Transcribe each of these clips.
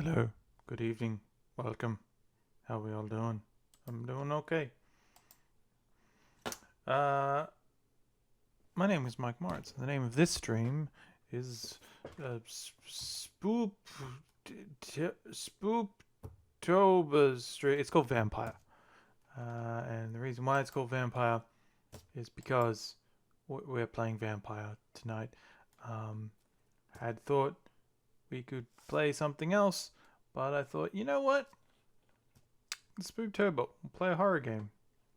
Hello, good evening, welcome. How we all doing? I'm doing okay. My name is Mike Moritz. The name of this stream is Spooptober's stream. It's called Vampyr. And the reason why it's called Vampyr is because we're playing Vampyr tonight. Had thought we could play something else, but I thought, you know what? Spooktober, we'll play a horror game.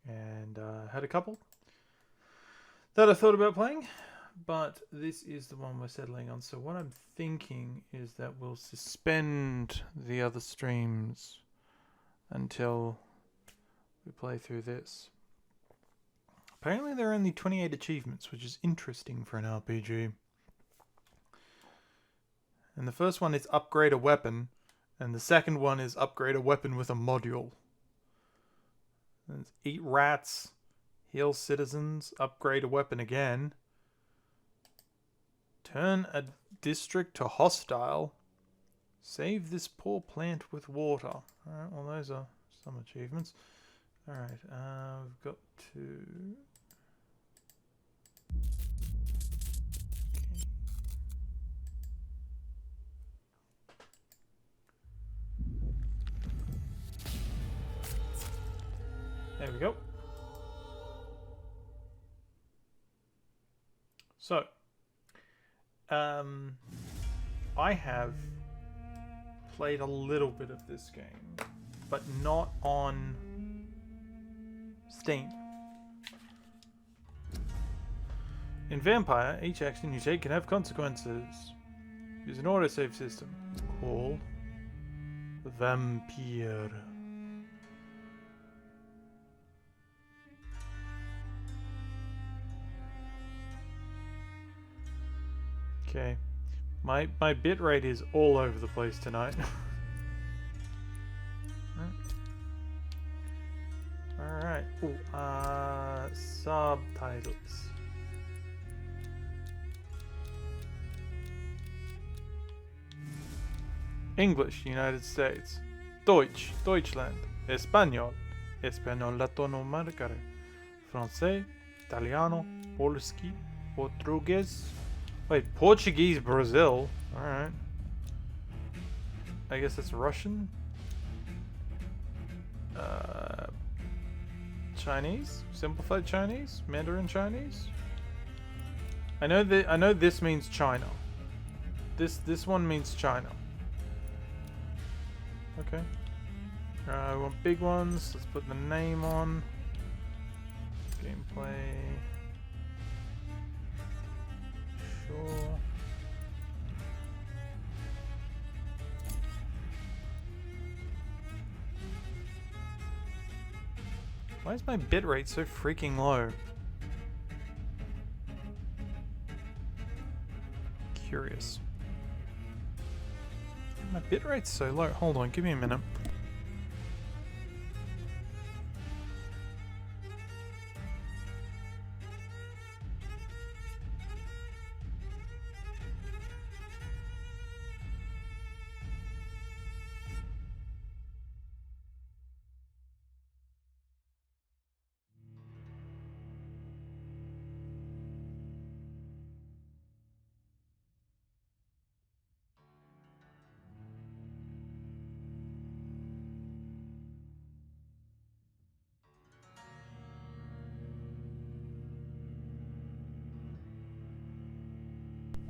And had a couple that I thought about playing, but this is the one we're settling on. So what I'm thinking is that we'll suspend the other streams until we play through this. Apparently there are only 28 achievements, which is interesting for an RPG. And the first one is upgrade a weapon, and the second one is upgrade a weapon with a module. And it's eat rats, heal citizens, upgrade a weapon again, turn a district to hostile, save this poor plant with water. Alright, well those are some achievements. Alright, we've got to... There we go. So, I have played a little bit of this game, but not on Steam. In Vampyr, each action you take can have consequences. Use an autosave system called Vampyr. Okay, my bitrate is all over the place tonight. Alright. Ooh, subtitles. English, United States. Deutsch, Deutschland. Español, Español latino marcare. Francés, Italiano, Polski, Portuguese. Wait, Portuguese, Brazil. Alright. I guess it's Russian. Chinese? Simplified Chinese? Mandarin Chinese? I know this means China. This one means China. Okay. We want big ones. Let's put the name on. Gameplay. Sure. Why is my bitrate so freaking low? Curious. My bitrate's so low. Hold on, give me a minute.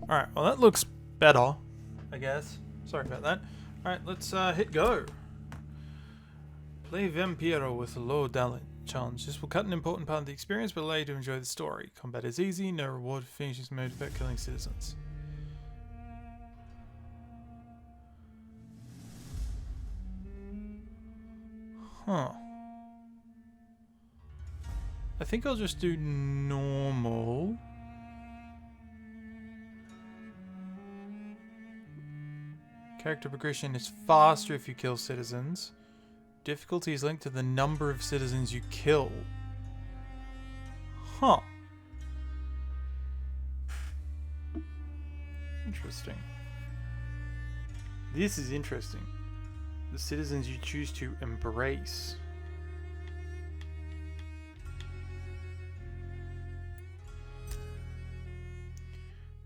Alright, well that looks better, I guess. Sorry about that. Alright, let's hit go. Play Vampyr with a low challenge. This will cut an important part of the experience but allow you to enjoy the story. Combat is easy, no reward for finishing this mode without killing citizens. Huh. I think I'll just do normal. Character progression is faster if you kill citizens. Difficulty is linked to the number of citizens you kill. Huh. Interesting. This is interesting. the citizens you choose to embrace.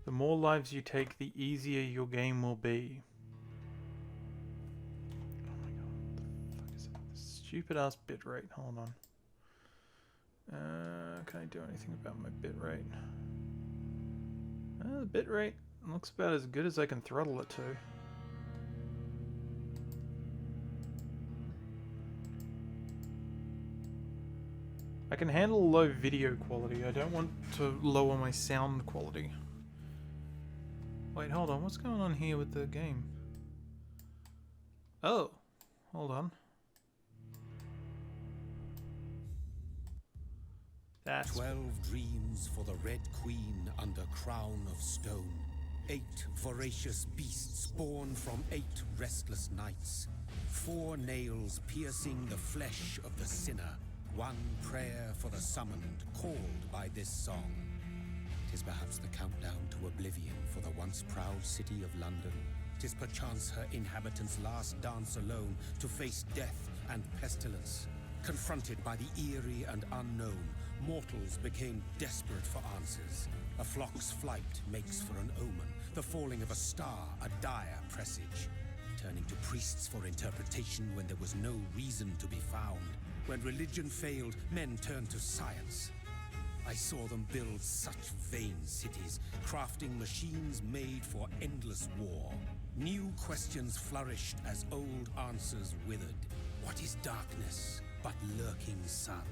The more lives you take, the easier your game will be. Oh my god, what the fuck is that? Stupid ass bitrate. Hold on. Can I do anything about my bitrate? The bitrate looks about as good as I can throttle it to. I can handle low video quality. I don't want to lower my sound quality. Wait, hold on. What's going on here with the game? Oh, hold on. That's 12 dreams for the Red Queen under crown of stone. 8 voracious beasts born from 8 restless nights. 4 nails piercing the flesh of the sinner. 1 prayer for the summoned, called by this song. 'Tis perhaps the countdown to oblivion for the once proud city of London. 'Tis perchance her inhabitants' last dance alone to face death and pestilence. Confronted by the eerie and unknown, mortals became desperate for answers. A flock's flight makes for an omen, the falling of a star a dire presage. Turning to priests for interpretation when there was no reason to be found. When religion failed, men turned to science. I saw them build such vain cities, crafting machines made for endless war. New questions flourished as old answers withered. What is darkness but lurking sun?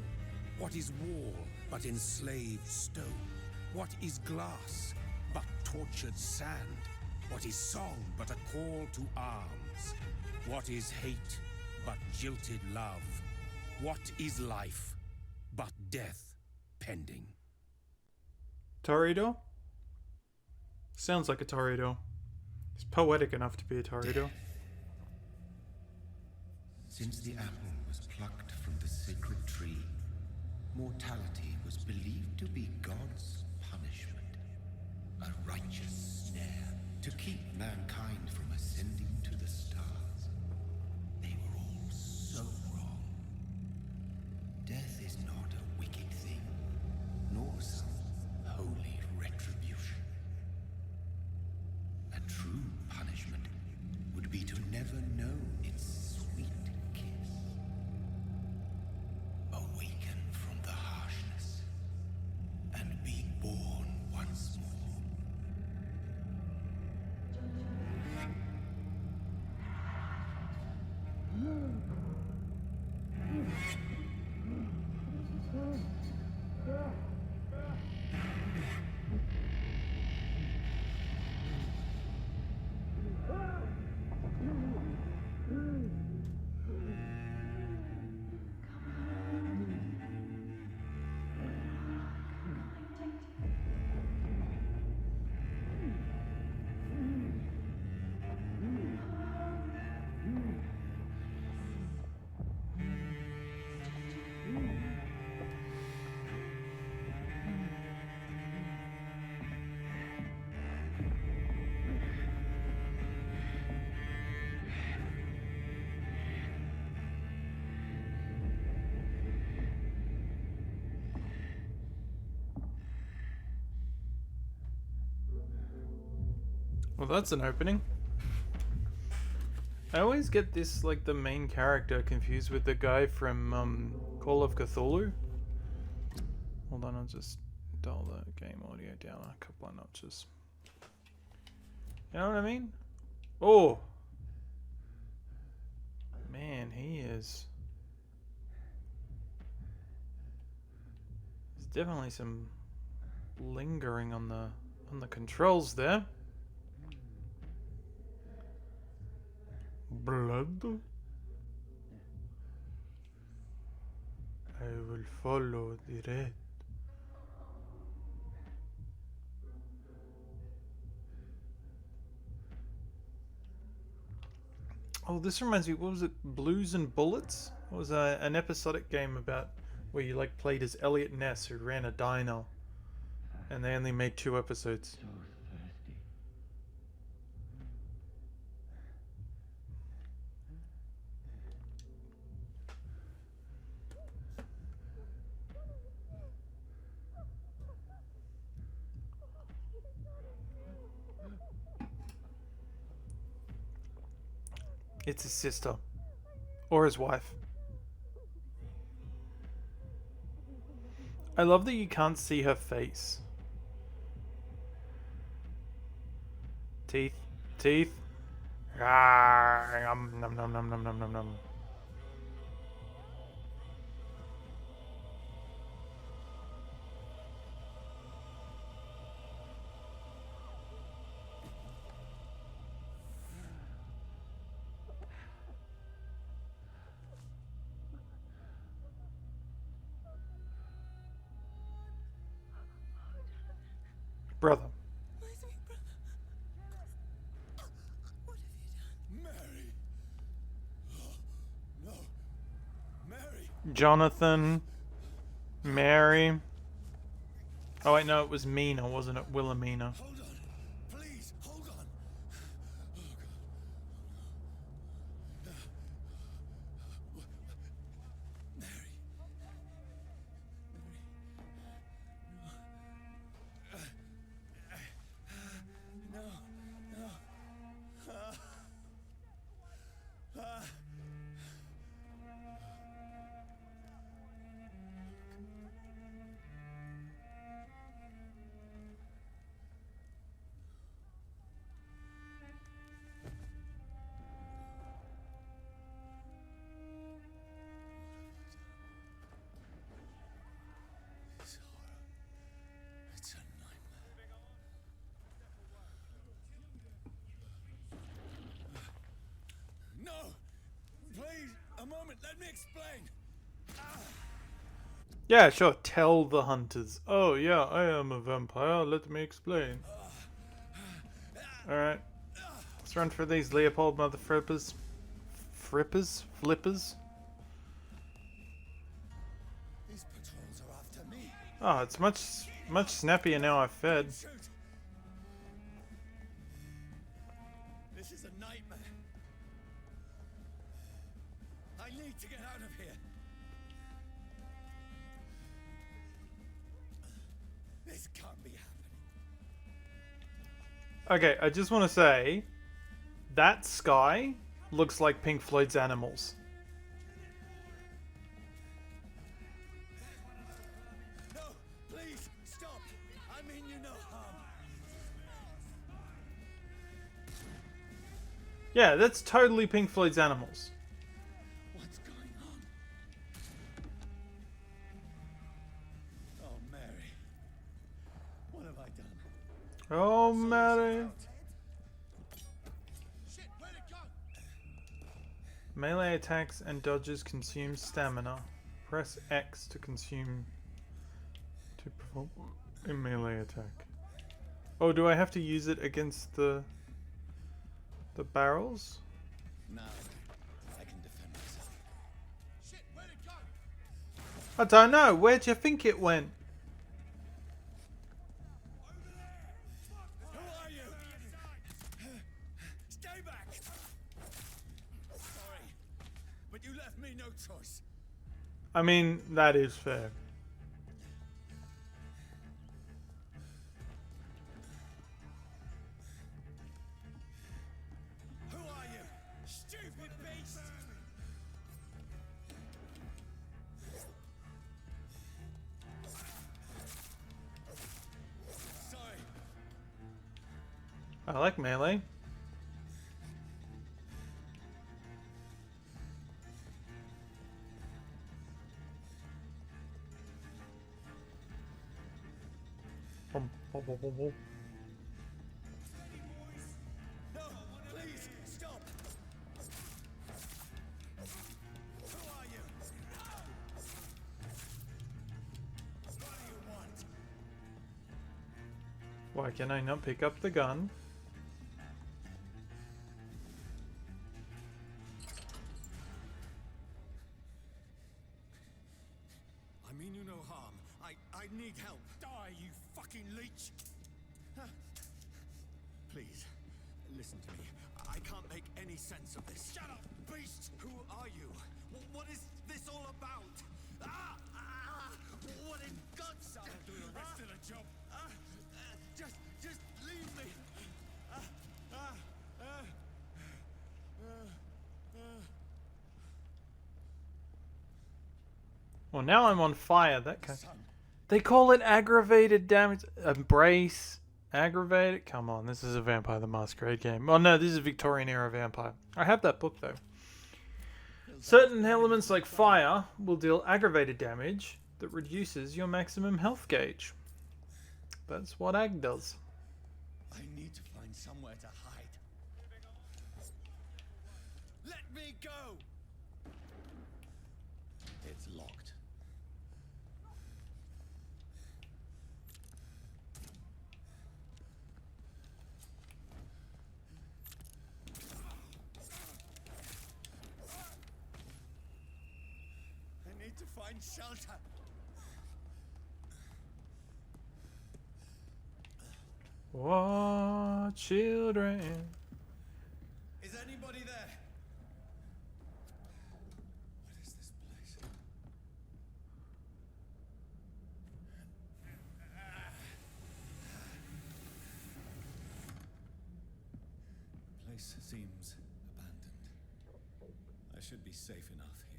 What is wall but enslaved stone? What is glass but tortured sand? What is song but a call to arms? What is hate but jilted love? What is life but death pending? Toreador? Sounds like a Toreador. It's poetic enough to be a Toreador. Since the apple was plucked from the sacred tree, mortality was believed to be God's punishment. A righteous snare to keep mankind from ascending to the stars. They were all so wrong. Death is not a wicked thing, nor some holy retribution. A true punishment would be to never know its sweet kiss. Awaken from the harshness and be born once more. Well, that's an opening. I always get this, like, the main character confused with the guy from Call of Cthulhu. Hold on, I'll just dial the game audio down a couple of notches. You know what I mean? Oh! Man, he is... There's definitely some lingering on the controls there. Blood? I will follow the red. Oh, this reminds me, what was it? Blues and Bullets? It was an episodic game about where you like played as Elliot Ness, who ran a diner, and they only made 2 episodes. So thirsty. It's his sister. Or his wife. I love that you can't see her face. Teeth. Teeth. Ah, nom nom nom nom nom nom nom nom. Brother. Mary. No. Mary. Jonathan. Mary. Oh wait, no, it was Mina, wasn't it? Wilhelmina. Hold on. Please, hold on. Oh, God. Mary. No. No. It's horror. It's a nightmare. No! Please, a moment, let me explain. Yeah, sure. Tell the hunters. Oh yeah, I am a vampire. Let me explain. Alright. Let's run for these Leopold mother frippers. Frippers? Flippers? These patrols are after me. Oh, it's much snappier now I've fed. Shoot! This is a nightmare. I need to get out of here. This can't be happening. Okay, I just want to say, that sky looks like Pink Floyd's Animals. No, please, stop. I mean you no harm. Yeah, that's totally Pink Floyd's Animals. What's going on? Oh, Mary. What have I done? Oh, Mary. Shit, where'd it go? Melee attacks and dodges consume stamina. Press X to consume... to perform a melee attack. Oh, do I have to use it against the barrels? Now, I can defend myself. Shit, where'd it go? I don't know. Where'd you think it went? Who are you? Stay back! Sorry, but you left me no choice. I mean, that is fair. Who are you? Stupid beast! Sorry. I like melee. No, please, stop! Who are you? What do you want? Why can I not pick up the gun? I mean you no harm. I need help. Die, you fucking leech! Huh. Please, listen to me. I can't make any sense of this. Shut up, beast! Who are you? What is this all about? What in God's name? Do the rest of the job. Just leave me. Well, now I'm on fire. That kind. Son, They call it aggravated damage. Embrace. Aggravated. Come on, this is a Vampire the Masquerade game. Oh no, this is Victorian era Vampire. I have that book though. Certain elements like fire will deal aggravated damage that reduces your maximum health gauge. That's what Ag does. I need to find somewhere to hide. Let me go! It's locked. I need to find shelter. Oh, children. Is anybody there? What is this place? Place seems abandoned. I should be safe enough here.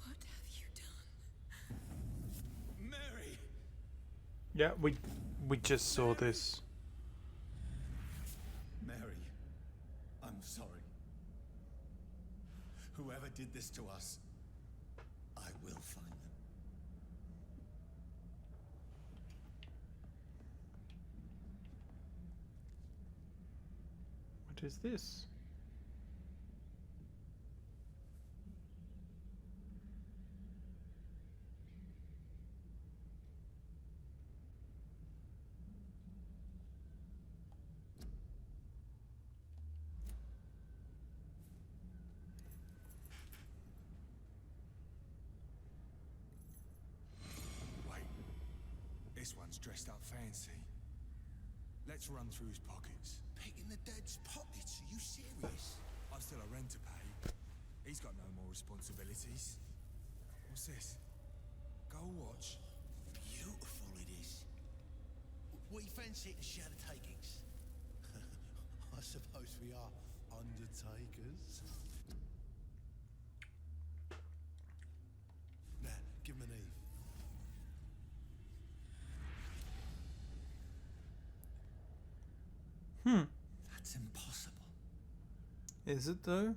What have you done? Mary! Yeah, we just saw this. Mary, I'm sorry. Whoever did this to us, I will find them. What is this? Wait, this one's dressed up fancy. Let's run through his pockets. Picking the dead's pockets? Are you serious? I've still a rent to pay. He's got no more responsibilities. What's this? Gold watch. Beautiful it is. What you fancy to share the takings? I suppose we are undertakers. Now, give him an Eve. That's impossible. Is it though?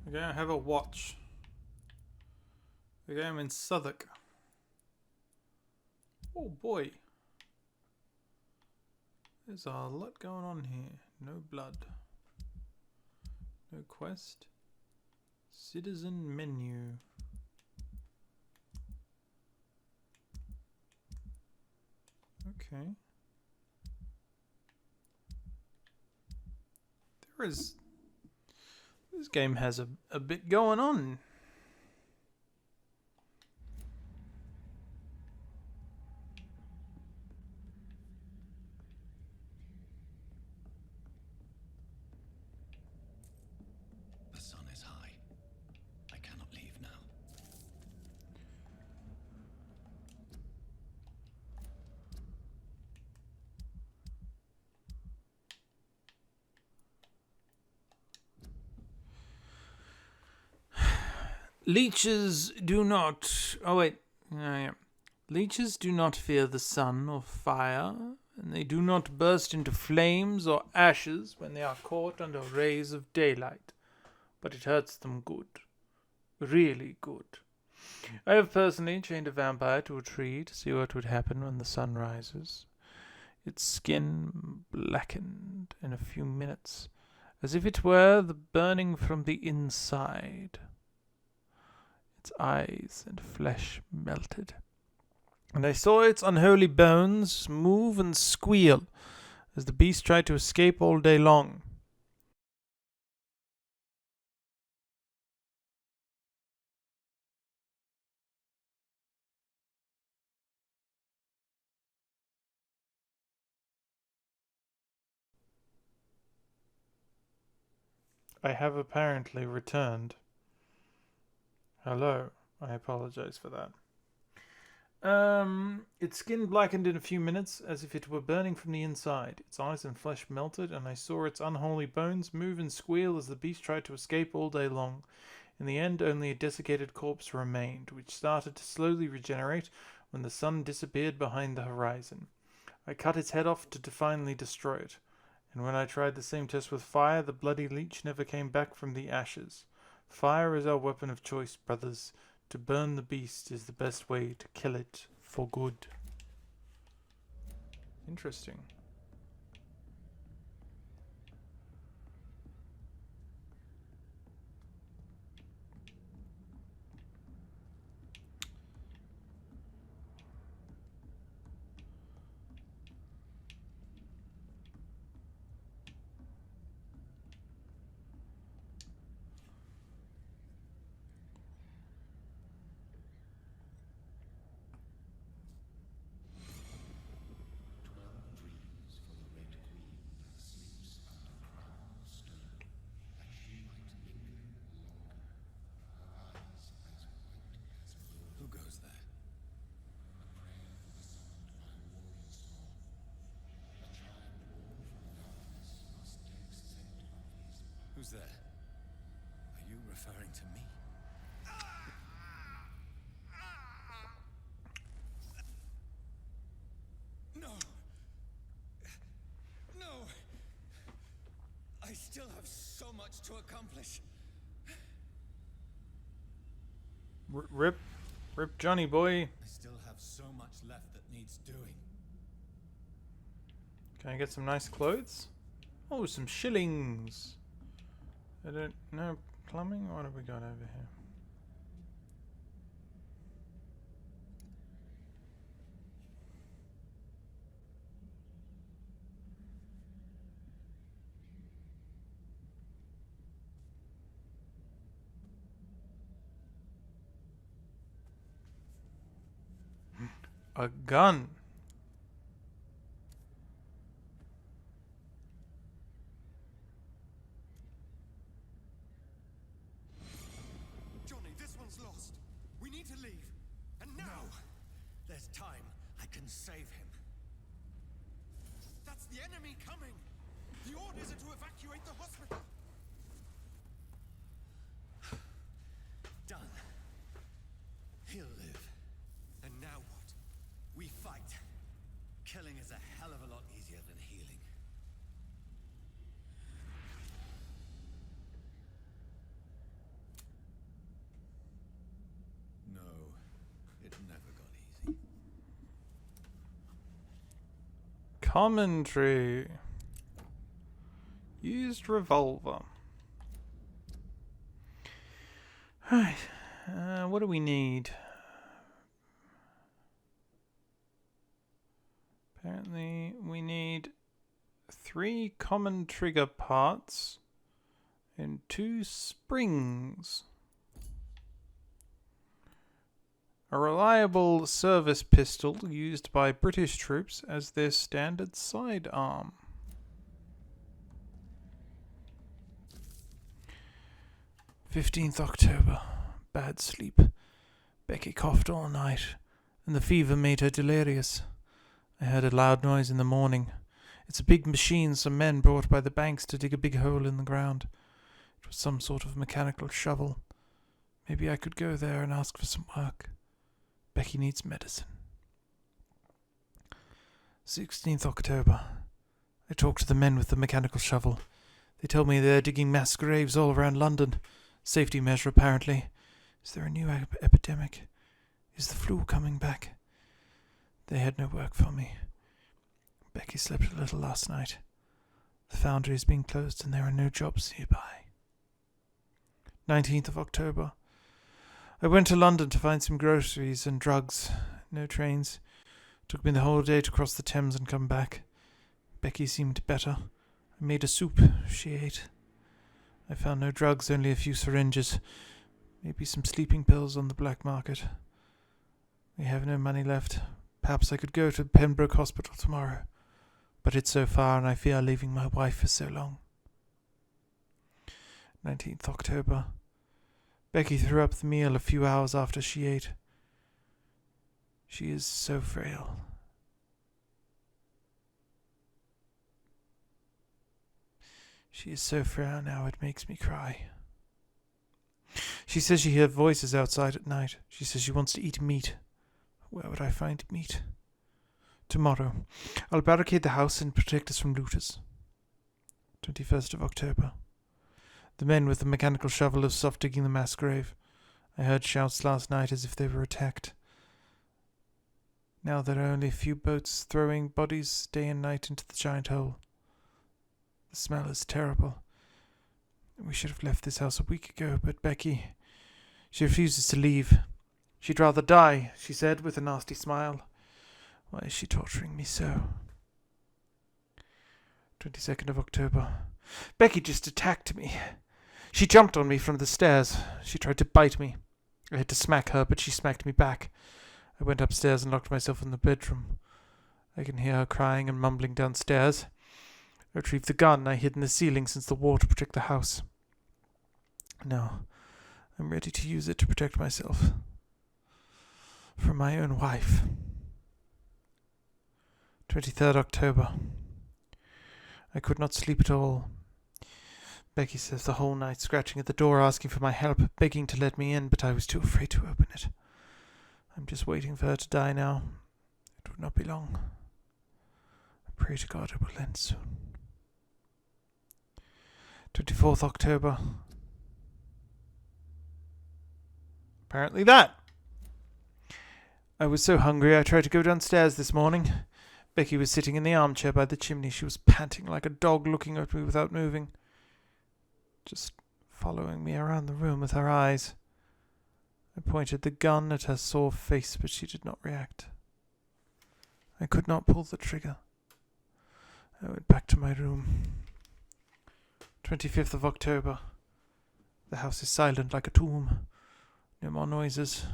Okay, I have a watch. Okay, I'm in Southwark. Oh boy. There's a lot going on here. No blood. No quest. Citizen menu. Okay. This game has a bit going on. The sun is high. I cannot leave now. Leeches do not. Oh wait. Yeah. Leeches do not fear the sun or fire, and they do not burst into flames or ashes when they are caught under rays of daylight. But it hurts them good. Really good. I have personally chained a vampire to a tree to see what would happen when the sun rises. Its skin blackened in a few minutes, as if it were the burning from the inside. Its eyes and flesh melted, and I saw its unholy bones move and squeal as the beast tried to escape all day long. I have apparently returned. Hello. I apologize for that. Its skin blackened in a few minutes, as if it were burning from the inside. Its eyes and flesh melted, and I saw its unholy bones move and squeal as the beast tried to escape all day long. In the end, only a desiccated corpse remained, which started to slowly regenerate when the sun disappeared behind the horizon. I cut its head off to finally destroy it, and when I tried the same test with fire, the bloody leech never came back from the ashes. Fire is our weapon of choice, brothers. To burn the beast is the best way to kill it for good. Interesting. Who goes there? Who's there? Are you referring to me? No! No! I still have so much to accomplish. Rip Johnny boy. I still have so much left that needs doing. Can I get some nice clothes? Oh, some shillings. I don't know. Plumbing? What have we got over here? A gun. Johnny, this one's lost. We need to leave. And now! No! There's time. I can save him. That's the enemy coming! The orders are to evacuate the hospital! Done. He'll live. And now what? We fight. Killing is a hell of a lot easier than healing. No, it never got easy. Commentary. Used revolver. Right. What do we need? Apparently we need 3 common trigger parts and 2 springs. A reliable service pistol used by British troops as their standard sidearm. "15th October. Bad sleep. Becky coughed all night, and the fever made her delirious. I heard a loud noise in the morning. It's a big machine some men brought by the banks to dig a big hole in the ground. It was some sort of mechanical shovel. Maybe I could go there and ask for some work. Becky needs medicine." 16th October. I talked to the men with the mechanical shovel. They told me they're digging mass graves all around London. Safety measure, apparently. Is there a new epidemic? Is the flu coming back? They had no work for me. Becky slept a little last night. The foundry is being closed and there are no jobs nearby. 19th of October. I went to London to find some groceries and drugs. No trains. Took me the whole day to cross the Thames and come back. Becky seemed better. I made a soup. She ate. I found no drugs, only a few syringes. Maybe some sleeping pills on the black market. We have no money left. Perhaps I could go to Pembroke Hospital tomorrow. But it's so far and I fear leaving my wife for so long. 19th October. Becky threw up the meal a few hours after she ate. She is so frail. She is so frail now it makes me cry. She says she hears voices outside at night. She says she wants to eat meat. Where would I find meat? Tomorrow. I'll barricade the house and protect us from looters. 21st of October. The men with the mechanical shovel have stopped digging the mass grave. I heard shouts last night as if they were attacked. Now there are only a few boats throwing bodies day and night into the giant hole. The smell is terrible. We should have left this house a week ago, but Becky, she refuses to leave. She'd rather die, she said with a nasty smile. Why is she torturing me so? 22nd of October. Becky just attacked me. She jumped on me from the stairs. She tried to bite me. I had to smack her, but she smacked me back. I went upstairs and locked myself in the bedroom. I can hear her crying and mumbling downstairs. I retrieved the gun I hid in the ceiling since the war to protect the house. Now, I'm ready to use it to protect myself. From my own wife. 23rd October. I could not sleep at all. Becky says the whole night, scratching at the door, asking for my help, begging to let me in, but I was too afraid to open it. I'm just waiting for her to die now. It would not be long. I pray to God it will end soon. 24th October. Apparently that. I was so hungry I tried to go downstairs this morning. Becky was sitting in the armchair by the chimney. She was panting like a dog, looking at me without moving. Just following me around the room with her eyes. I pointed the gun at her sore face, but she did not react. I could not pull the trigger. I went back to my room. 25th of October. The house is silent like a tomb. No more noises.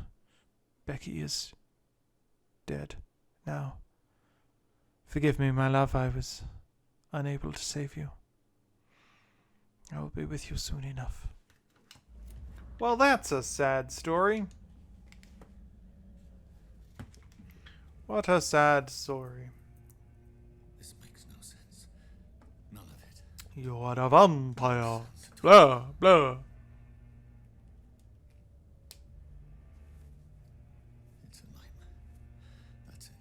Becky is dead now. Forgive me, my love, I was unable to save you. I will be with you soon enough. Well, that's a sad story. What a sad story. This makes no sense. None of it. You are a vampire. Blah, blah. It's a nightmare. That's it.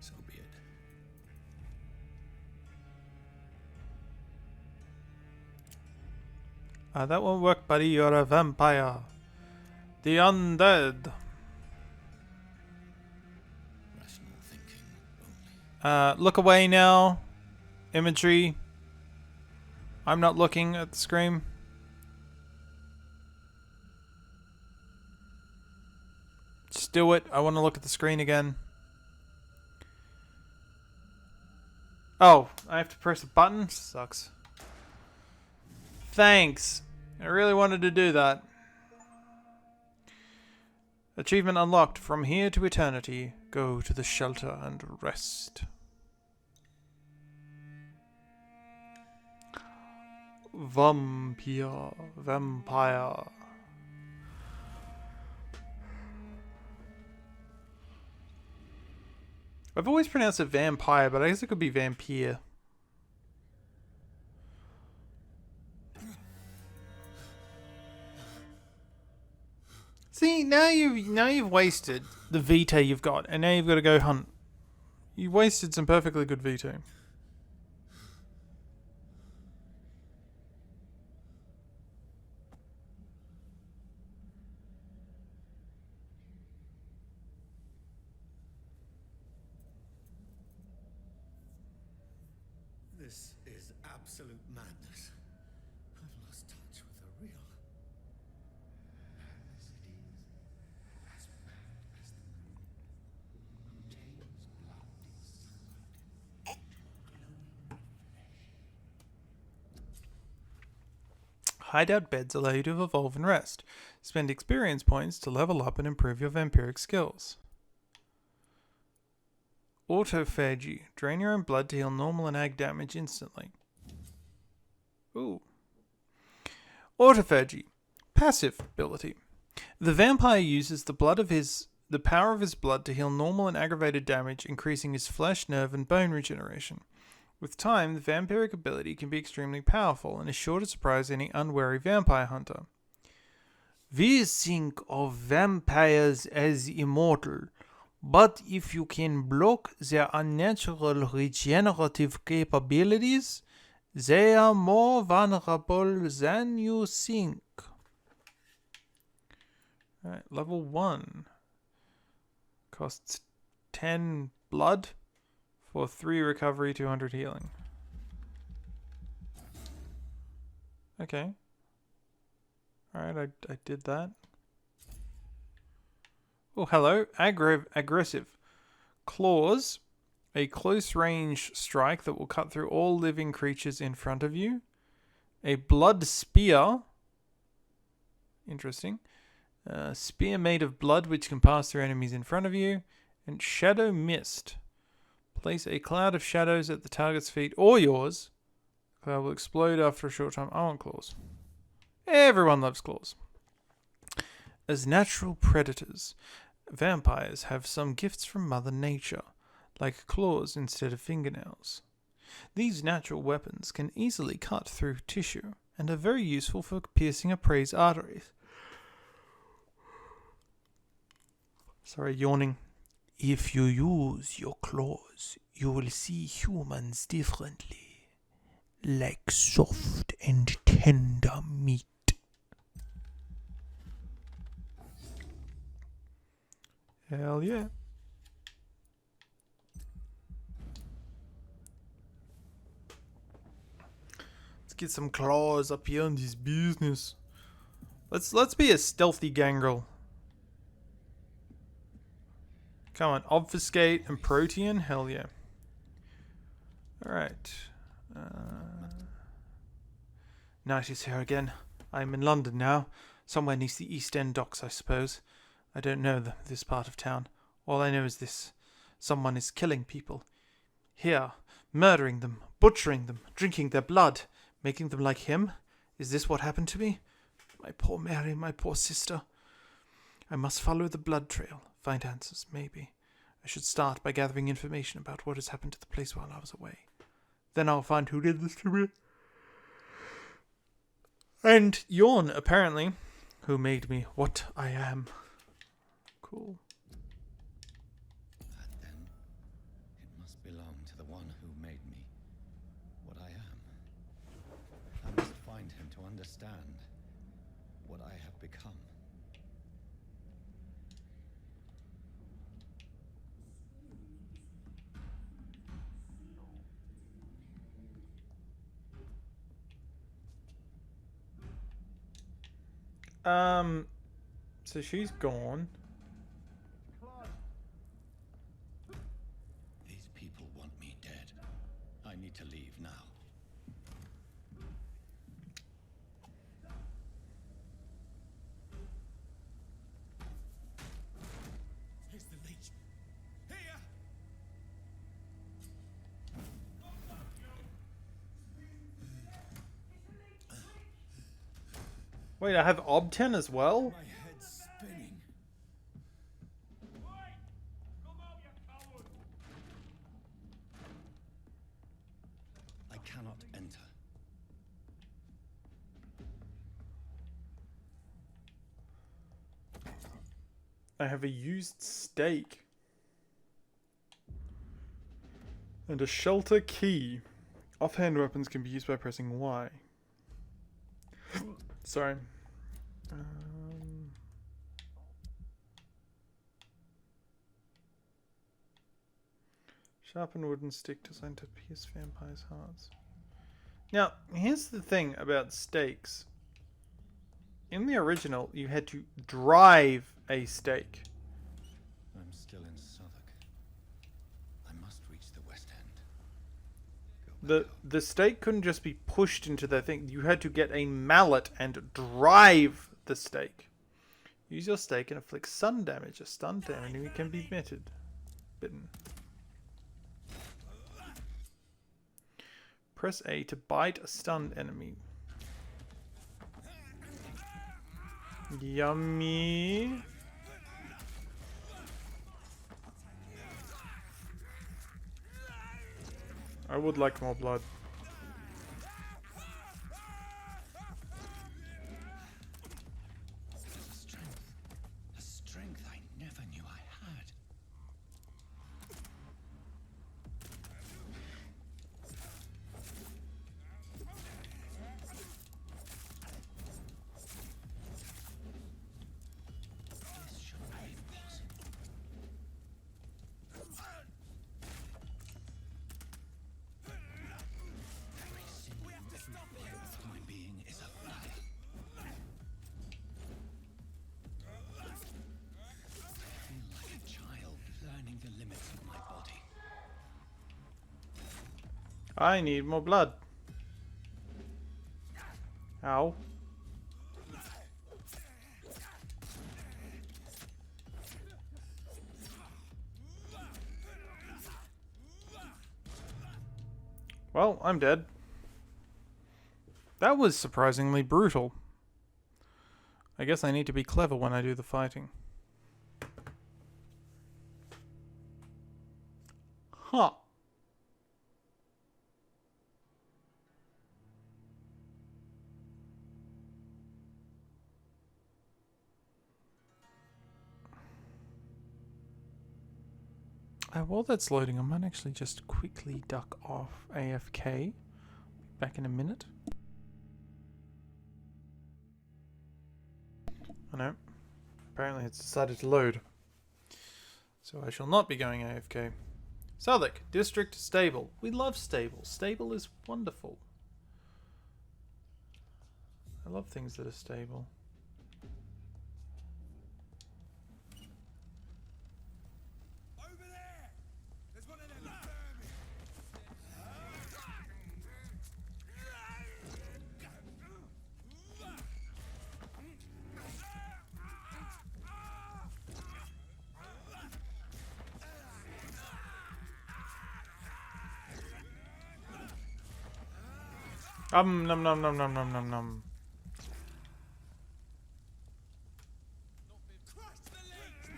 So be it. That won't work, buddy. You're a vampire. The undead. Rational thinking only. Look away now. Imagery. I'm not looking at the screen. Just do it. I want to look at the screen again. Oh, I have to press a button? Sucks. Thanks. I really wanted to do that. Achievement unlocked. From here to eternity. Go to the shelter and rest. Vampyr. Vampire. I've always pronounced it vampire, but I guess it could be vampire. See, now you've wasted the vitae you've got, and now you've got to go hunt. You wasted some perfectly good vitae. This is absolute madness. I've lost touch with the real. As mad as the moon, contains blood inside, glowing flesh. Hideout beds allow you to evolve and rest. Spend experience points to level up and improve your vampiric skills. Autophagy. Drain your own blood to heal normal and ag damage instantly. Ooh. Autophagy. Passive ability. The vampire uses the power of his blood to heal normal and aggravated damage, increasing his flesh, nerve, and bone regeneration. With time, the vampiric ability can be extremely powerful and is sure to surprise any unwary vampire hunter. We think of vampires as immortal, but if you can block their unnatural regenerative capabilities, they are more vulnerable than you think. Alright, level 1. Costs 10 blood for 3 recovery, 200 healing. Okay. Alright, I did that. Oh, hello. Aggressive. Claws. A close range strike that will cut through all living creatures in front of you. A blood spear. Interesting. Spear made of blood which can pass through enemies in front of you. And shadow mist. Place a cloud of shadows at the target's feet or yours. The cloud will explode after a short time. I want claws. Everyone loves claws. As natural predators, vampires have some gifts from Mother Nature, like claws instead of fingernails. These natural weapons can easily cut through tissue and are very useful for piercing a prey's arteries. Sorry, yawning. If you use your claws, you will see humans differently, like soft and tender meat. Hell yeah. Let's get some claws up here in this business. Let's be a stealthy gangrel. Come on, obfuscate and protean? Hell yeah. Alright. Night is here again. I'm in London now. Somewhere near the East End docks, I suppose. I don't know this part of town. All I know is this. Someone is killing people. Here. Murdering them. Butchering them. Drinking their blood. Making them like him. Is this what happened to me? My poor Mary, my poor sister. I must follow the blood trail. Find answers, maybe. I should start by gathering information about what has happened to the place while I was away. Then I'll find who did this to me. And Yawn, apparently, who made me what I am. Cool. That then, it must belong to the one who made me what I am. I must find him to understand what I have become. So she's gone. These people want me dead. I need to leave now. Here's the leech. Here! Wait, I have Obten as well? My head's spinning. I cannot enter. I have a used stake. And a shelter key. Offhand weapons can be used by pressing Y. Sorry. Sharpened wooden stick designed to pierce vampires' hearts. Now, here's the thing about stakes. In the original, you had to drive a stake. I'm still in Southwark. I must reach the West End. Go The stake couldn't just be pushed into the thing. You had to get a mallet and drive the stake. Use your stake and inflict stun damage. A stun enemy can be bitten. Press A to bite a stunned enemy. Yummy. I would like more blood. A strength I never knew I had. This shouldn't be possible. Every sinew, every fibre of my being is afire. I feel like a child learning the limits of my body. I need more blood. Ow. Well, I'm dead. That was surprisingly brutal. I guess I need to be clever when I do the fighting. Huh. While that's loading, I might actually just quickly duck off AFK. Back in a minute. Oh no. Apparently it's decided to load. So I shall not be going AFK. Southwark, District Stable. We love stable. Stable is wonderful. I love things that are stable. Over there! There's one of them vermin! Num num num num num num num. Crush the legs,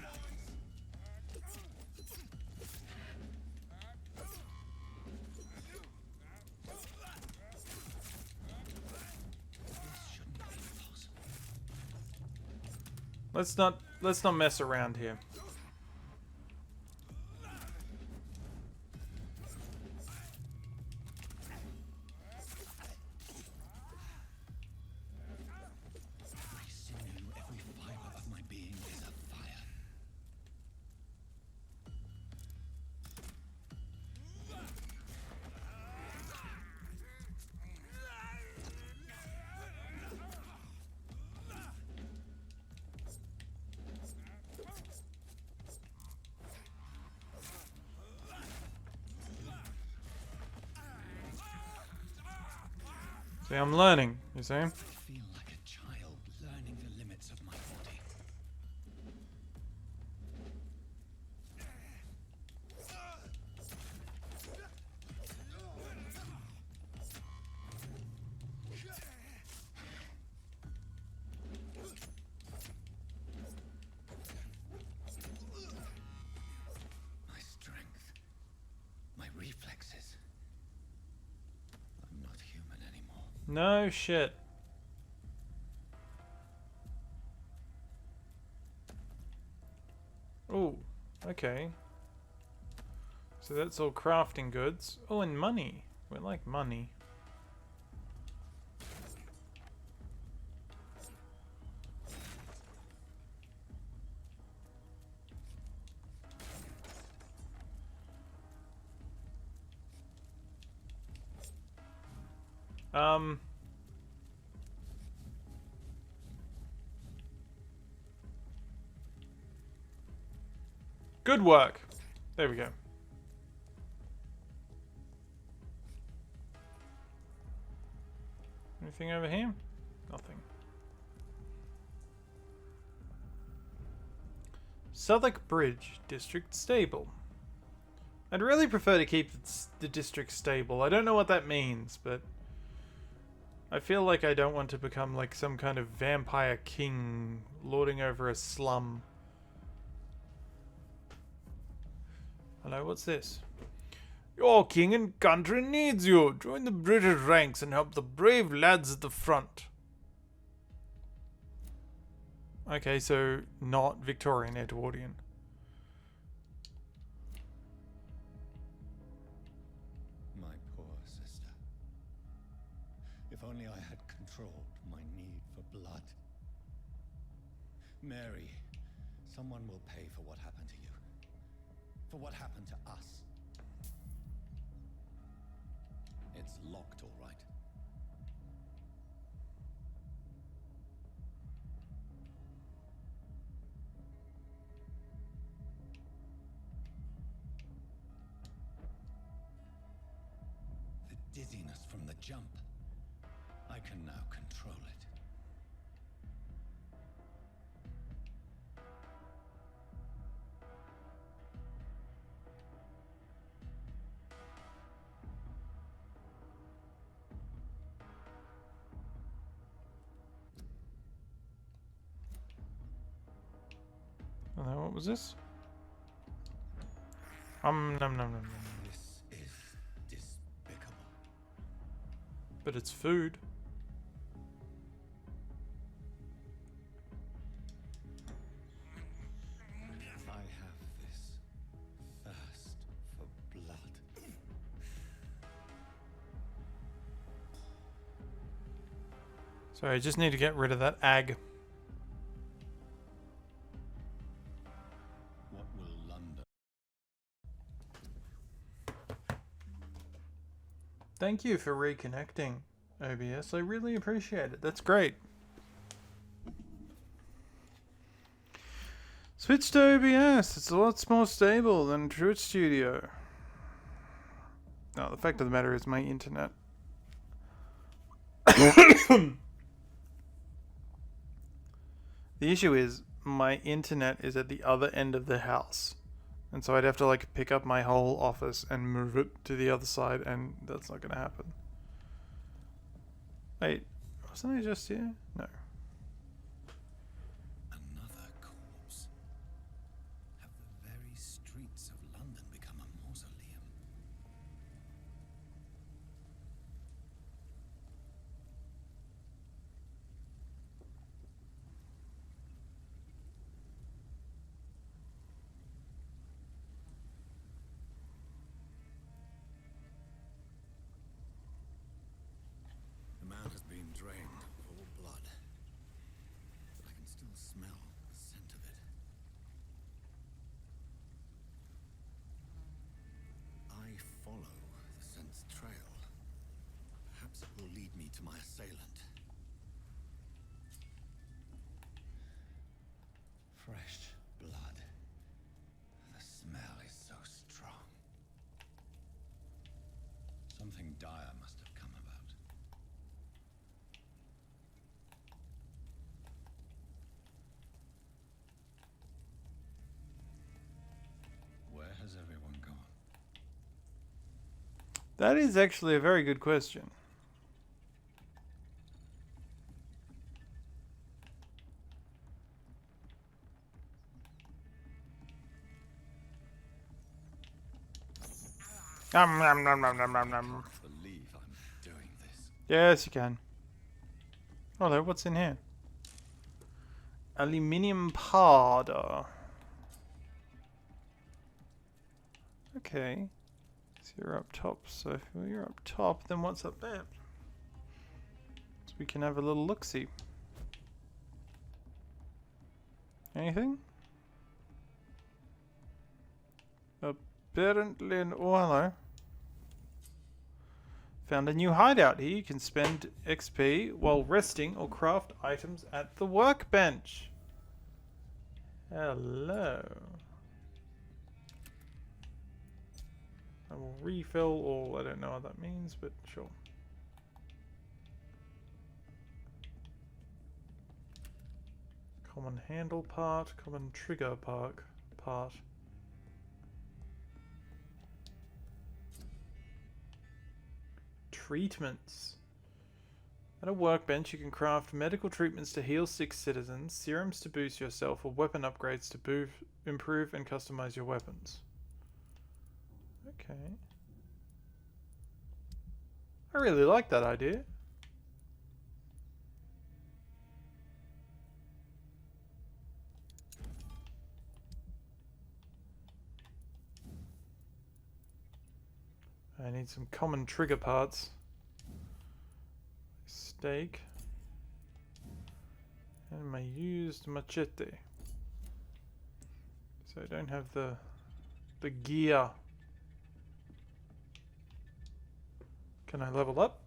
Let's not mess around here. Every sinew, every fibre of my being is afire. See, I'm learning, you see? I feel like a child learning the limits of my body. My strength, my reflexes. I'm not human anymore. No shit. Oh, okay. So that's all crafting goods. Oh, and money. We like money. Good work. There we go. Anything over here? Nothing. Southwark Bridge, District Stable. I'd really prefer to keep the district stable. I don't know what that means, but I feel like I don't want to become like some kind of vampire king lording over a slum. Hello, what's this? Your king and country needs you. Join the British ranks and help the brave lads at the front. Okay, so not Victorian, Edwardian. My poor sister. If only I had controlled my need for blood. Mary, someone will pay for what happened to you. For what happened to us. It's locked, all right. The dizziness from the jump. I can now control it. Hello, what was this? Nom nom nom nom. This is despicable. But it's food. I have this thirst for blood. Sorry, I just need to get rid of that ag. What will London? Thank you for reconnecting, OBS. I really appreciate it. That's great. Switch to OBS. It's a lot more stable than Twitch Studio. No, the fact of the matter is my internet. The issue is my internet is at the other end of the house. And so I'd have to like pick up my whole office and move it to the other side, and that's not going to happen. Wait, wasn't I just here? No. Another corpse. Have the very streets of London become a mausoleum? The man has been drained of all blood, but I can still smell the scent of it. I follow the scent's trail. Perhaps it will lead me to my assailant. Fresh blood. The smell is so strong. Something dire must have come about. Where has everyone gone? That is actually a very good question. Nom, nom, nom, nom, nom, nom, nom. Believe I'm doing this. Yes, you can. Hello, what's in here? Aluminium powder. Okay. So you're up top. So if you're up top, then what's up there? So we can have a little look-see. Anything? Apparently, oh hello. Found a new hideout here. You can spend XP while resting or craft items at the workbench. Hello. I will refill all. I don't know what that means, but sure. Common handle part, common trigger part. Treatments. At a workbench, you can craft medical treatments to heal sick citizens, serums to boost yourself, or weapon upgrades to improve and customize your weapons. Okay. I really like that idea. I need some common trigger parts. Stake. And my used machete. So I don't have the gear. Can I level up?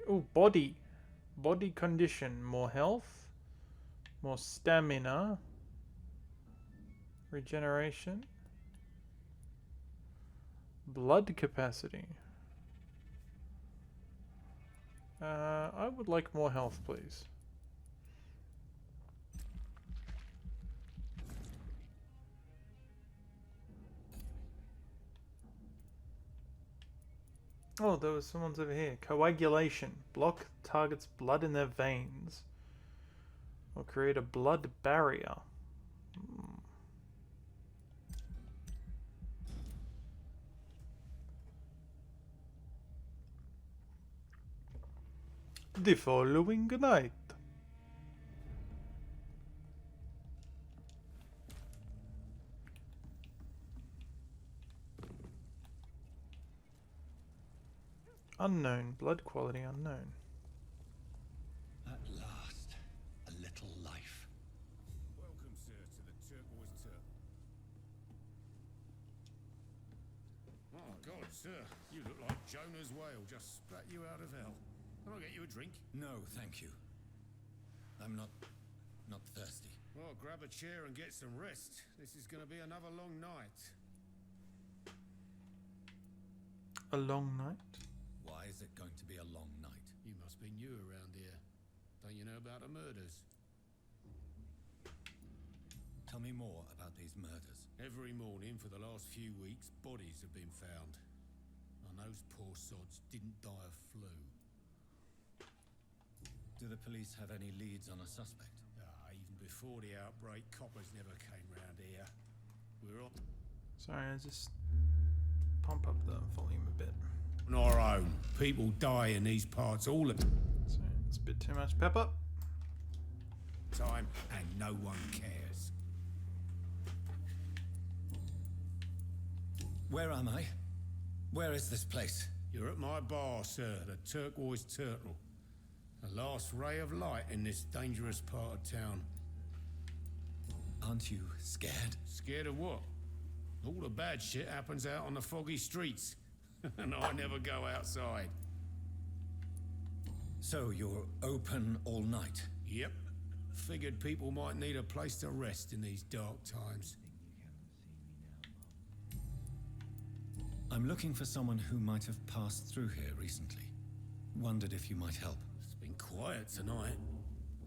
Oh, body. Body condition. More health. More stamina. Regeneration. Blood capacity. I would like more health, please. Oh, there was someone's over here. Coagulation. Block targets blood in their veins. Or create a blood barrier. The following night. Unknown. Blood quality unknown. At last, a little life. Welcome, sir, to the Turquoise Turtle. Oh, God, sir. You look like Jonah's whale just spat you out of hell. Can I get you a drink? No, thank you. I'm not thirsty. Well, grab a chair and get some rest. This is going to be another long night. A long night? Why is it going to be a long night? You must be new around here. Don't you know about the murders? Tell me more about these murders. Every morning for the last few weeks, bodies have been found. And those poor sods didn't die of flu. Do the police have any leads on a suspect? Even before the outbreak, coppers never came round here. We're on Sorry, I just pump up the volume a bit. our own. People die in these parts all the So it's a bit too much pepper. time, and no one cares. Where am I? Where is this place? You're at my bar, sir, the Turquoise Turtle. The last ray of light in this dangerous part of town. Aren't you scared? Scared of what? All the bad shit happens out on the foggy streets. And I never go outside. So you're open all night? Yep. Figured people might need a place to rest in these dark times. I'm looking for someone who might have passed through here recently. Wondered if you might help. It's been quiet tonight.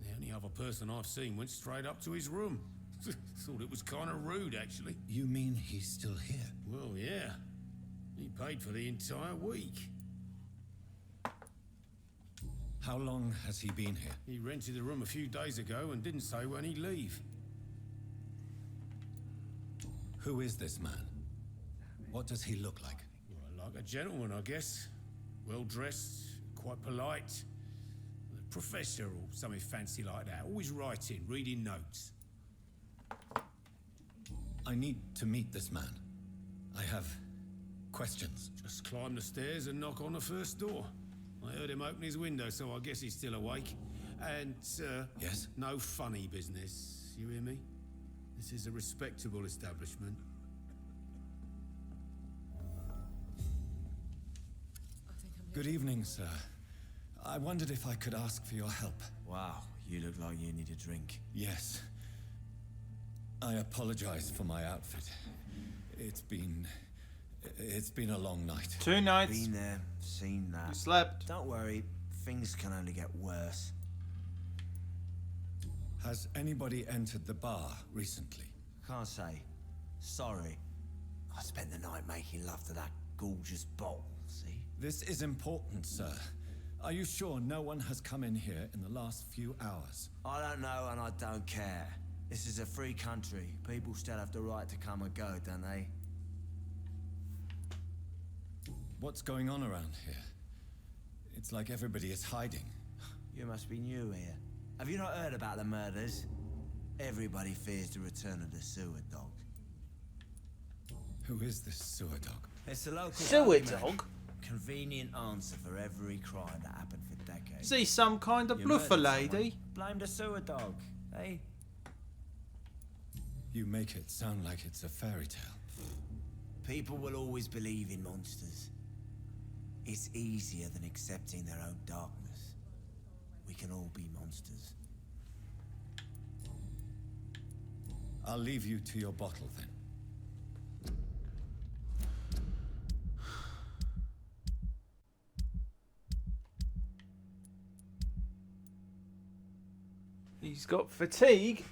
The only other person I've seen went straight up to his room. Thought it was kind of rude, actually. You mean he's still here? Well, yeah. He paid for the entire week. How long has he been here? He rented the room a few days ago and didn't say when he'd leave. Who is this man? What does he look like? Well, like a gentleman, I guess. Well-dressed, quite polite. A professor or something fancy like that. Always writing, reading notes. I need to meet this man. I have questions. Just climb the stairs and knock on the first door. I heard him open his window, so I guess he's still awake. And, Yes? no funny business. You hear me? This is a respectable establishment. Good evening, sir. I wondered if I could ask for your help. Wow, you look like you need a drink. Yes. I apologize for my outfit. It's been a long night. 2 nights. Been there, seen You that. slept. Don't worry, things can only get worse. Has anybody entered the bar recently? Can't say. Sorry. I spent the night making love to that gorgeous bottle, see? This is important, sir. Are you sure no one has come in here in the last few hours? I don't know and I don't care. This is a free country. People still have the right to come and go, don't they? What's going on around here? It's like everybody is hiding. You must be new here. Have you not heard about the murders? Everybody fears the return of the sewer dog. Who is this sewer dog? It's the local Sewer highwayman. dog? Convenient answer for every crime that happened for decades. Is he some kind of You bluffer murdered lady? someone. Blame the sewer dog, eh? You make it sound like it's a fairy tale. People will always believe in monsters. It's easier than accepting their own darkness. We can all be monsters. I'll leave you to your bottle then. He's got fatigue.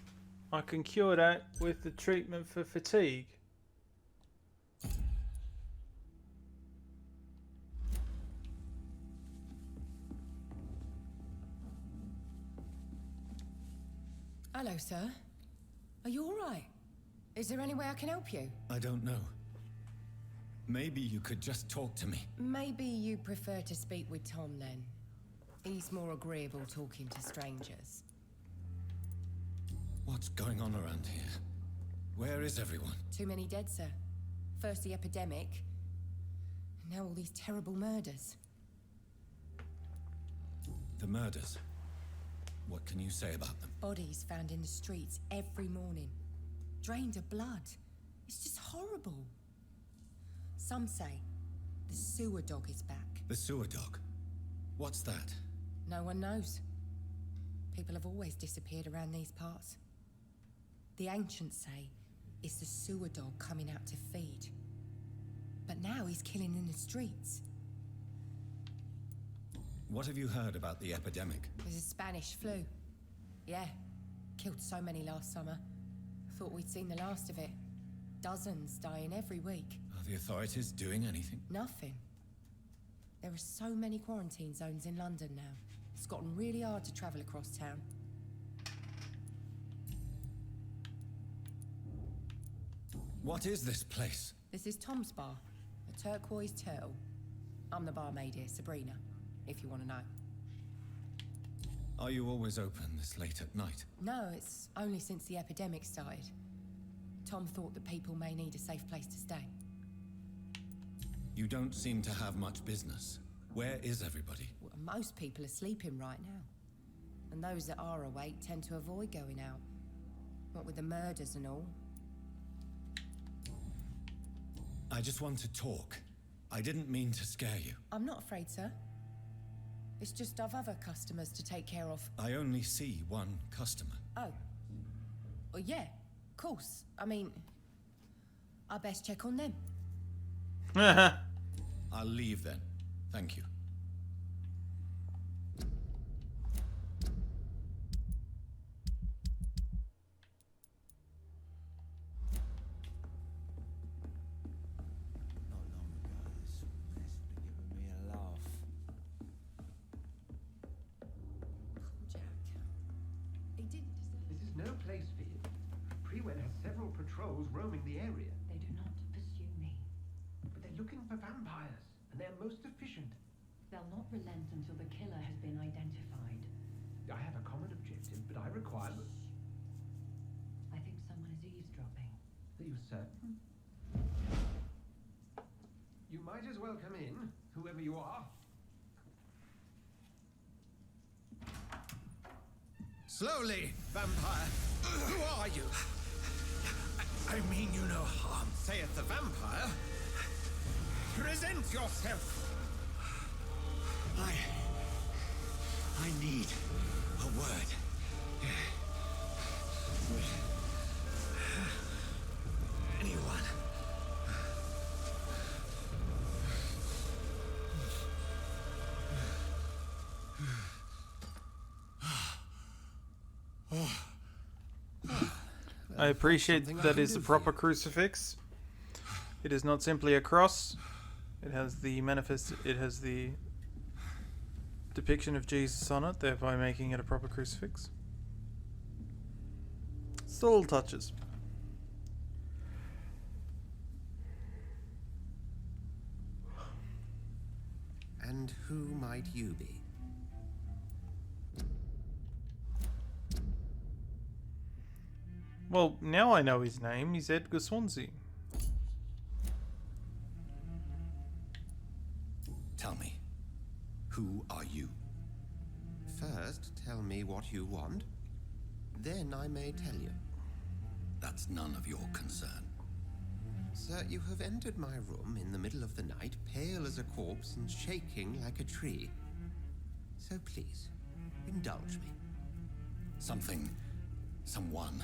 I can cure that with the treatment for fatigue. Hello, sir. Are you all right? Is there any way I can help you? I don't know. Maybe you could just talk to me. Maybe you prefer to speak with Tom then. He's more agreeable talking to strangers. What's going on around here? Where is everyone? Too many dead, sir. First the epidemic, now all these terrible murders. The murders. What can you say about them? Bodies found in the streets every morning. Drained of blood. It's just horrible. Some say the sewer dog is back. The sewer dog? What's that? No one knows. People have always disappeared around these parts. The ancients say it's the sewer dog coming out to feed. But now he's killing in the streets. What have you heard about the epidemic? There's a Spanish flu. Yeah, killed so many last summer. Thought we'd seen the last of it. Dozens dying every week. Are the authorities doing anything? Nothing. There are so many quarantine zones in London now. It's gotten really hard to travel across town. What is this place? This is Tom's bar, a turquoise turtle. I'm the barmaid here, Sabrina, if you want to know. Are you always open this late at night? No, it's only since the epidemic started. Tom thought that people may need a safe place to stay. You don't seem to have much business. Where is everybody? Well, most people are sleeping right now. And those that are awake tend to avoid going out. What with the murders and all. I just want to talk. I didn't mean to scare you. I'm not afraid, sir. It's just I've other customers to take care of. I only see one customer. Oh. Well, yeah, of course. I mean, I best check on them. I'll leave then. Thank you. Not long ago, this mess would have given me a laugh. Jack. He didn't deserve. This is no place for you. Prewen has several patrols roaming the area, They do not pursue me. but they're looking for vampires, and they're most efficient. They'll not relent until the killer has been identified. I have a common objective, but I require... I think someone is eavesdropping. Are you certain? You might as well come in, whoever you are. Slowly, vampire. Who are you? I mean you no harm, saith the vampire. Present yourself. I need a word. Anyone? I appreciate something I that can is the do for proper you. crucifix. It is not simply a cross. It has the manifest. It has the depiction of Jesus on it, thereby making it a proper crucifix. Still touches. And who might you be? Well, now I know his name. He's Edgar Swansea. Tell me, who are you? First, tell me what you want. Then I may tell you. That's none of your concern. Sir, you have entered my room in the middle of the night, pale as a corpse and shaking like a tree. So please, indulge me. Someone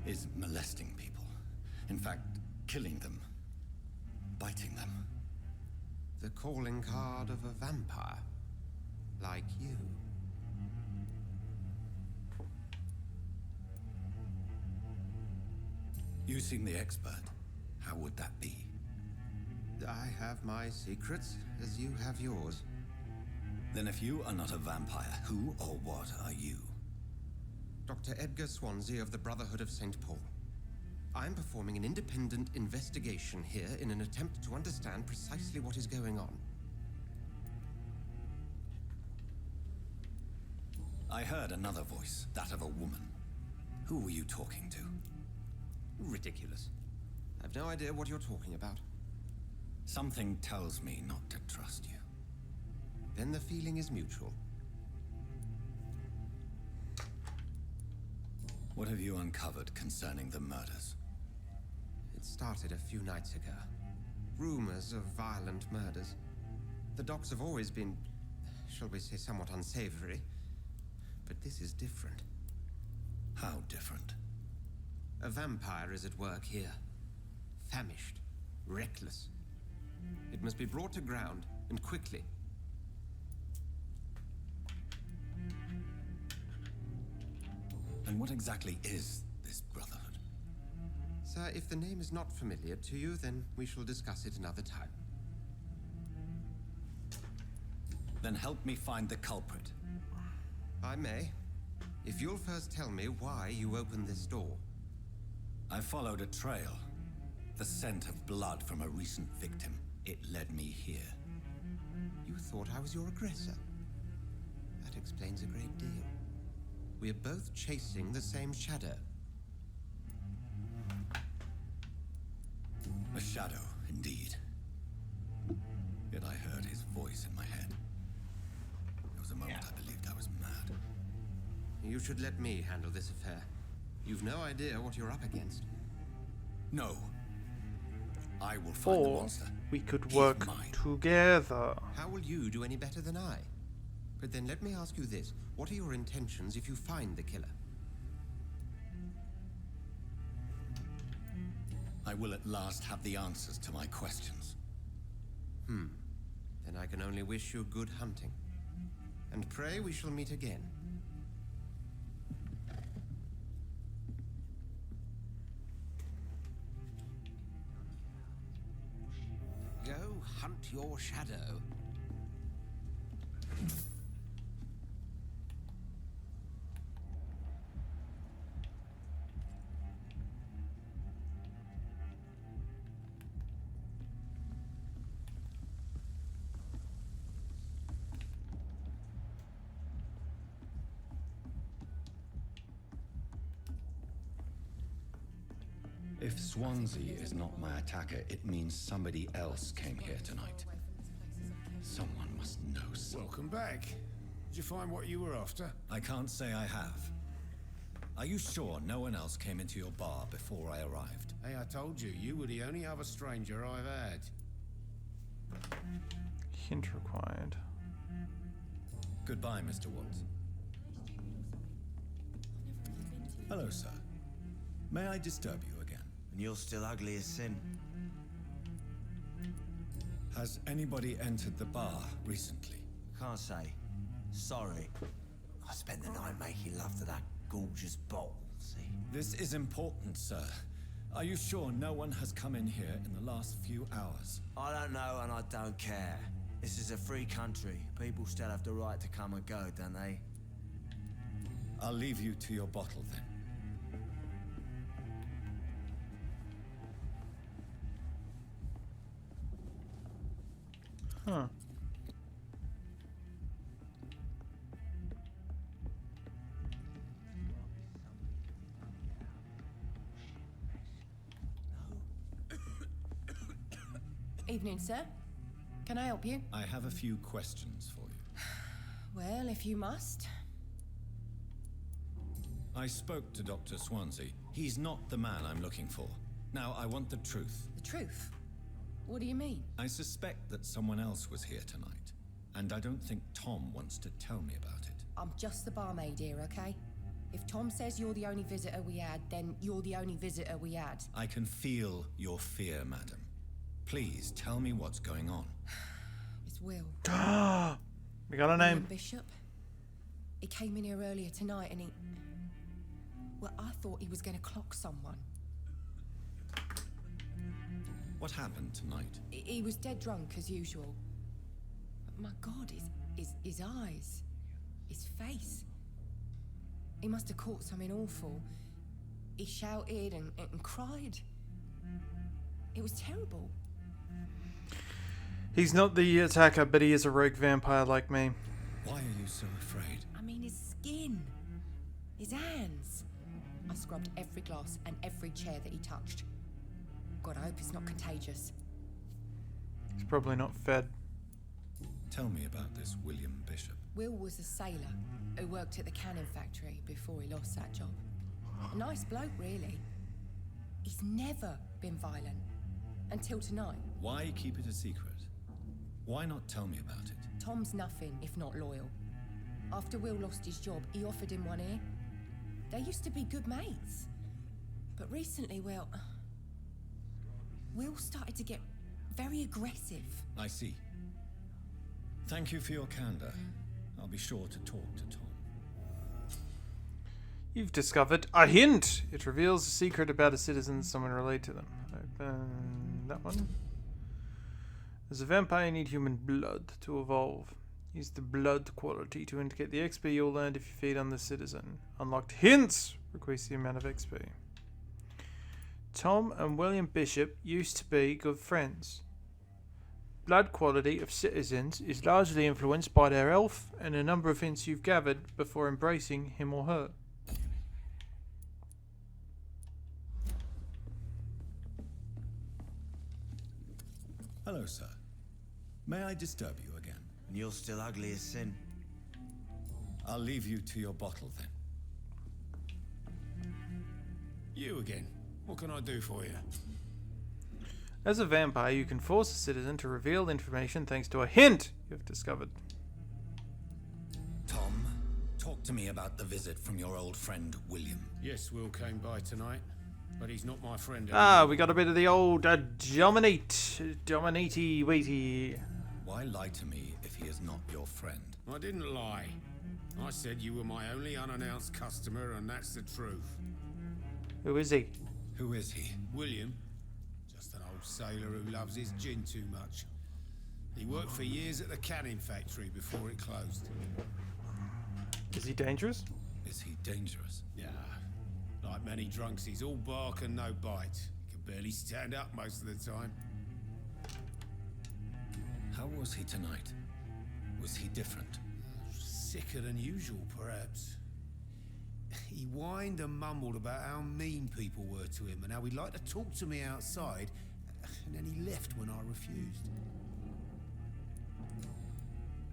is molesting people. In fact, killing them. Biting them. The calling card of a vampire. Like you. You seem the expert. How would that be? I have my secrets, as you have yours. Then if you are not a vampire, who or what are you? Dr. Edgar Swansea of the Brotherhood of St. Paul. I'm performing an independent investigation here in an attempt to understand precisely what is going on. I heard another voice, that of a woman. Who were you talking to? Ridiculous. I've no idea what you're talking about. Something tells me not to trust you. Then the feeling is mutual. What have you uncovered concerning the murders? It started a few nights ago. Rumors of violent murders. The docs have always been, shall we say, somewhat unsavory. But this is different. How different? A vampire is at work here. Famished. Reckless. It must be brought to ground, and quickly. And what exactly is this Brotherhood? Sir, if the name is not familiar to you, then we shall discuss it another time. Then help me find the culprit. I may. If you'll first tell me why you opened this door. I followed a trail. The scent of blood from a recent victim. It led me here. You thought I was your aggressor. That explains a great deal. We're both chasing the same shadow. A shadow, indeed. Yet I heard his voice in my head. There was a moment I believed I was mad. You should let me handle this affair. You've no idea what you're up against. No. I will find the Or monster. we could He's work mine. together. How will you do any better than I? But then let me ask you this. What are your intentions if you find the killer? I will at last have the answers to my questions. Then I can only wish you good hunting. And pray we shall meet again. Go hunt your shadow. If Swansea is not my attacker, it means somebody else came here tonight. Someone must know something. Welcome back. Did you find what you were after? I can't say I have. Are you sure no one else came into your bar before I arrived? Hey, I told you, you were the only other stranger I've had. Hint required. Goodbye, Mr. Watts. Hello, sir. May I disturb you again? And you're still ugly as sin. Has anybody entered the bar recently? Can't say. Sorry. I spent the night making love to that gorgeous bottles. Swansea. This is important, sir. Are you sure no one has come in here in the last few hours? I don't know and I don't care. This is a free country. People still have the right to come and go, don't they? I'll leave you to your bottle then. Huh. Evening, sir. Can I help you? I have a few questions for you. Well, if you must. I spoke to Dr. Swansea. He's not the man I'm looking for. Now, I want the truth. The truth? What do you mean? I suspect that someone else was here tonight, and I don't think Tom wants to tell me about it. I'm just the barmaid here, okay? If Tom says you're the only visitor we had, then you're the only visitor we had. I can feel your fear, madam. Please tell me what's going on. It's Will. We got a William name. Bishop. He came in here earlier tonight and he... Well, I thought he was going to clock someone. What happened tonight? He was dead drunk as usual. But my God, his eyes, his face. He must have caught something awful. He shouted and cried. It was terrible. He's not the attacker, but he is a rogue vampire like me. Why are you so afraid? I mean, his skin, his hands. I scrubbed every glass and every chair that he touched. God, I hope it's not contagious. He's probably not fed. Tell me about this William Bishop. Will was a sailor who worked at the cannon factory before he lost that job. A nice bloke, really. He's never been violent. Until tonight. Why keep it a secret? Why not tell me about it? Tom's nothing if not loyal. After Will lost his job, he offered him one ear. They used to be good mates. But recently, well... Will started to get very aggressive. I see. Thank you for your candor. I'll be sure to talk to Tom. You've discovered a hint! It reveals a secret about a citizen someone related to them. Open that one. As a vampire, you need human blood to evolve. Use the blood quality to indicate the XP you'll earn if you feed on the citizen. Unlocked hints increase the amount of XP. Tom and William Bishop used to be good friends. Blood quality of citizens is largely influenced by their health and a number of hints you've gathered before embracing him or her. Hello, sir. May I disturb you again? And you're still ugly as sin. I'll leave you to your bottle then. You again. What can I do for you? As a vampire, you can force a citizen to reveal information thanks to a hint you've discovered. Tom, talk to me about the visit from your old friend, William. Yes, Will came by tonight, but he's not my friend Ah, anymore. we got a bit of the old Dominati-weety. Why lie to me if he is not your friend? I didn't lie. I said you were my only unannounced customer, and that's the truth. Who is he? Who is he? William, just an old sailor who loves his gin too much. He worked for years at the canning factory before it closed. Is he dangerous? Is he dangerous? Yeah, like many drunks, he's all bark and no bite. He can barely stand up most of the time. How was he tonight? Was he different? Sicker than usual, perhaps. He whined and mumbled about how mean people were to him and how he'd like to talk to me outside, and then he left when I refused.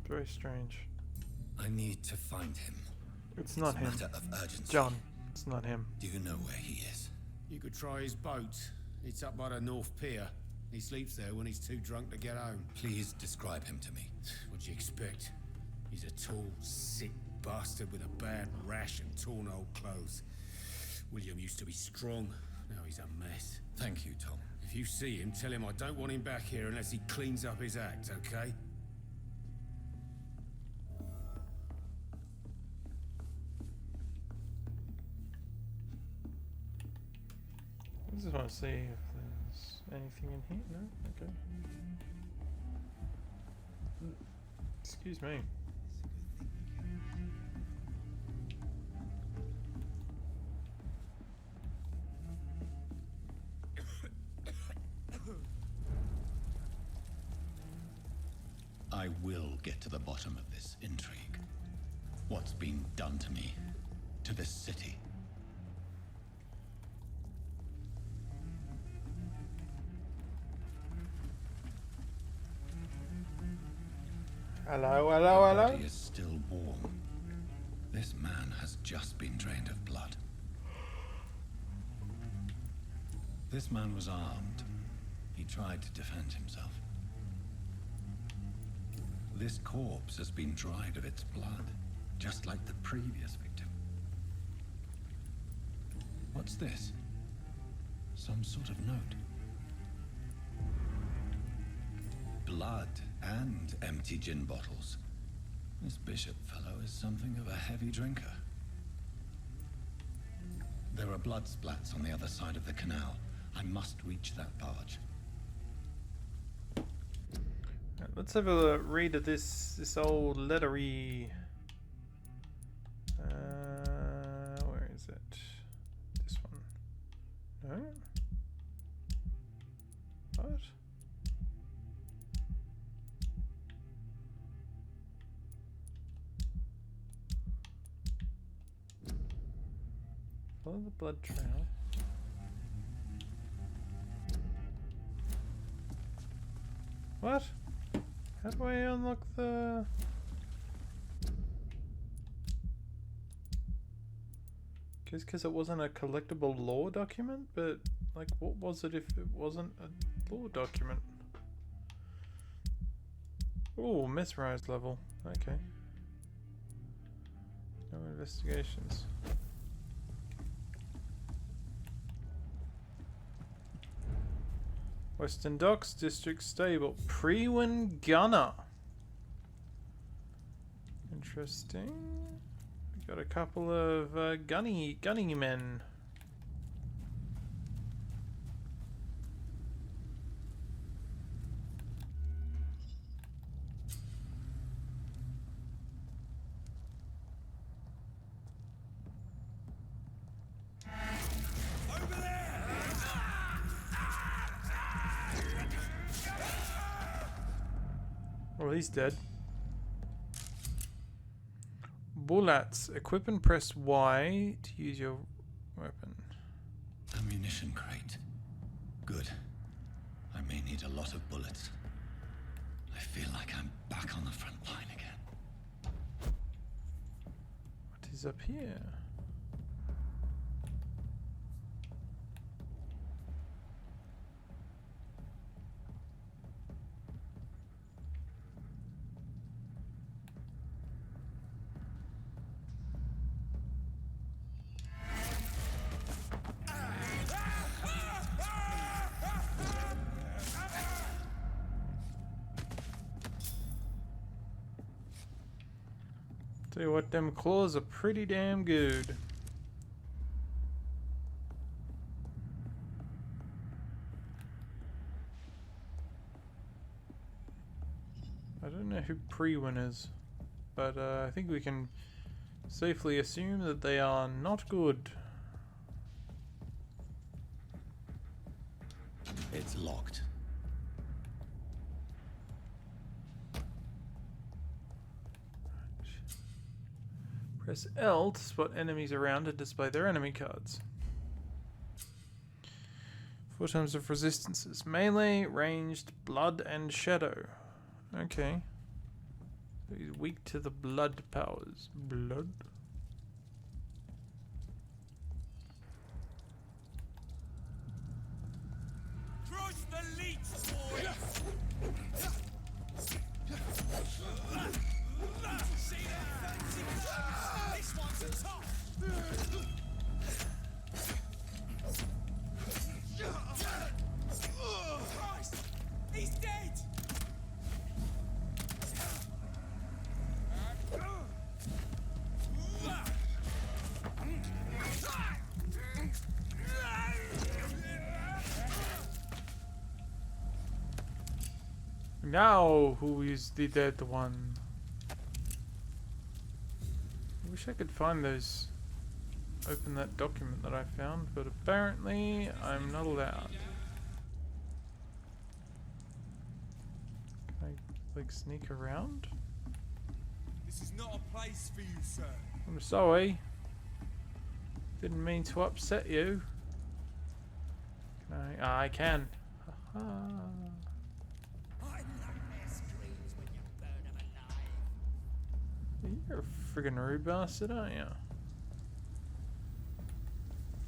Very strange. I need to find him. It's not a him. matter of urgency. John, it's not him. Do you know where he is? You could try his boat. It's up by the North Pier. He sleeps there when he's too drunk to get home. Please describe him to me. What'd you expect? He's a tall, sick bastard with a bad rash and torn old clothes. William used to be strong. Now he's a mess. Thank you, Tom. If you see him, tell him I don't want him back here unless he cleans up his act, okay? I just want to see if there's anything in here. No? Okay. Excuse me. I will get to the bottom of this intrigue. What's been done to me, to this city. Hello, The hello, hello. body is still warm. This man has just been drained of blood. This man was armed. He tried to defend himself. This corpse has been dried of its blood, just like the previous victim. What's this? Some sort of note. Blood and empty gin bottles. This bishop fellow is something of a heavy drinker. There are blood splats on the other side of the canal. I must reach that barge. Right, let's have a read of this old lettery. Where is it? This one. No? What? Follow the blood trail. What? How do I unlock the... Guess because it wasn't a collectible lore document? But, like, what was it if it wasn't a lore document? Oh, mesmerized level. Okay. No investigations. Western Docks, District Stable. Pre-win Gunner. Interesting. We got a couple of gunny men. Oh, he's dead. Bullets. Equip and press Y to use your weapon. Ammunition crate. Good. I may need a lot of bullets. I feel like I'm back on the front line again. What is up here? Tell you what, them claws are pretty damn good. I don't know who Pre-win is, but I think we can safely assume that they are not good. It's locked. Press L to spot enemies around and display their enemy cards. 4 times of resistances. Melee, ranged, blood, and shadow. Okay. So he's weak to the blood powers. Blood? Crush the leech, boy! See that fancy class? This one's a top! Christ! He's dead! know who is the dead one. I wish I could find those. Open that document that I found, but apparently I'm not allowed. Can I, like, sneak around? This is not a place for you, sir. I'm sorry. Didn't mean to upset you. Can I? Ah, I can. Ha You're a friggin' rude bastard, aren't you?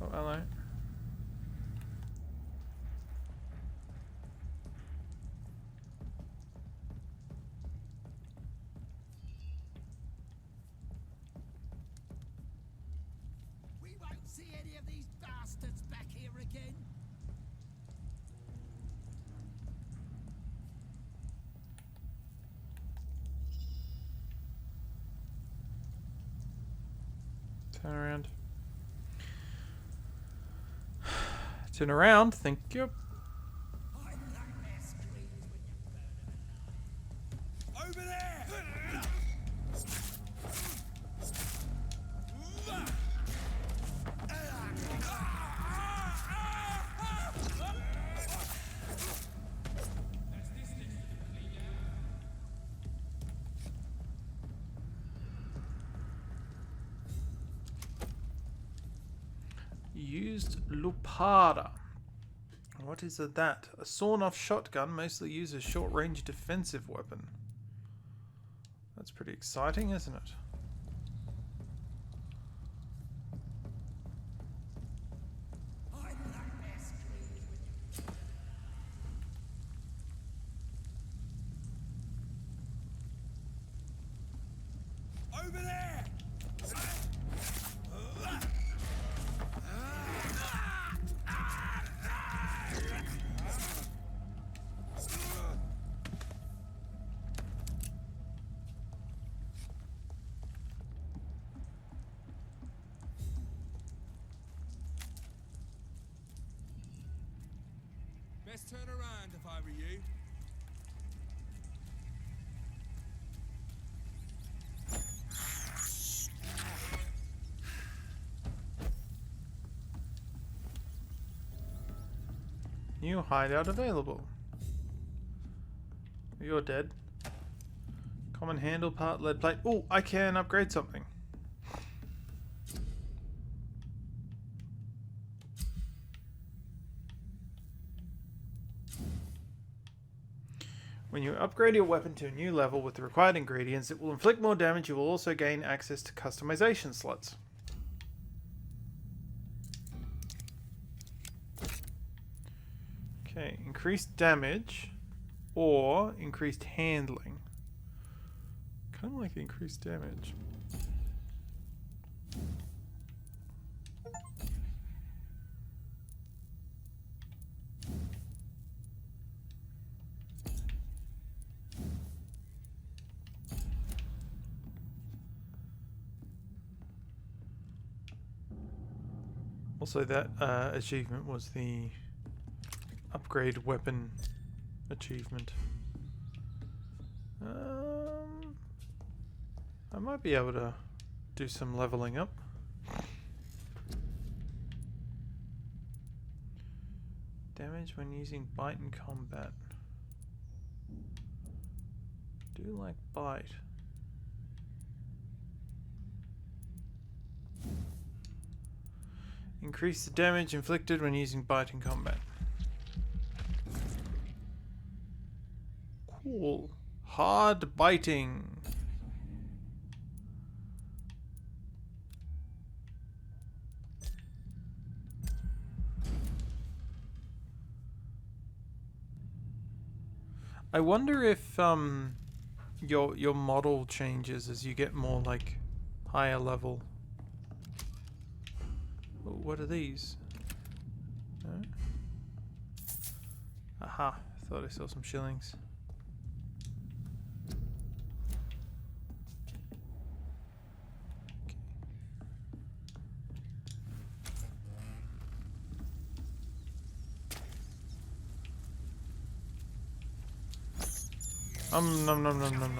Oh, hello. We won't see any of these bastards back here again. Turn around. Turn around, thank you. Over there! Used Lupada. What is that? A sawn-off shotgun, mostly used as short-range defensive weapon. That's pretty exciting, isn't it? Over there! Best turn around if I were you. New hideout available. You're dead. Common handle part, lead plate. Oh, I can upgrade something. When you upgrade your weapon to a new level with the required ingredients, it will inflict more damage. You will also gain access to customization slots. Okay, increased damage or increased handling. Kind of like the increased damage. Also, that achievement was the upgrade weapon achievement. I might be able to do some leveling up. Damage when using bite in combat. Do like bite. Increase the damage inflicted when using bite in combat. Cool. Hard biting. I wonder if your model changes as you get more like higher level. What are these? No? Aha, thought I saw some shillings. Nom nom nom nom nom.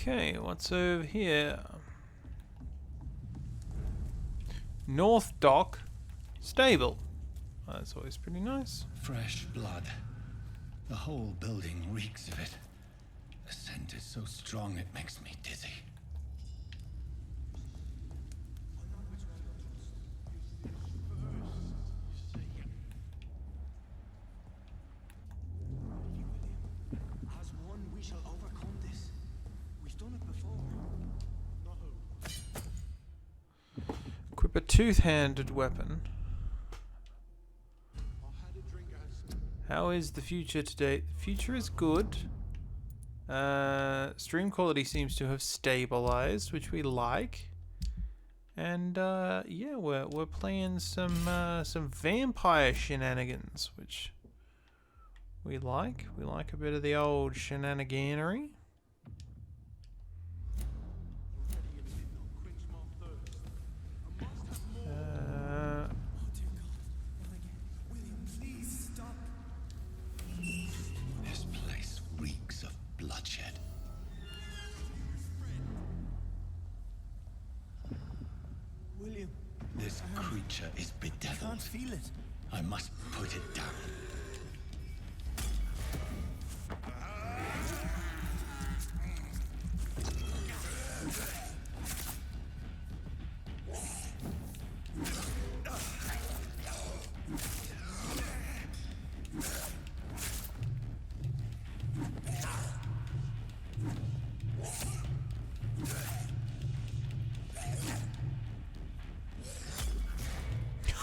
Okay, what's over here? North Dock Stable. Oh, that's always pretty nice. Fresh blood. The whole building reeks of it. The scent is so strong it makes me dizzy. As one, we shall overcome this. We've done it before. Equip a tooth-handed weapon. How is the future today? The future is good. Stream quality seems to have stabilized, which we like. And yeah, we're playing some vampire shenanigans, which we like. We like a bit of the old shenaniganery. This place reeks of bloodshed. William, This creature is I can't bedeviled. feel it. I must put it down.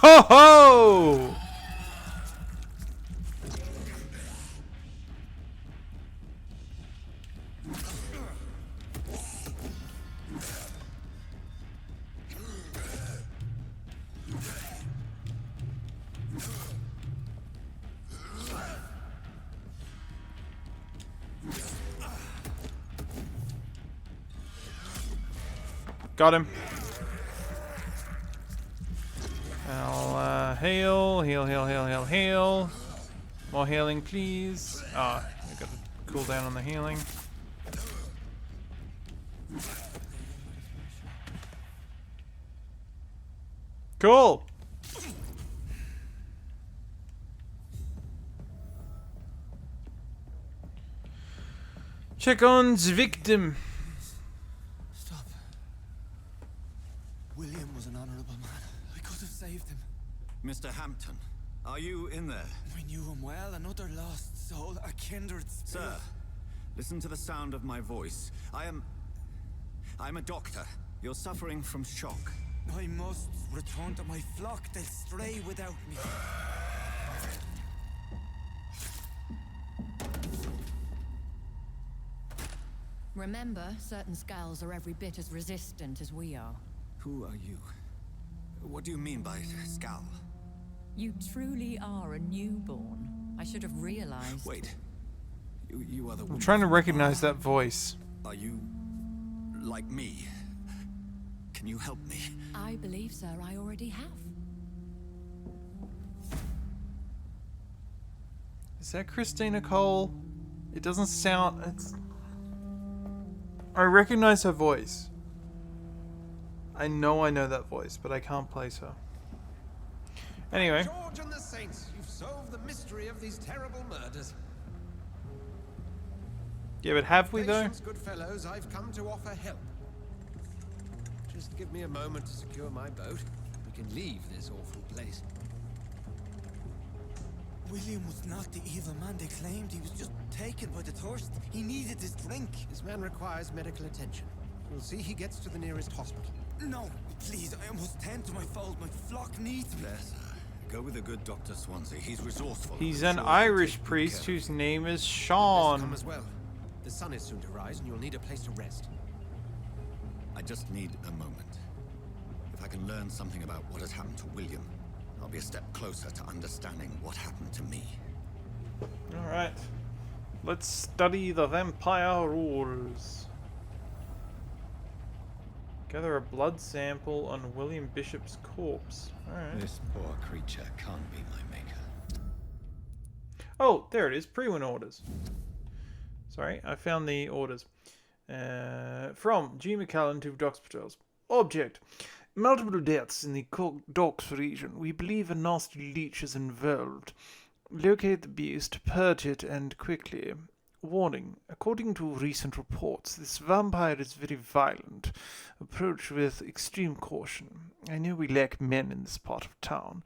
Ho ho! Got him. I'll heal. More healing, please. Ah, I got to cool down on the healing. Cool. Check on the victim. Stop. William was an honorable man. I could have saved him. Mr. Hampton, are you in there? I knew him well, another lost soul, a kindred spirit. Sir, listen to the sound of my voice. I'm a doctor. You're suffering from shock. I must return to my flock. They'll stray without me. Remember, certain skulls are every bit as resistant as we are. Who are you? What do you mean by scowl? You truly are a newborn. I should have realized. Wait. You are the I'm woman. trying to recognize that voice. Are you like me? Can you help me? I believe, sir, I already have. Is that Christina Cole? It doesn't sound. It's. I recognize her voice. I know that voice, but I can't place her. Anyway. George and the Saints, you've solved the mystery of these terrible murders. Yeah, but have we though? Patience, good fellows, I've come to offer help. Just give me a moment to secure my boat. We can leave this awful place. William was not the evil man they claimed. He was just taken by the thirst. He needed his drink. This man requires medical attention. We'll see he gets to the nearest hospital. No, please, I must tend to my fold. My flock needs me. There, sir. Go with the good Dr. Swansea. He's resourceful. He's I'm an sure he'll Irish take good priest care of whose you. name is Best Sean. come as well. The sun is soon to rise, and you'll need a place to rest. I just need a moment. If I can learn something about what has happened to William, I'll be a step closer to understanding what happened to me. Alright. Let's study the vampire rules. Gather a blood sample on William Bishop's corpse. Alright. This poor creature can't be my maker. Oh, there it is. Pre-win orders. Sorry, I found the orders. From G. McCallan to Docks Patrols. Object. Multiple deaths in the Docks region. We believe a nasty leech is involved. Locate the beast, purge it, and quickly. Warning. According to recent reports, this vampire is very violent. Approach with extreme caution. I know we lack men in this part of town,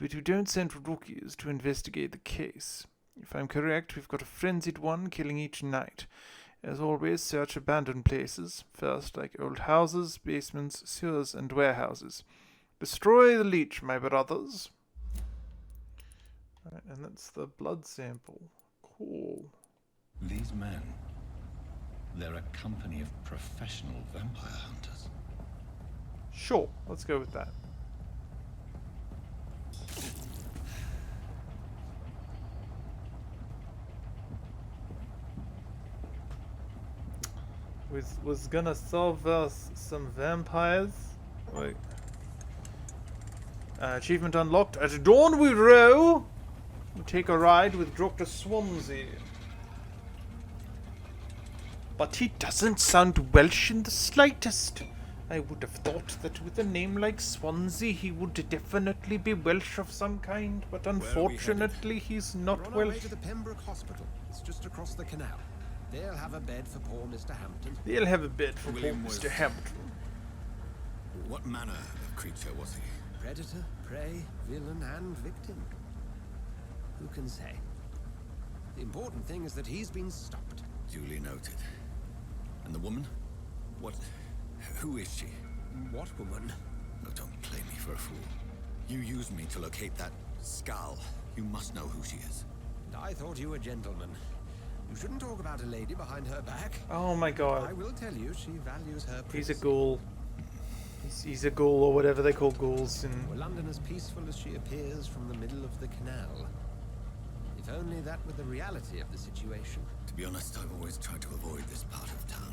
but we don't send rookies to investigate the case. If I'm correct, we've got a frenzied one killing each night. As always, search abandoned places, first like old houses, basements, sewers, and warehouses. Destroy the leech, my brothers. Right, and that's the blood sample. Cool. These men, they're a company of professional vampire hunters. Sure, let's go with that. Was gonna solve us some vampires. Wait. Achievement unlocked. At dawn we row. We'll take a ride with Dr. Swansea. But he doesn't sound Welsh in the slightest. I would have thought that with a name like Swansea he would definitely be Welsh of some kind, but unfortunately he's We're not on our way Welsh. to the Pembroke Hospital. It's just across the canal. They'll have a bed for poor Mr. Hampton. They'll have a bed for poor William was- Mr. Hampton. What manner of creature was he? Predator, prey, villain, and victim. Who can say? The important thing is that he's been stopped. Duly noted. And the woman? What? Who is she? What woman? Oh, don't play me for a fool. You used me to locate that skull. You must know who she is. I thought you a gentleman. You shouldn't talk about a lady behind her back. Oh my god. I will tell you, she values her He's a privacy. ghoul. He's a ghoul, or whatever they call ghouls in... Were London as peaceful as she appears from the middle of the canal? If only that were the reality of the situation. To be honest, I've always tried to avoid this part of town.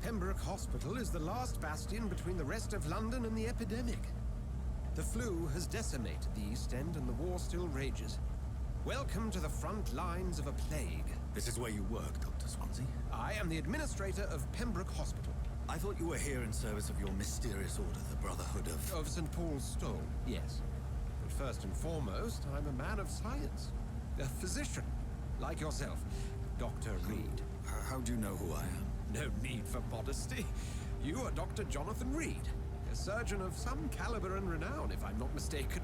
Pembroke Hospital is the last bastion between the rest of London and the epidemic. The flu has decimated the East End and the war still rages. Welcome to the front lines of a plague. This is where you work, Dr. Swansea? I am the administrator of Pembroke Hospital. I thought you were here in service of your mysterious order, the Brotherhood of... Of St. Paul's Stole, yes. But first and foremost, I'm a man of science. A physician, like yourself, Dr. Reed. How do you know who I am? No need for modesty. You are Dr. Jonathan Reed, a surgeon of some caliber and renown, if I'm not mistaken.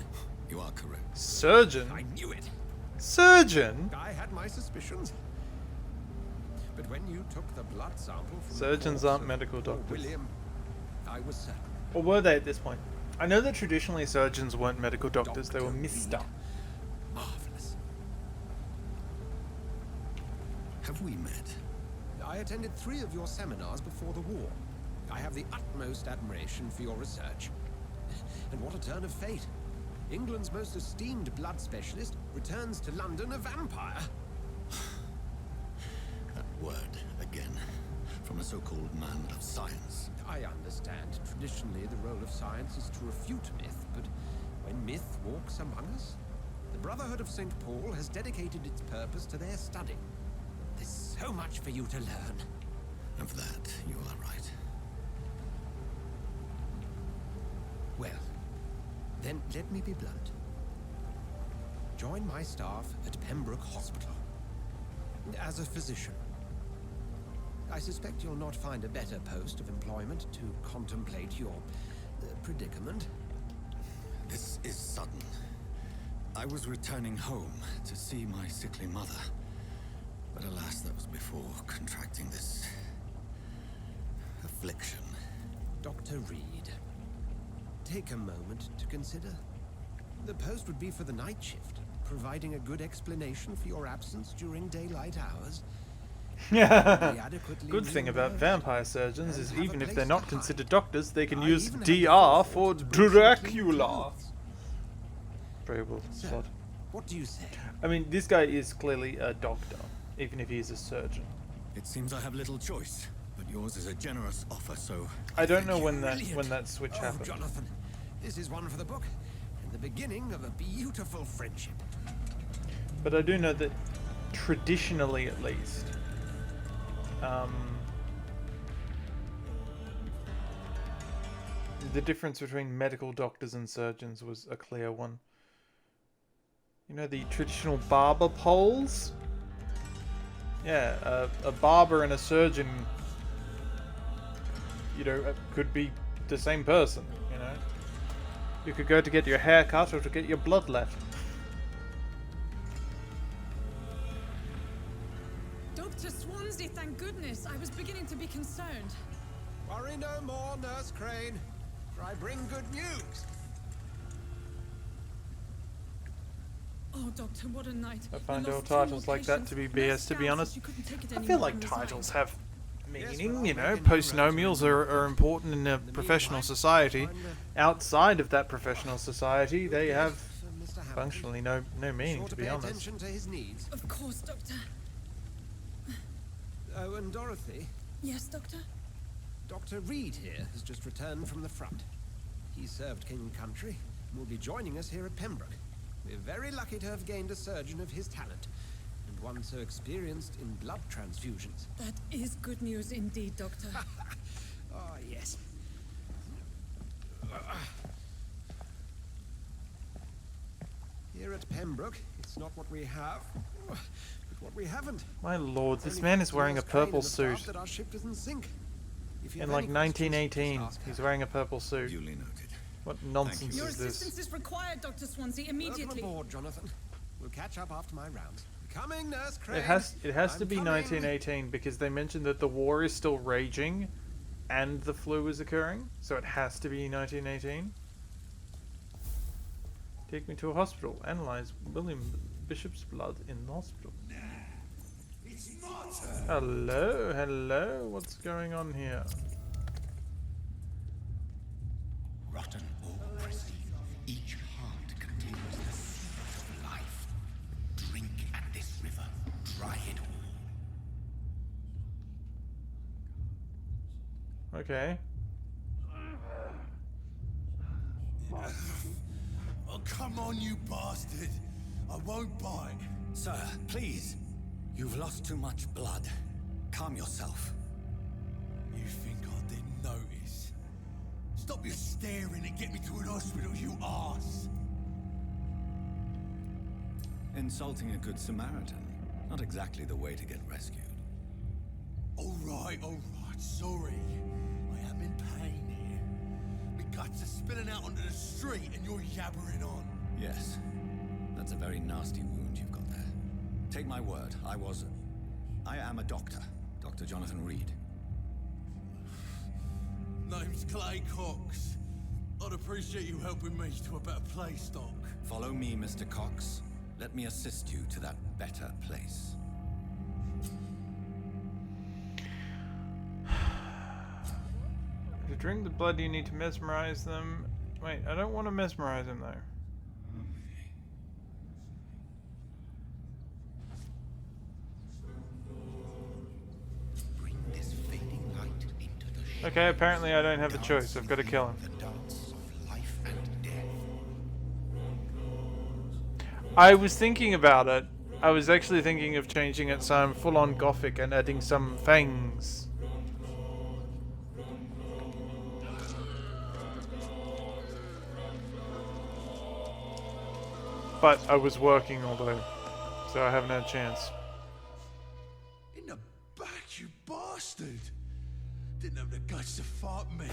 You are correct. Surgeon? I knew it. Surgeon? I had my suspicions. But when you took the blood sample from Surgeons the corpse aren't of medical poor doctors. William, I was certain. Or were they at this point? I know that traditionally surgeons weren't medical doctors, they were Dr. Mister. Reed. Marvelous. Have we met? I attended 3 of your seminars before the war. I have the utmost admiration for your research. And what a turn of fate. England's most esteemed blood specialist returns to London a vampire. That word, again. From a so-called man of science. I understand. Traditionally, the role of science is to refute myth, but when myth walks among us, the Brotherhood of St. Paul has dedicated its purpose to their study. There's so much for you to learn. And for that, you are right. Well, then let me be blunt. Join my staff at Pembroke Hospital. As a physician. I suspect you'll not find a better post of employment to contemplate your predicament. This is sudden. I was returning home to see my sickly mother. But alas, that was before contracting this... affliction. Dr. Reed, take a moment to consider. The post would be for the night shift, providing a good explanation for your absence during daylight hours. Yeah. Good thing about vampire surgeons is even if they're not considered doctors, they can use DR for Dracula. Very well said. What do you say? I mean, this guy is clearly a doctor, even if he is a surgeon. It seems I have little choice, but yours is a generous offer, so... I don't know when that switch happened. Jonathan, this is one for the book, and the beginning of a beautiful friendship. But I do know that, traditionally at least, the difference between medical doctors and surgeons was a clear one. You know, the traditional barber poles? Yeah, a barber and a surgeon, you know, could be the same person, you know? You could go to get your hair cut or to get your blood left. Dr. Swansea, thank goodness. I was beginning to be concerned. Worry no more, Nurse Crane, for I bring good news. Oh, Doctor, what a night. I find all titles like that to be BS, to be honest. I feel like titles have meaning, you know. Postnomials are important in a professional society. Outside of that professional society, they have functionally no meaning, to be honest. Of course, Doctor. Oh, and Dorothy? Yes, Doctor? Dr. Reed here has just returned from the front. He served King and Country and will be joining us here at Pembroke. We're very lucky to have gained a surgeon of his talent, and one so experienced in blood transfusions. That is good news indeed, Doctor. Oh, yes. Here at Pembroke, it's not what we have, but what we haven't. My lord, this man is wearing a purple suit. In like 1918, he's wearing a purple suit. Duly noted. What nonsense Your is this? assistance is required, Dr. Swansea, immediately. Welcome aboard, Jonathan. We'll catch up after my rounds. Coming, Nurse Crane. It has to be 1918 because they mentioned that the war is still raging and the flu is occurring, so it has to be 1918. Take me to a hospital. Analyze William Bishop's blood in the hospital. It's my turn. Hello, hello. What's going on here? Rotten or pristine, each heart contains the seed of life. Drink at this river, dry it all. Okay. Oh, come on, you bastard. I won't bite. Sir, please. You've lost too much blood. Calm yourself. You think I didn't notice? Stop your staring and get me to an hospital, you arse! Insulting a good Samaritan. Not exactly the way to get rescued. Alright, sorry. I am in pain here. My guts are spilling out onto the street and you're yabbering on. Yes. That's a very nasty wound you've got there. Take my word, I am a doctor. Dr. Jonathan Reed. Name's Clay Cox. I'd appreciate you helping me to a better place, Doc. Follow me, Mr. Cox. Let me assist you to that better place. To drink the blood, you need to mesmerize them. Wait, I don't want to mesmerize them though. Okay, apparently I don't have a choice. I've got to kill him. I was thinking about it. I was actually thinking of changing it so I'm full on gothic and adding some fangs. But I was working all day, so I haven't had a chance. In the back, you bastard! Didn't have the guts to fight me.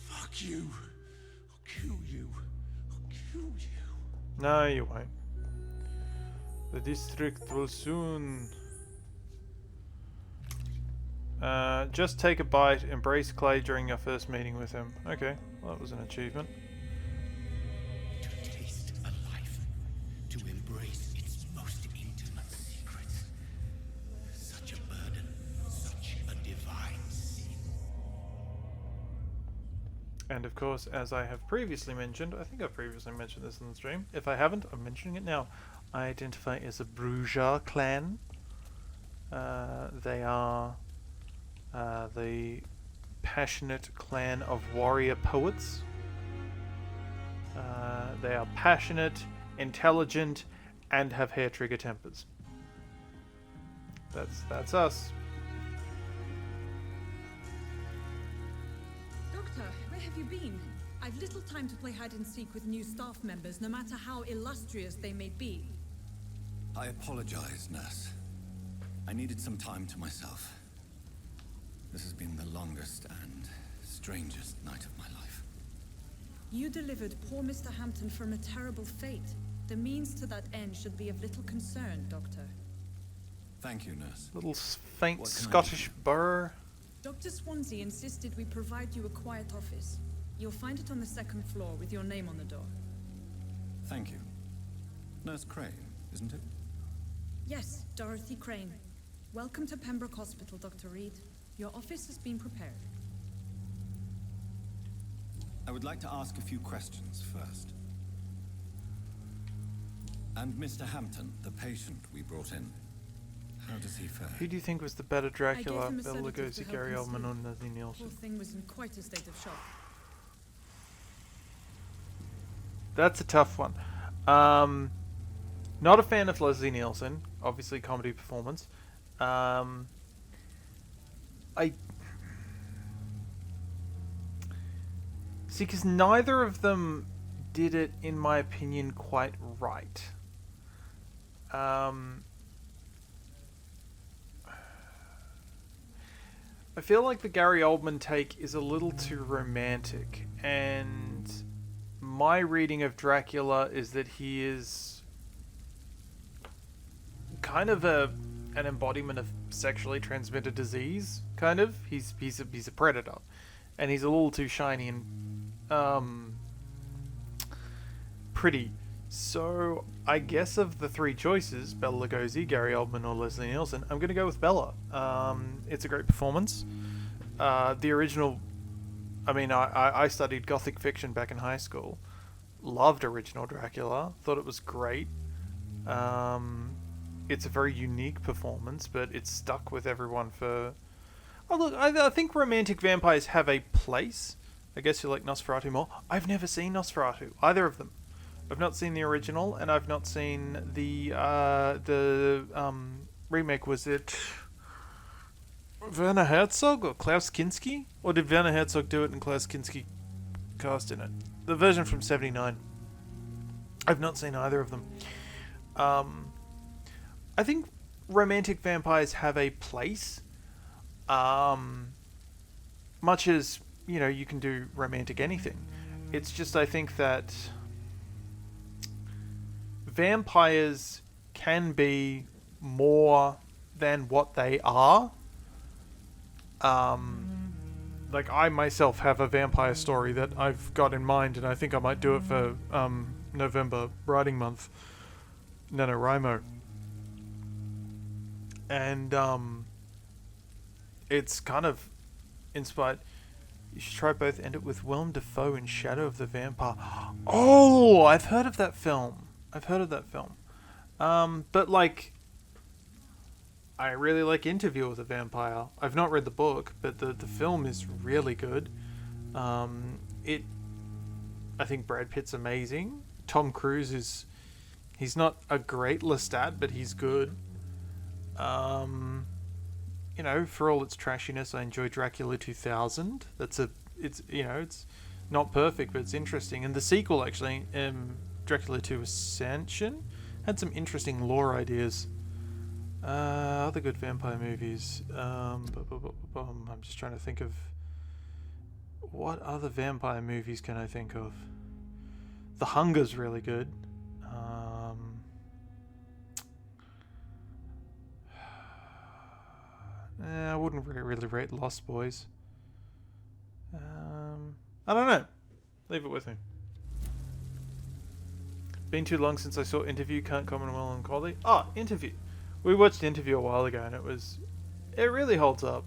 Fuck you. I'll kill you. I'll kill you. No, you won't. The district will soon... just take a bite, embrace Clay during your first meeting with him. Okay, well that was an achievement. To taste And of course, as I have previously mentioned, I think I've previously mentioned this in the stream. If I haven't, I'm mentioning it now. I identify as a Bruja clan. They are the passionate clan of warrior poets. They are passionate, intelligent, and have hair trigger tempers. That's us. Doctor, where have you been? I've little time to play hide and seek with new staff members, no matter how illustrious they may be. I apologize, nurse. I needed some time to myself. This has been the longest and strangest night of my life. You delivered poor Mr. Hampton from a terrible fate. The means to that end should be of little concern, Doctor. Thank you, nurse. Little faint Scottish burr. Dr. Swansea insisted we provide you a quiet office. You'll find it on the second floor with your name on the door. Thank you. Nurse Crane, isn't it? Yes, Dorothy Crane. Welcome to Pembroke Hospital, Dr. Reed. Your office has been prepared. I would like to ask a few questions first. And Mr. Hampton, the patient we brought in, how does he fare? Who do you think was the better Dracula? him a Bela sedative Lugosi, to help Gary him Oldman, sleep. or Leslie The Nielsen? whole thing was in quite a state of shock. That's a tough one. Not a fan of Leslie Nielsen. Obviously, comedy performance. I see, because neither of them did it, in my opinion, quite right. I feel like the Gary Oldman take is a little too romantic, and my reading of Dracula is that he is kind of an embodiment of sexually transmitted disease. Kind of. He's a predator, and he's a little too shiny and pretty. So I guess of the three choices, Bela Lugosi, Gary Oldman, or Leslie Nielsen, I'm gonna go with Bella. It's a great performance. The original, I mean, I studied Gothic fiction back in high school. Loved original Dracula. Thought it was great. It's a very unique performance, but it's stuck with everyone for... Oh, look, I think romantic vampires have a place. I guess you like Nosferatu more. I've never seen Nosferatu, either of them. I've not seen the original, and I've not seen the remake. Was it Werner Herzog or Klaus Kinski? Or did Werner Herzog do it and Klaus Kinski cast in it? The version from '79. I've not seen either of them. I think romantic vampires have a place. Much as, you know, you can do romantic anything. It's just, I think that vampires can be more than what they are. Like, I myself have a vampire story that I've got in mind, and I think I might do it for November Writing Month. NaNoWriMo. And it's kind of inspired. You should try both. End it with Willem Dafoe in Shadow of the Vampire. Oh, I've heard of that film. But like, I really like Interview with a Vampire. I've not read the book, but the film is really good. I think Brad Pitt's amazing. Tom Cruise he's not a great Lestat, but he's good. You know, for all its trashiness, I enjoy Dracula 2000. It's not perfect, but it's interesting. And the sequel, actually, Dracula 2 Ascension, had some interesting lore ideas. Other good vampire movies. I'm just trying to think of what other vampire movies can I think of. The Hunger's really good. I wouldn't really rate Lost Boys. I don't know. Leave it with me. Been too long since I saw Interview. Can't comment well on quality. Interview. We watched Interview a while ago, and it really holds up.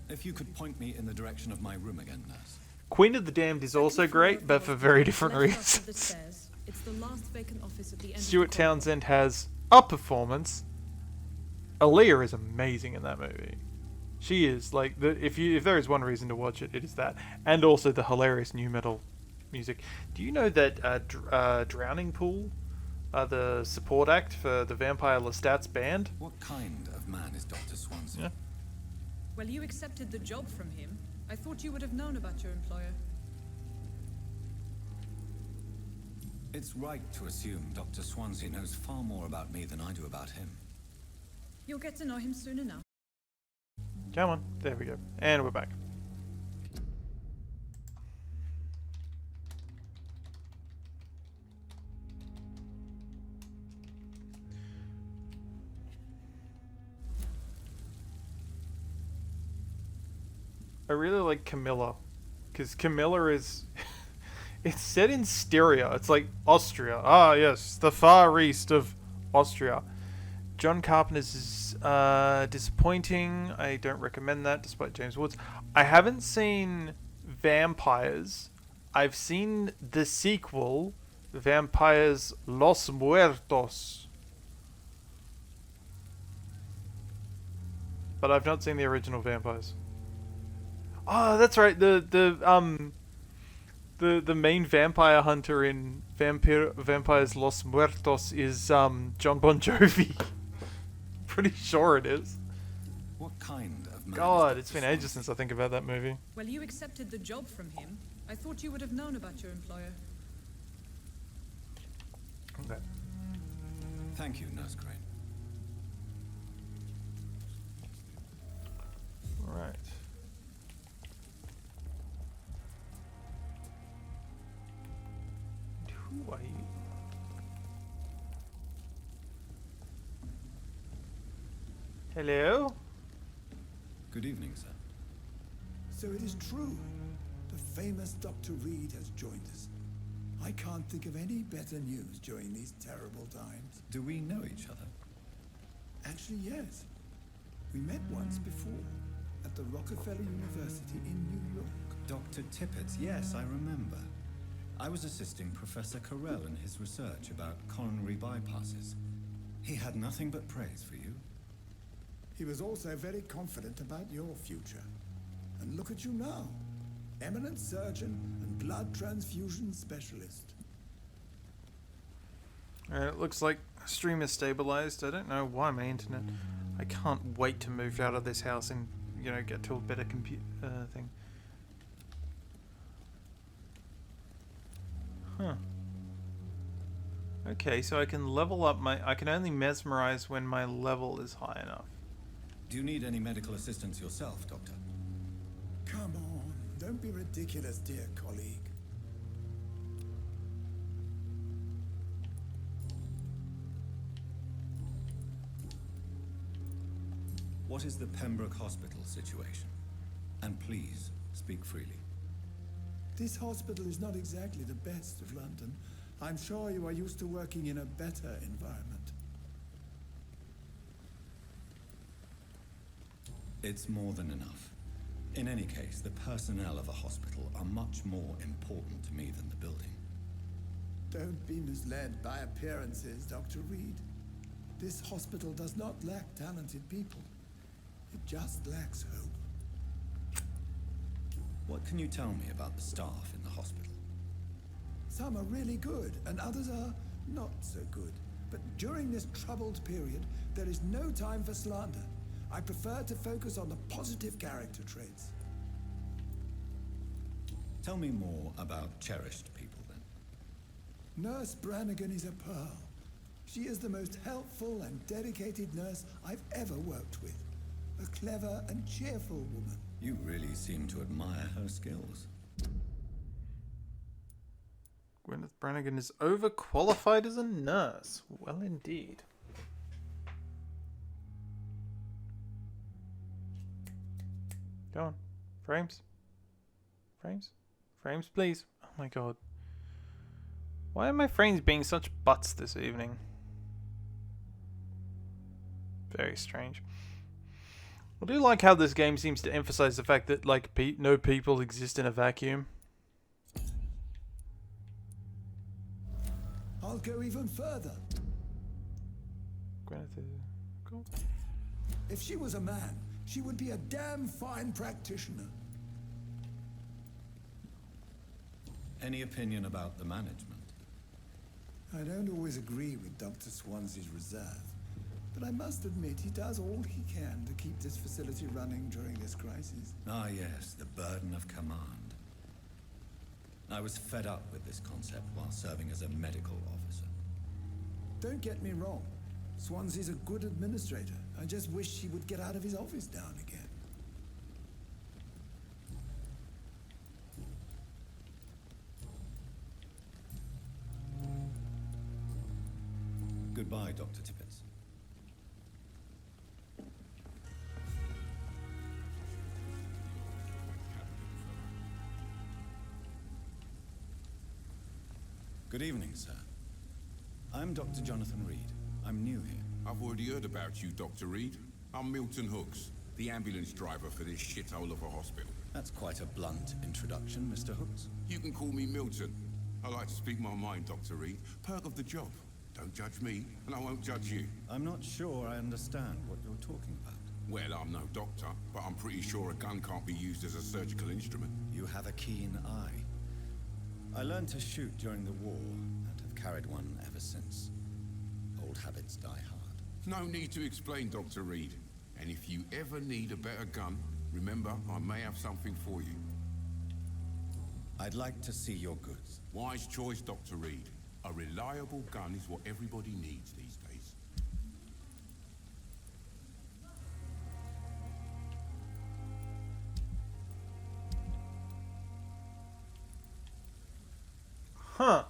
If you could point me in the direction of my room again, nurse. Queen of the Damned is also great, but for very different reasons. It's the last vacant office at the end. Stuart Townsend has a performance. Aaliyah is amazing in that movie. She is like if there is one reason to watch it, it is that, and also the hilarious new metal music. Do you know that Drowning Pool are the support act for the Vampire Lestat's band? What kind of man is Dr. Swansea? Yeah. Well, you accepted the job from him. I thought you would have known about your employer. It's right to assume Dr. Swansea knows far more about me than I do about him. You'll get to know him soon enough. Come on, there we go, and we're back. I really like Camilla, because Camilla is... it's set in Styria. It's like Austria. Ah, yes, the far east of Austria. John Carpenter's is disappointing. I don't recommend that, despite James Woods. I haven't seen Vampires. I've seen the sequel, Vampires Los Muertos. But I've not seen the original Vampires. Oh, that's right. The main vampire hunter in Vampires Los Muertos is John Bon Jovi. Pretty sure it is. What kind of man? God, it's been ages since I think about that movie. Well, you accepted the job from him. I thought you would have known about your employer. Okay. Thank you, Nurse Crane. All right. Who are you? Hello? Good evening, sir. So it is true. The famous Dr. Reed has joined us. I can't think of any better news during these terrible times. Do we know each other? Actually, yes. We met once before at the Rockefeller University in New York. Dr. Tippett, yes, I remember. I was assisting Professor Carell in his research about coronary bypasses. He had nothing but praise for you. He was also very confident about your future. And look at you now. Eminent surgeon and blood transfusion specialist. It looks like stream is stabilized. I don't know why my internet... I can't wait to move out of this house and, you know, get to a better thing. Huh. Okay, so I can level up my... I can only mesmerize when my level is high enough. Do you need any medical assistance yourself, Doctor? Come on, don't be ridiculous, dear colleague. What is the Pembroke Hospital situation? And please, speak freely. This hospital is not exactly the best of London. I'm sure you are used to working in a better environment. It's more than enough. In any case, the personnel of a hospital are much more important to me than the building. Don't be misled by appearances, Dr. Reed. This hospital does not lack talented people. It just lacks hope. What can you tell me about the staff in the hospital? Some are really good, and others are not so good. But during this troubled period, there is no time for slander. I prefer to focus on the positive character traits. Tell me more about cherished people, then. Nurse Brannigan is a pearl. She is the most helpful and dedicated nurse I've ever worked with. A clever and cheerful woman. You really seem to admire her skills. Gwyneth Brannigan is overqualified as a nurse. Well, indeed. Go on. Frames. Frames. Frames, please. Oh my god. Why are my frames being such butts this evening? Very strange. I do like how this game seems to emphasize the fact that, like, no people exist in a vacuum. I'll go even further. Cool. If she was a man, she would be a damn fine practitioner. Any opinion about the management? I don't always agree with Dr. Swansea's reserve, but I must admit he does all he can to keep this facility running during this crisis. Ah yes, the burden of command. I was fed up with this concept while serving as a medical officer. Don't get me wrong. Swansea's a good administrator. I just wish he would get out of his office now and again. Goodbye, Dr. Tippett. Good evening, sir. I'm Dr. Jonathan Reed. I'm new here. I've already heard about you, Dr. Reed. I'm Milton Hooks, the ambulance driver for this shithole of a hospital. That's quite a blunt introduction, Mr. Hooks. You can call me Milton. I like to speak my mind, Dr. Reed. Perk of the job. Don't judge me, and I won't judge you. I'm not sure I understand what you're talking about. Well, I'm no doctor, but I'm pretty sure a gun can't be used as a surgical instrument. You have a keen eye. I learned to shoot during the war, and have carried one ever since. Old habits die hard. No need to explain, Dr. Reed. And if you ever need a better gun, remember, I may have something for you. I'd like to see your goods. Wise choice, Dr. Reed. A reliable gun is what everybody needs these days. Huh.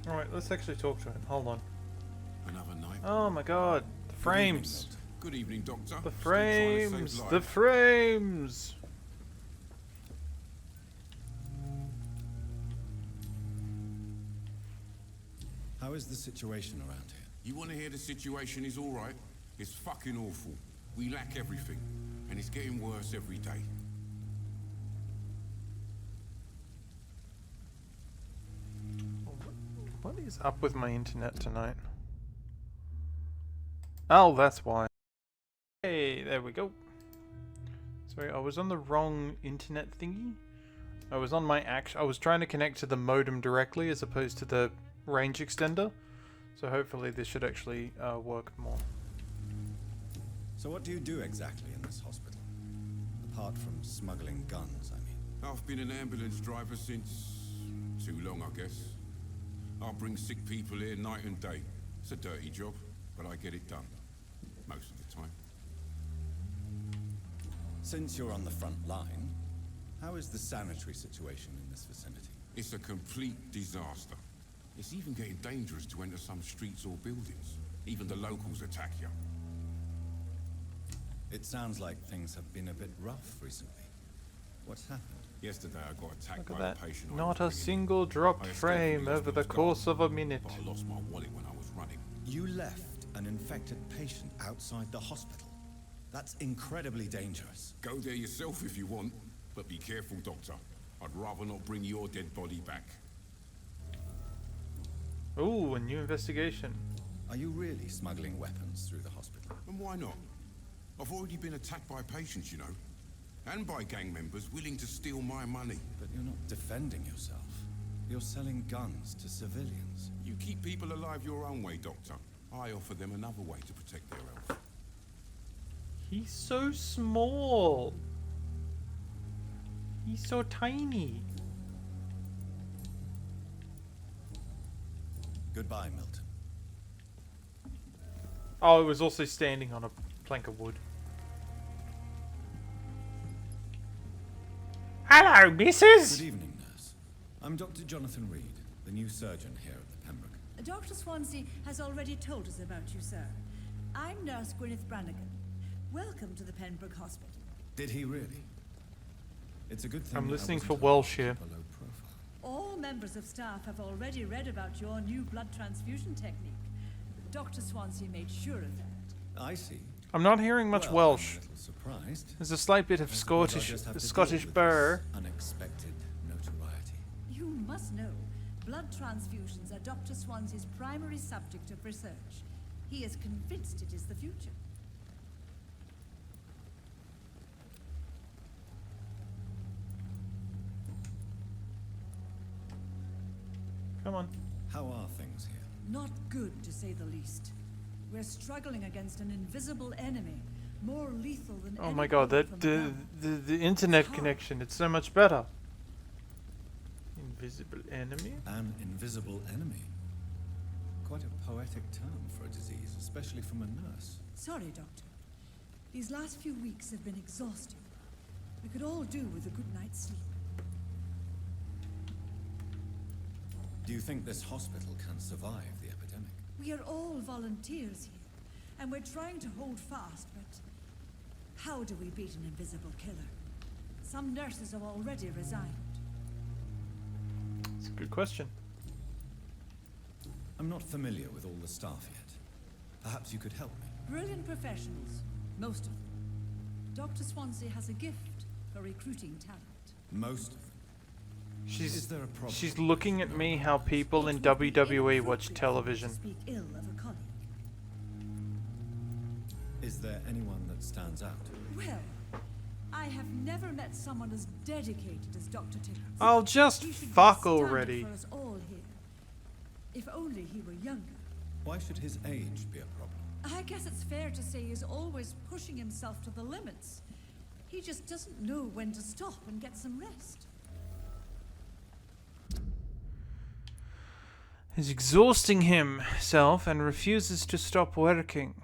Alright, let's actually talk to him. Hold on. Another night. Oh my god. The frames. Good evening, Doctor. The frames. The frames. How is the situation around here? You want to hear the situation is all right? It's fucking awful. We lack everything, and it's getting worse every day. What is up with my internet tonight? Oh, that's why. Hey, there we go. Sorry, I was on the wrong internet thingy. I was on my I was trying to connect to the modem directly as opposed to the range extender. So hopefully this should actually work more. So what do you do exactly in this hospital? Apart from smuggling guns, I mean. I've been an ambulance driver since... too long, I guess. I'll bring sick people here night and day. It's a dirty job, but I get it done. Most of the time. Since you're on the front line, how is the sanitary situation in this vicinity? It's a complete disaster. It's even getting dangerous to enter some streets or buildings. Even the locals attack you. It sounds like things have been a bit rough recently. What's happened? Yesterday I got attacked Look by at a that. patient. Not a single dropped frame over the course of a minute. But I lost my wallet when I was running. You left an infected patient outside the hospital. That's incredibly dangerous. Go there yourself if you want, but be careful, Doctor. I'd rather not bring your dead body back. Ooh, a new investigation. Are you really smuggling weapons through the hospital? And why not? I've already been attacked by patients, you know. And by gang members willing to steal my money. But you're not defending yourself. You're selling guns to civilians. You keep people alive your own way, Doctor. I offer them another way to protect their health. He's so small. He's so tiny. Goodbye, Milton. Oh, it was also standing on a plank of wood. Hello, missus! Good evening, nurse. I'm Dr. Jonathan Reed, the new surgeon here at the Pembroke. Dr. Swansea has already told us about you, sir. I'm Nurse Gwyneth Brannigan. Welcome to the Pembroke Hospital. Did he really? It's a good thing. I'm I listening wasn't for Welsh here. below profile. All members of staff have already read about your new blood transfusion technique. Dr. Swansea made sure of that. I see. I'm not hearing much Welsh. I'm a little surprised. There's a slight bit of I suppose I'll Scottish just have to Scottish deal with burr. this unexpected notoriety. You must know, blood transfusions are Dr. Swansea's primary subject of research. He is convinced it is the future. Come on. How are things here? Not good, to say the least. We're struggling against an invisible enemy, more lethal than Oh my any god, bullet that from the internet connection, it's so much better. Invisible enemy? An invisible enemy. Quite a poetic term for a disease, especially from a nurse. Sorry, Doctor. These last few weeks have been exhausting. We could all do with a good night's sleep. Do you think this hospital can survive the epidemic? We are all volunteers here, and we're trying to hold fast, but how do we beat an invisible killer? Some nurses have already resigned. It's a good question. I'm not familiar with all the staff yet. Perhaps you could help me. Brilliant professionals, most of them. Dr. Swansea has a gift for recruiting talent. Most of them. Is there a problem? She's looking at me how people in WWE watch television. Speak ill of a colleague. Is there anyone that stands out? Well, I have never met someone as dedicated as Dr. Tibbets. Oh, just He should be fuck standard already. For us all here. If only he were younger. Why should his age be a problem? I guess it's fair to say he's always pushing himself to the limits. He just doesn't know when to stop and get some rest. He's exhausting himself and refuses to stop working.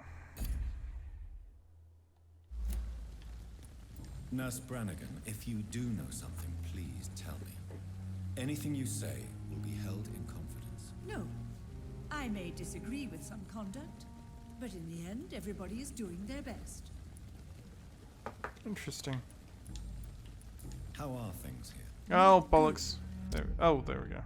Nurse Brannigan, if you do know something, please tell me. Anything you say will be held in confidence. No, I may disagree with some conduct, but in the end, everybody is doing their best. Interesting. How are things here? Oh, bollocks. There we go.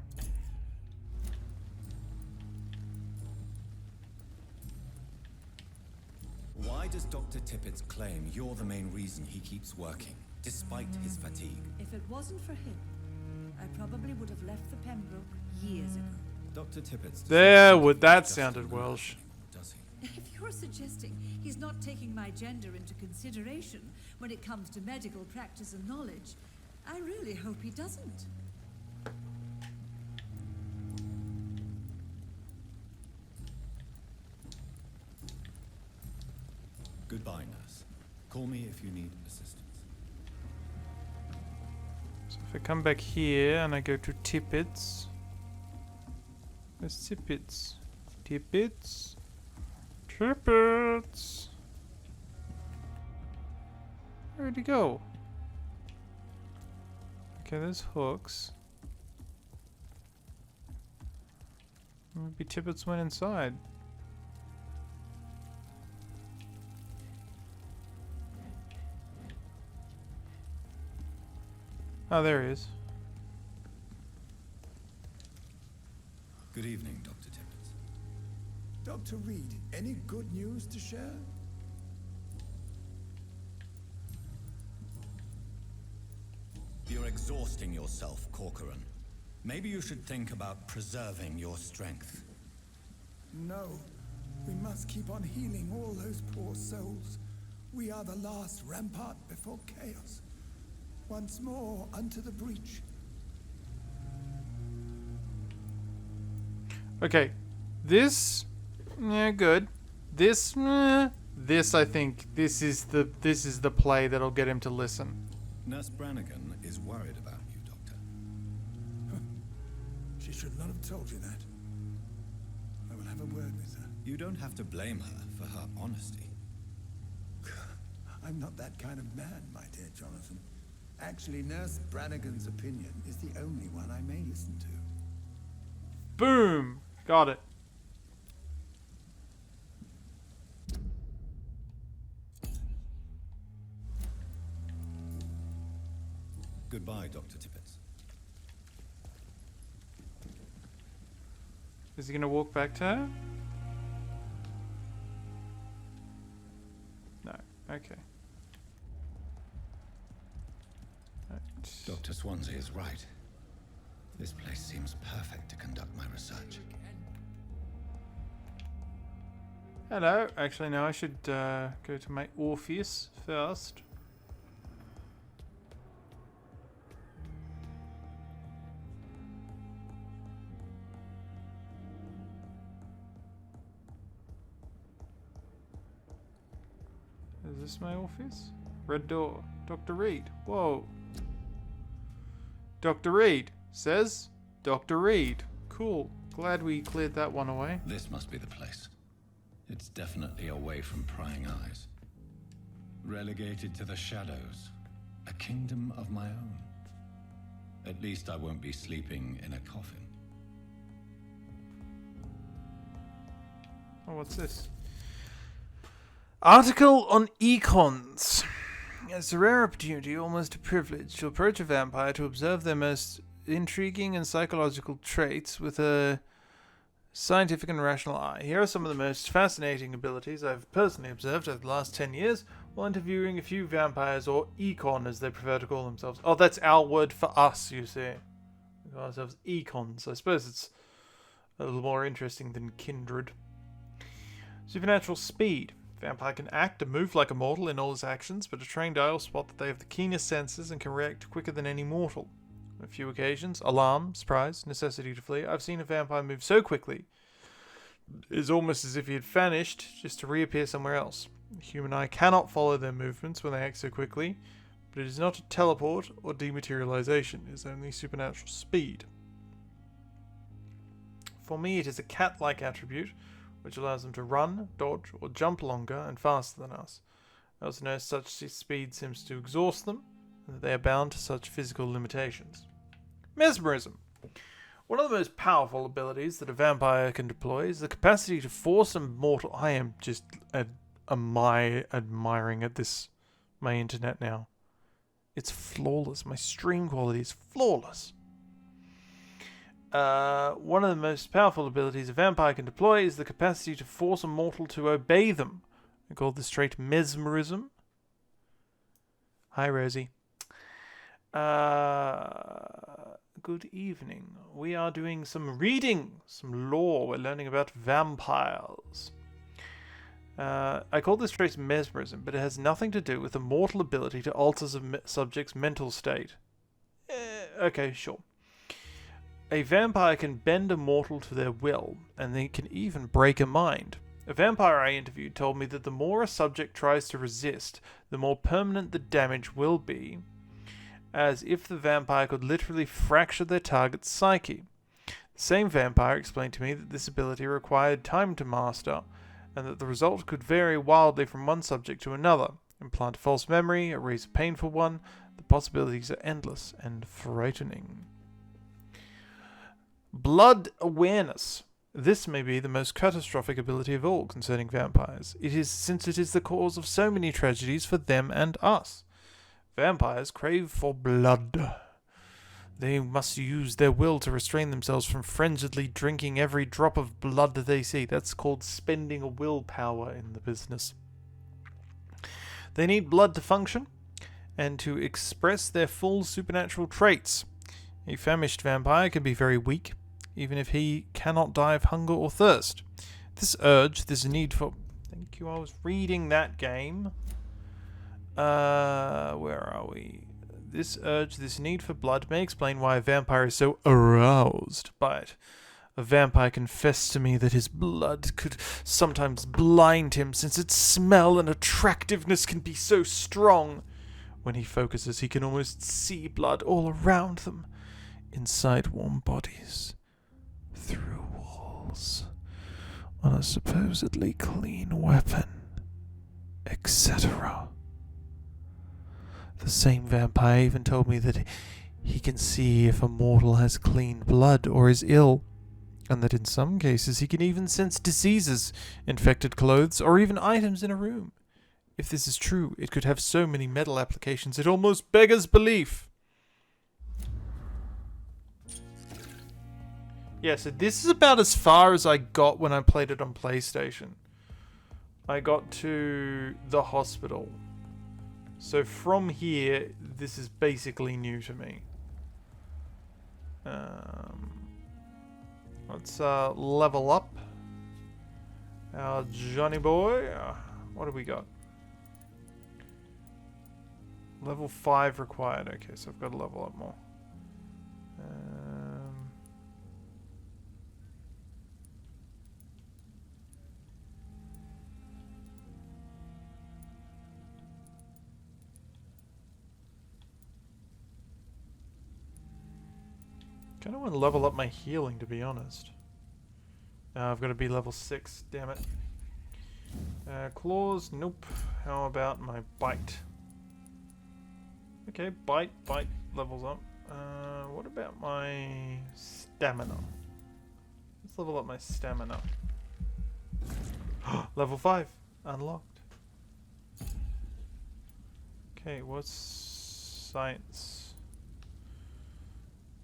Why does Dr. Tippett claim you're the main reason he keeps working, despite his fatigue? If it wasn't for him, I probably would have left the Pembroke years ago. Dr. Tippett's That sounded Welsh. does he? If you're suggesting he's not taking my gender into consideration when it comes to medical practice and knowledge, I really hope he doesn't. Goodbye, nurse. Call me if you need assistance. So if I come back here and I go to Tippett's. Where's Tippett's? Tippett's? Tippett's! Where'd he go? Okay, there's hooks. Maybe Tippett's went inside. Oh, there he is. Good evening, Dr. Tippett. Dr. Reed, any good news to share? You're exhausting yourself, Corcoran. Maybe you should think about preserving your strength. No. We must keep on healing all those poor souls. We are the last rampart before chaos. Once more unto the breach. Okay, this, yeah, good. This, this I think this is the play that'll get him to listen. Nurse Brannigan is worried about you, Doctor. She should not have told you that. I will have a word with her. You don't have to blame her for her honesty. I'm not that kind of man, my dear Jonathan. Actually, Nurse Brannigan's opinion is the only one I may listen to. Boom! Got it. Goodbye, Dr. Tippett. Is he gonna walk back to her? No. Okay. Right. Dr. Swansea is right. This place seems perfect to conduct my research. Hello. Actually, no. I should go to my Orpheus first. Is this my Orpheus? Red door. Dr. Reed. Whoa. Dr. Reed says Dr. Reed. Cool. Glad we cleared that one away. This must be the place. It's definitely away from prying eyes. Relegated to the shadows. A kingdom of my own. At least I won't be sleeping in a coffin. Oh, what's this? Article on econs. It's a rare opportunity, almost a privilege, to approach a vampire to observe their most intriguing and psychological traits with a scientific and rational eye. Here are some of the most fascinating abilities I've personally observed over the last 10 years while interviewing a few vampires, or econ as they prefer to call themselves. Oh, that's our word for us, you see. We call ourselves econs. I suppose it's a little more interesting than kindred. Supernatural speed. Vampire can act and move like a mortal in all his actions, but a trained eye will spot that they have the keenest senses and can react quicker than any mortal. On a few occasions, alarm, surprise, necessity to flee, I've seen a vampire move so quickly it is almost as if he had vanished just to reappear somewhere else. The human eye cannot follow their movements when they act so quickly, but it is not a teleport or dematerialization, it is only supernatural speed. For me, it is a cat-like attribute, which allows them to run, dodge, or jump longer and faster than us. I also know such speed seems to exhaust them, and that they are bound to such physical limitations. Mesmerism. One of the most powerful abilities that a vampire can deploy is the capacity to force a mortal... I am just admiring at this, my internet now. It's flawless. My stream quality is flawless. One of the most powerful abilities a vampire can deploy is the capacity to force a mortal to obey them. I call this trait mesmerism. Hi, Rosie. Good evening. We are doing some reading, some lore. We're learning about vampires. I call this trait mesmerism, but it has nothing to do with the mortal ability to alter the subject's mental state. Okay, sure. A vampire can bend a mortal to their will, and they can even break a mind. A vampire I interviewed told me that the more a subject tries to resist, the more permanent the damage will be, as if the vampire could literally fracture their target's psyche. The same vampire explained to me that this ability required time to master, and that the result could vary wildly from one subject to another. Implant a false memory, erase a painful one, the possibilities are endless and frightening. Blood awareness. This may be the most catastrophic ability of all concerning vampires. Since it is the cause of so many tragedies for them and us. Vampires crave for blood. They must use their will to restrain themselves from frenziedly drinking every drop of blood that they see. That's called spending a willpower in the business. They need blood to function and to express their full supernatural traits. A famished vampire can be very weak, even if he cannot die of hunger or thirst. This urge, this need for... Thank you, I was reading that game. Where are we? This urge, this need for blood may explain why a vampire is so aroused by it. A vampire confessed to me that his blood could sometimes blind him, since its smell and attractiveness can be so strong. When he focuses, he can almost see blood all around them, inside warm bodies, through walls, on a supposedly clean weapon, etc. The same vampire even told me that he can see if a mortal has clean blood or is ill, and that in some cases he can even sense diseases, infected clothes, or even items in a room. If this is true, it could have so many medical applications it almost beggars belief. Yeah, so this is about as far as I got when I played it on PlayStation. I got to the hospital. So from here, this is basically new to me. Let's level up our Johnny boy. What do we got? Level 5 required. Okay, so I've got to level up more. I kind of want to level up my healing, to be honest. I've got to be level 6, damn it. Claws, nope. How about my bite? Okay, bite levels up. What about my stamina? Let's level up my stamina. Level 5, unlocked. Okay, what's science?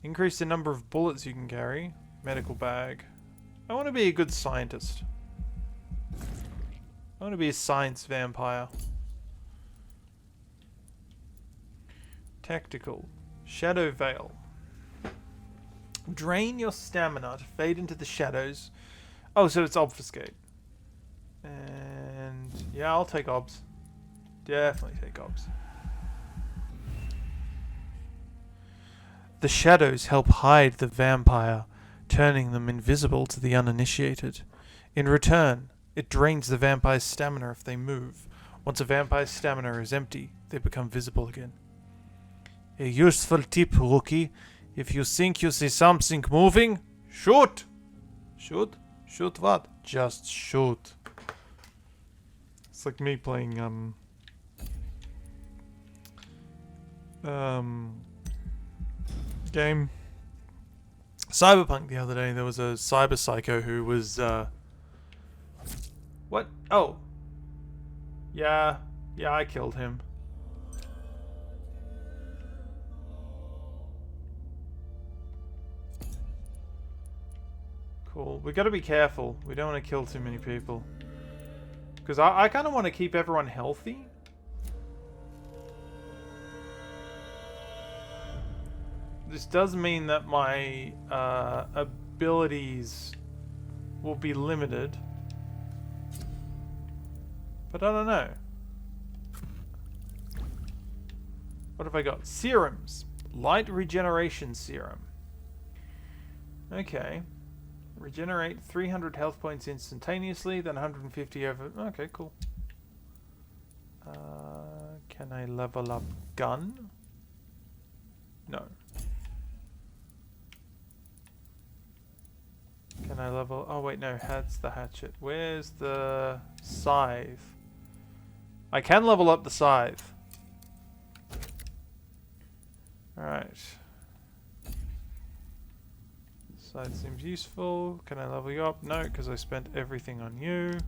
Increase the number of bullets you can carry. Medical bag. I want to be a good scientist. I want to be a science vampire. Tactical. Shadow Veil. Drain your stamina to fade into the shadows. Oh, so it's obfuscate. And yeah, I'll take obs. Definitely take obs. The shadows help hide the vampire, turning them invisible to the uninitiated. In return, it drains the vampire's stamina if they move. Once a vampire's stamina is empty, they become visible again. A useful tip, rookie. If you think you see something moving, shoot! Shoot? Shoot what? Just shoot. It's like me playing, game Cyberpunk the other day. There was a cyber psycho who was what? Oh, yeah, I killed him. Cool. We got to be careful. We don't want to kill too many people, because I kind of want to keep everyone healthy. This does mean that my abilities will be limited. But I don't know. What have I got? Serums. Light regeneration serum. Okay. Regenerate 300 health points instantaneously, then 150 over... Okay, cool. Can I level up gun? No. Can I level... Oh wait, no, that's the hatchet. Where's the scythe? I can level up the scythe. Alright. Scythe seems useful. Can I level you up? No, because I spent everything on you.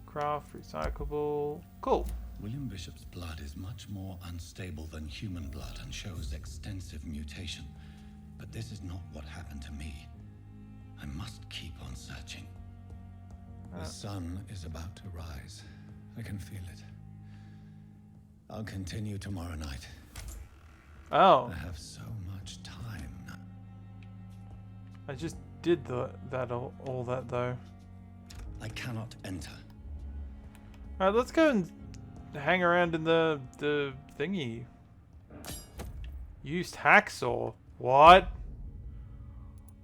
Craft, recyclable. Cool. William Bishop's blood is much more unstable than human blood and shows extensive mutation. But this is not what happened to me. I must keep on searching. The sun is about to rise. I can feel it. I'll continue tomorrow night. Oh. I have so much time now. I just did all that though. I cannot enter. Alright, let's go and hang around in the thingy. Used hacksaw. What?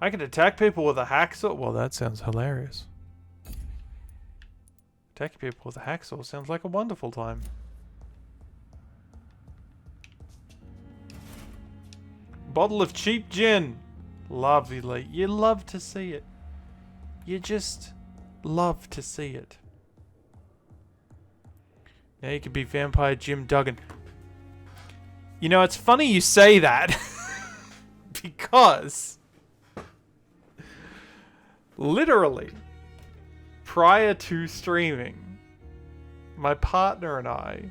I can attack people with a hacksaw? Well, that sounds hilarious. Attacking people with a hacksaw sounds like a wonderful time. Bottle of cheap gin. Lovely. You love to see it. You just love to see it. Now you could be Vampire Jim Duggan. You know, it's funny you say that. Because... literally, prior to streaming, my partner and I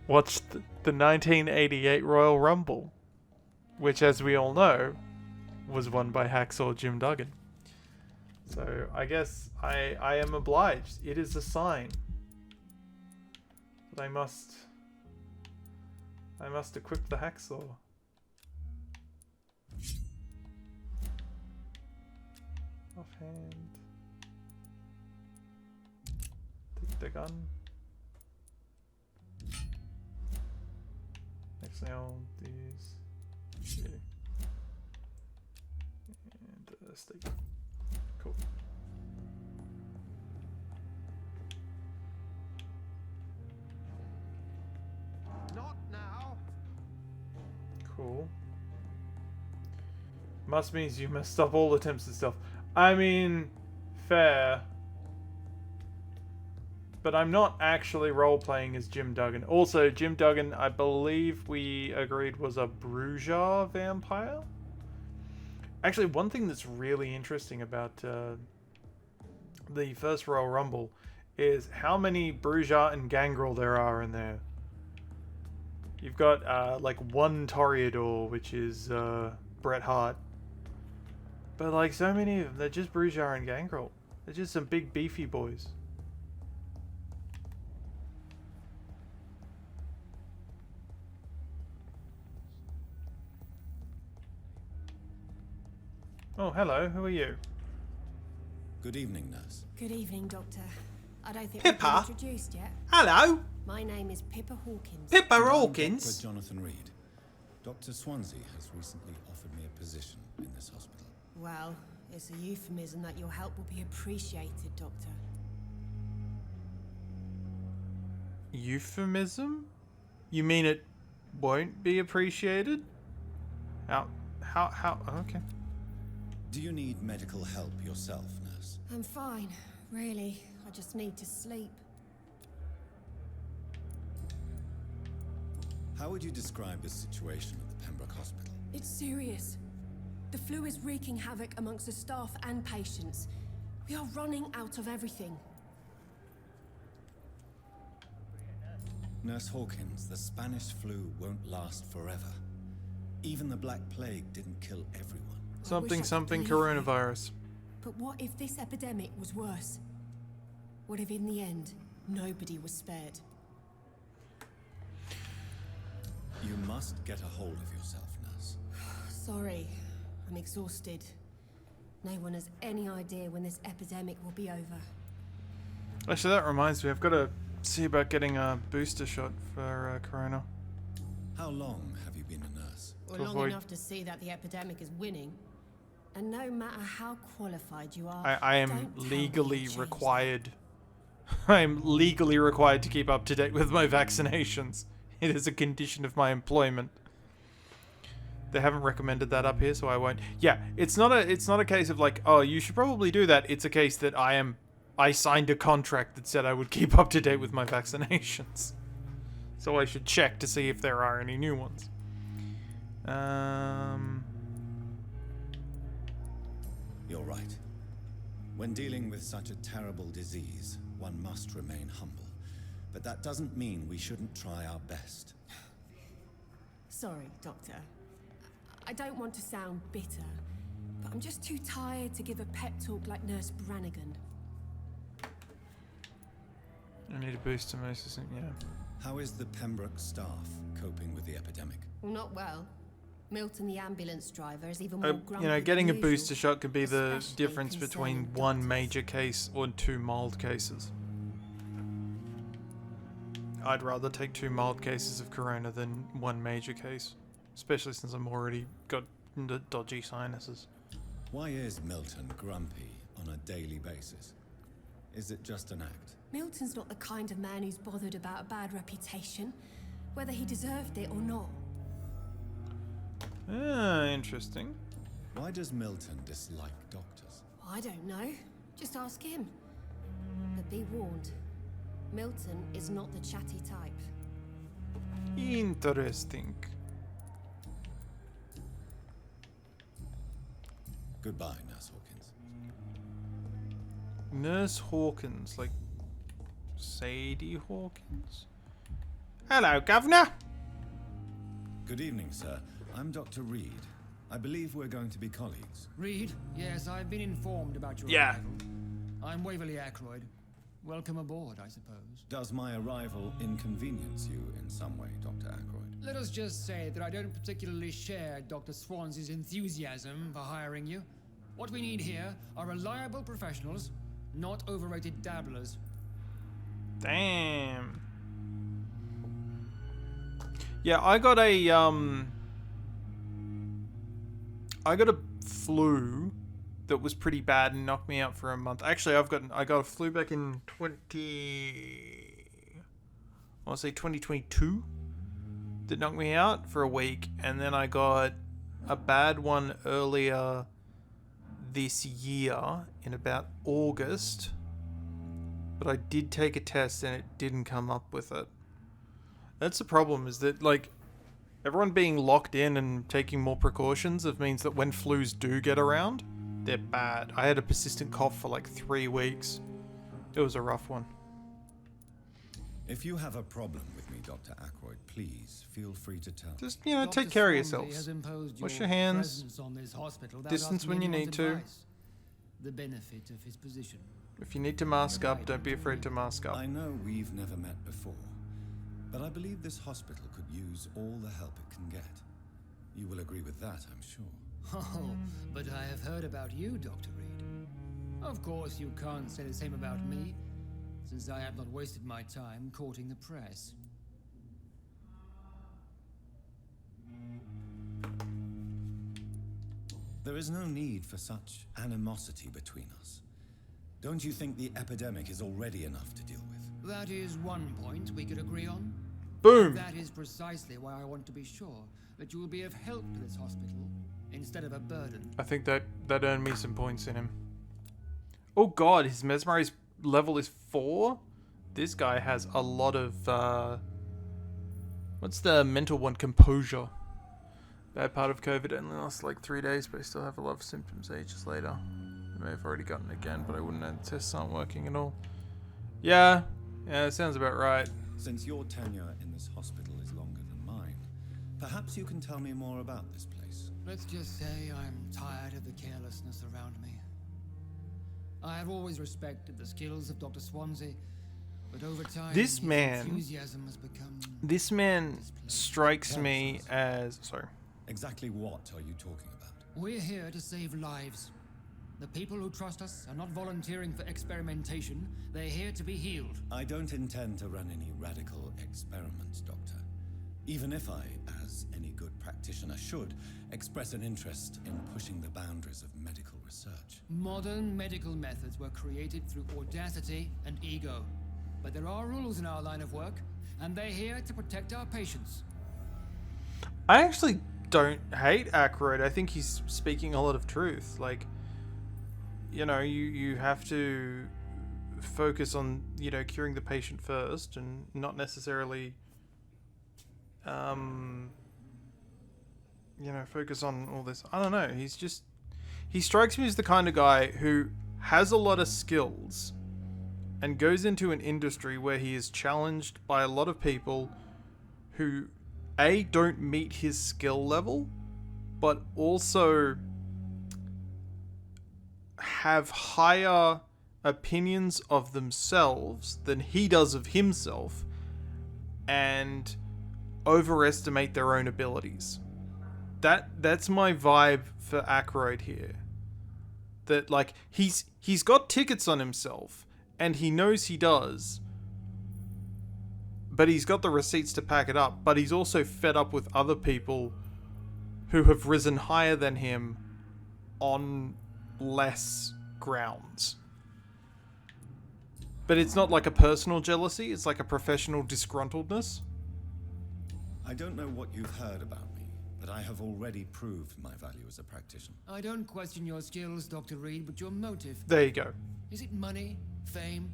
watched the 1988 Royal Rumble, which, as we all know, was won by Hacksaw Jim Duggan. So I guess I am obliged. It is a sign that I must equip the hacksaw. Offhand. Take the gun. Actually, I'll use you. And a stake. Cool. Not now. Cool. Must means you must stop all attempts at stealth. I mean, fair. But I'm not actually role-playing as Jim Duggan. Also, Jim Duggan, I believe we agreed, was a Bruja vampire? Actually, one thing that's really interesting about the first Royal Rumble is how many Bruja and Gangrel there are in there. You've got like one Toreador, which is Bret Hart. But like so many of them, they're just Bruja and Gangrel. They're just some big beefy boys. Oh, hello. Who are you? Good evening, nurse. Good evening, Doctor. I don't think Pippa? we've been introduced yet. Hello. My name is Pippa Hawkins. Pippa I'm Hawkins. Dr. Jonathan Reed. Dr. Swansea has recently offered me a position in this hospital. Well, it's a euphemism that your help will be appreciated, Doctor. Euphemism? You mean it won't be appreciated? How, okay. Do you need medical help yourself, nurse? I'm fine, really. I just need to sleep. How would you describe the situation at the Pembroke Hospital? It's serious. The flu is wreaking havoc amongst the staff and patients. We are running out of everything. Nurse Hawkins, the Spanish flu won't last forever. Even the Black Plague didn't kill everyone. Something coronavirus. But what if this epidemic was worse? What if in the end, nobody was spared? You must get a hold of yourself, nurse. Sorry, I'm exhausted. No one has any idea when this epidemic will be over. Actually, that reminds me. I've got to see about getting a booster shot for Corona. How long have you been a nurse? Well, long enough to see that the epidemic is winning. And no matter how qualified you are, I am legally required. I am legally required to keep up to date with my vaccinations. It is a condition of my employment. They haven't recommended that up here, so I won't. Yeah, it's not a case of like, oh, you should probably do that. It's a case that I signed a contract that said I would keep up to date with my vaccinations. So I should check to see if there are any new ones. You're right. When dealing with such a terrible disease, one must remain humble. But that doesn't mean we shouldn't try our best. Sorry, Doctor. I don't want to sound bitter, but I'm just too tired to give a pep talk like Nurse Brannigan. I need a boost to most, yeah. How is the Pembroke staff coping with the epidemic? Well, not well. Milton, the ambulance driver, is even more grumpy. You know, getting a than booster usual, shot could be the especially difference between concerning one major case or 2 mild cases. I'd rather take 2 mild cases of corona than 1 major case, especially since I'm already got dodgy sinuses. Why is Milton grumpy on a daily basis? Is it just an act? Milton's not the kind of man who's bothered about a bad reputation, whether he deserved it or not. Ah, interesting. Why does Milton dislike doctors? I don't know. Just ask him. But be warned, Milton is not the chatty type. Interesting. Goodbye, Nurse Hawkins. Nurse Hawkins, like Sadie Hawkins? Hello, Governor. Good evening, sir. I'm Dr. Reed. I believe we're going to be colleagues. Reed, yes, I've been informed about your Yeah. arrival. I'm Waverly Ackroyd. Welcome aboard, I suppose. Does my arrival inconvenience you in some way, Dr. Ackroyd? Let us just say that I don't particularly share Dr. Swansea's enthusiasm for hiring you. What we need here are reliable professionals, not overrated dabblers. Damn. Yeah, I got a flu that was pretty bad and knocked me out for a month. Actually, I got a flu back in 2022 that knocked me out for a week, and then I got a bad one earlier this year in about August. But I did take a test and it didn't come up with it. That's the problem, is that, like, everyone being locked in and taking more precautions, it means that when flus do get around, they're bad. I had a persistent cough for like 3 weeks. It was a rough one. If you have a problem with me, Dr. Ackroyd, please feel free to tell. Just, you know, take care of yourselves. Wash your hands. Distance when you need to. The benefit of his position. If you need to mask up, don't be afraid to mask up. I know we've never met before, but I believe this hospital could use all the help it can get. You will agree with that, I'm sure. Oh, but I have heard about you, Dr. Reed. Of course, you can't say the same about me, since I have not wasted my time courting the press. There is no need for such animosity between us. Don't you think the epidemic is already enough to deal with? That is one point we could agree on. Boom! That is precisely why I want to be sure that you will be of help to this hospital instead of a burden. I think that earned me some points in him. Oh god, his mesmerize level is 4? This guy has a lot of, what's the mental one? Composure. Bad part of COVID only lasts like 3 days, but I still have a lot of symptoms ages later. I may have already gotten it again, but I wouldn't know the tests aren't working at all. Yeah, it sounds about right. Since your tenure in this hospital is longer than mine, perhaps you can tell me more about this place. Let's just say I'm tired of the carelessness around me. I have always respected the skills of Dr. Swansea, but over time, This his man enthusiasm has become strikes me as... Sorry. Exactly what are you talking about? We're here to save lives. The people who trust us are not volunteering for experimentation. They're here to be healed. I don't intend to run any radical experiments, Doctor. Even if I, as any good practitioner should, express an interest in pushing the boundaries of medical research. Modern medical methods were created through audacity and ego. But there are rules in our line of work, and they're here to protect our patients. I actually don't hate Ackroyd. I think he's speaking a lot of truth. Like, you know, you have to focus on, you know, curing the patient first and not necessarily, you know, focus on all this. I don't know. He strikes me as the kind of guy who has a lot of skills and goes into an industry where he is challenged by a lot of people who A, don't meet his skill level, but also have higher opinions of themselves than he does of himself and overestimate their own abilities. That's my vibe for Ackroyd here. That, like, he's got tickets on himself and he knows he does, but he's got the receipts to pack it up, but he's also fed up with other people who have risen higher than him on less grounds. But it's not like a personal jealousy, it's like a professional disgruntledness. I don't know what you've heard about me, but I have already proved my value as a practitioner. I don't question your skills, Dr. Reed, but your motive. There you go. Is it money, fame,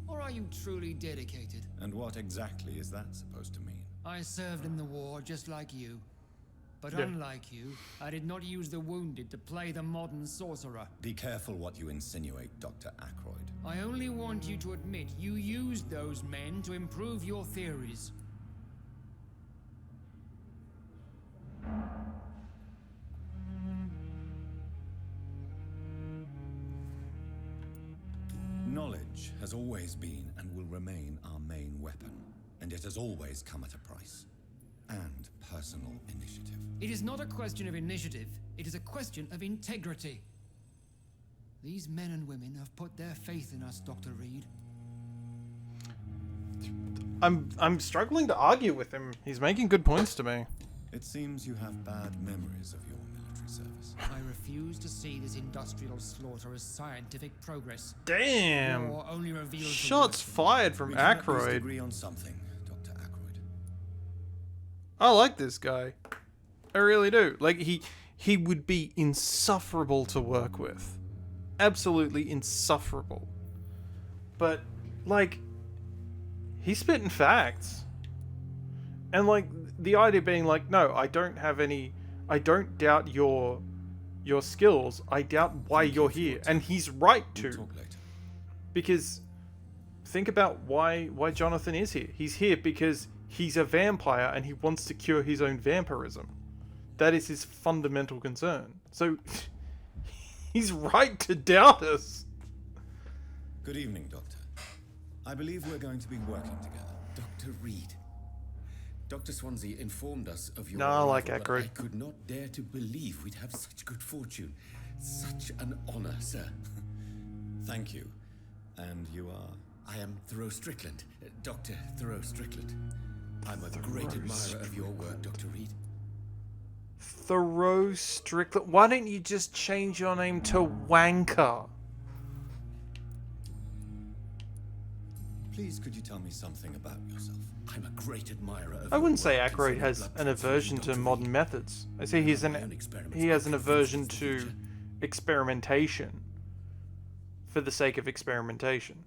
or are you truly dedicated? And what exactly is that supposed to mean? I served in the war just like you. But Yeah. unlike you, I did not use the wounded to play the modern sorcerer. Be careful what you insinuate, Dr. Ackroyd. I only want you to admit you used those men to improve your theories. Knowledge has always been and will remain our main weapon, and it has always come at a price. And personal initiative. It is not a question of initiative, it is a question of integrity. These men and women have put their faith in us, Dr. Reed. I'm struggling to argue with him. He's making good points to me. It seems you have bad memories of your military service. I refuse to see this industrial slaughter as scientific progress. Damn. War only reveals the Shots worst. fired from We can at least Aykroyd. agree on something, Dr. Aykroyd. I like this guy. I really do. Like, he would be insufferable to work with. Absolutely insufferable. But, like, he's spitting facts. And, like, the idea being like, no, I don't doubt your skills. I doubt why you're here. And he's right to. Because think about why Jonathan is here. He's here because he's a vampire and he wants to cure his own vampirism. That is his fundamental concern. So he's right to doubt us. Good evening, Doctor. I believe we're going to be working together. Dr. Reed. Dr. Swansea informed us of your No, I like arrival, but Aykroyd. I could not dare to believe we'd have such good fortune. Such an honor, sir. Thank you. And you are? I am Thoreau Strickland, Dr. Thoreau Strickland. I'm a great admirer of your work, Dr. Reed. Thoreau Strickland. Why don't you just change your name to Wanker? Please, could you tell me something about yourself? I'm a great admirer of I your wouldn't say work Aykroyd concerning has blood an transfusion, aversion to Dr. modern Reed. methods. I say he has an aversion to experimentation for the sake of experimentation.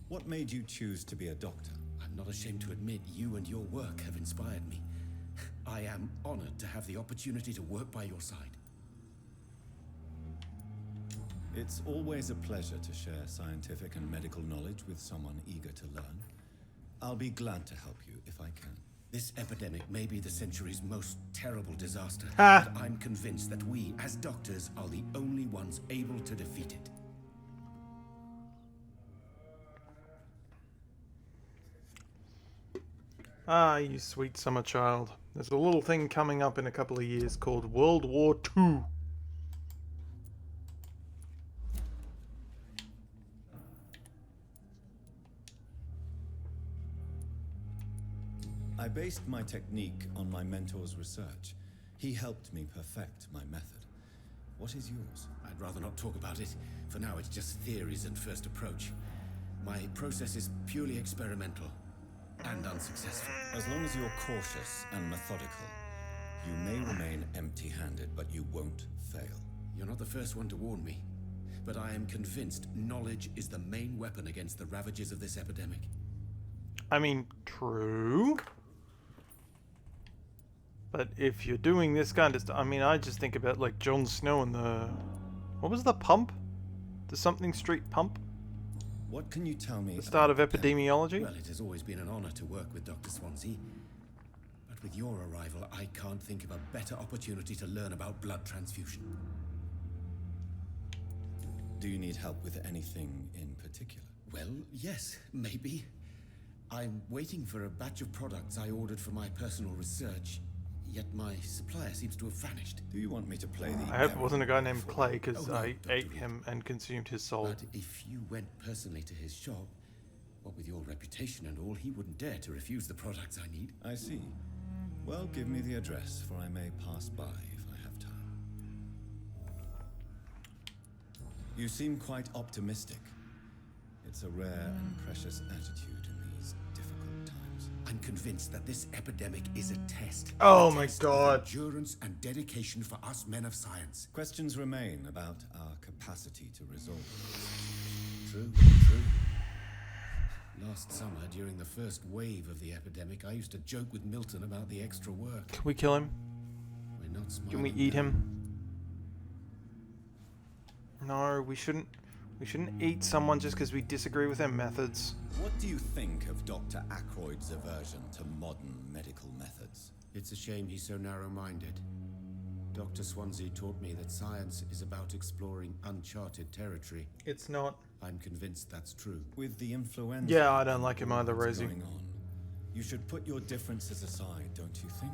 What made you choose to be a doctor? I'm not ashamed to admit you and your work have inspired me. I am honored to have the opportunity to work by your side. It's always a pleasure to share scientific and medical knowledge with someone eager to learn. I'll be glad to help you if I can. This epidemic may be the century's most terrible disaster, Ha! but I'm convinced that we, as doctors, are the only ones able to defeat it. Ah, you sweet summer child. There's a little thing coming up in a couple of years called World War II. I based my technique on my mentor's research. He helped me perfect my method. What is yours? I'd rather not talk about it. For now, it's just theories and first approach. My process is purely experimental and unsuccessful. As long as you're cautious and methodical, you may remain empty-handed, but you won't fail. You're not the first one to warn me, but I am convinced knowledge is the main weapon against the ravages of this epidemic. I mean, true. But if you're doing this kind of stuff, I mean, I just think about like Jon Snow and the... What was the pump? The something street pump? What can you tell me? The start of epidemiology? Well, it has always been an honor to work with Dr. Swansea. But with your arrival, I can't think of a better opportunity to learn about blood transfusion. Do you need help with anything in particular? Well, yes, maybe. I'm waiting for a batch of products I ordered for my personal research, yet my supplier seems to have vanished. Do you want me to play the... I hope it wasn't a guy named Clay, because Oh, no, I Dr. ate Reed. him and consumed his soul. But if you went personally to his shop, what with your reputation and all, he wouldn't dare to refuse the products I need. I see. Well, give me the address, for I may pass by if I have time. You seem quite optimistic. It's a rare and precious attitude in these difficult times. I'm convinced that this epidemic is a test. Oh A my test of God. Endurance and dedication for us men of science. Questions remain about our capacity to resolve them. True, true. Last summer, during the first wave of the epidemic, I used to joke with Milton about the extra work. Can we kill him? We're not smiling. Can we eat him? No, we shouldn't. We shouldn't eat someone just because we disagree with their methods. What do you think of Dr. Aykroyd's aversion to modern medical methods? It's a shame he's so narrow-minded. Dr. Swansea taught me that science is about exploring uncharted territory. It's not. I'm convinced that's true. With the influenza... Yeah, I don't like him either, Rosie. You should put your differences aside, don't you think?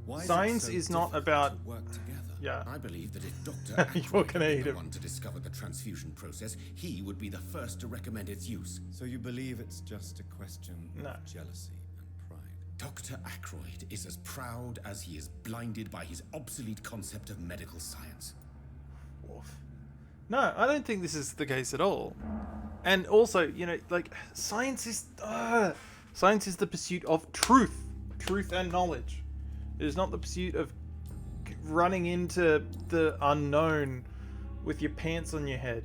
Why Science is not about... to work together? Yeah. I believe that if Dr. You're Ackroyd gonna were eat the him. one to discover the transfusion process, he would be the first to recommend its use. So you believe it's just a question of jealousy and pride? Dr. Ackroyd is as proud as he is blinded by his obsolete concept of medical science. No, I don't think this is the case at all. And also, you know, like, science is the pursuit of truth and knowledge. It is not the pursuit of running into the unknown with your pants on your head.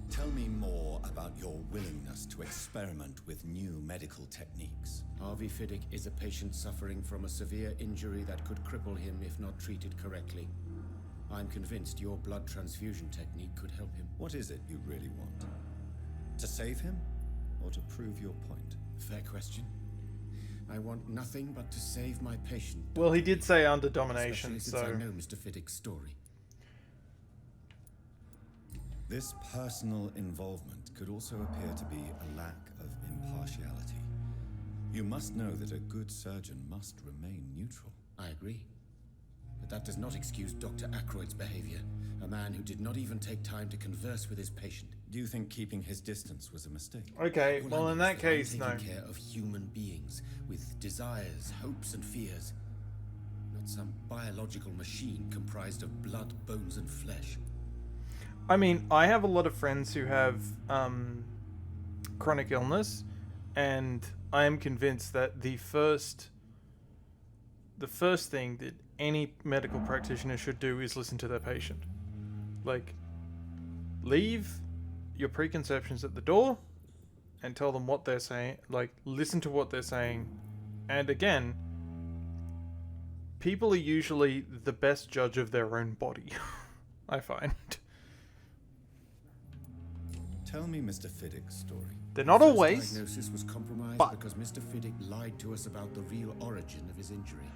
Tell me more about your willingness to experiment with new medical techniques. Harvey Fiddick is a patient suffering from a severe injury that could cripple him if not treated correctly. I'm convinced your blood transfusion technique could help him. What is it you really want? To save him, or to prove your point? Fair question. I want nothing but to save my patient. Well, he did say under domination, Especially since so... I know Mr. Fiddick's story. This personal involvement could also appear to be a lack of impartiality. You must know that a good surgeon must remain neutral. I agree. But that does not excuse Dr. Ackroyd's behavior. A man who did not even take time to converse with his patient. Do you think keeping his distance was a mistake? Okay, well in that case, I'm no. taking care of human beings with desires, hopes, and fears. Not some biological machine comprised of blood, bones, and flesh. I mean, I have a lot of friends who have chronic illness, and I am convinced that the first thing that any medical practitioner should do is listen to their patient. Like, leave your preconceptions at the door and tell them what they're saying. Like, listen to what they're saying. And again, people are usually the best judge of their own body, I find. Tell me Mr. Fiddick's story. They're not always. Diagnosis was compromised but because Mr. Fiddick lied to us about the real origin of his injury.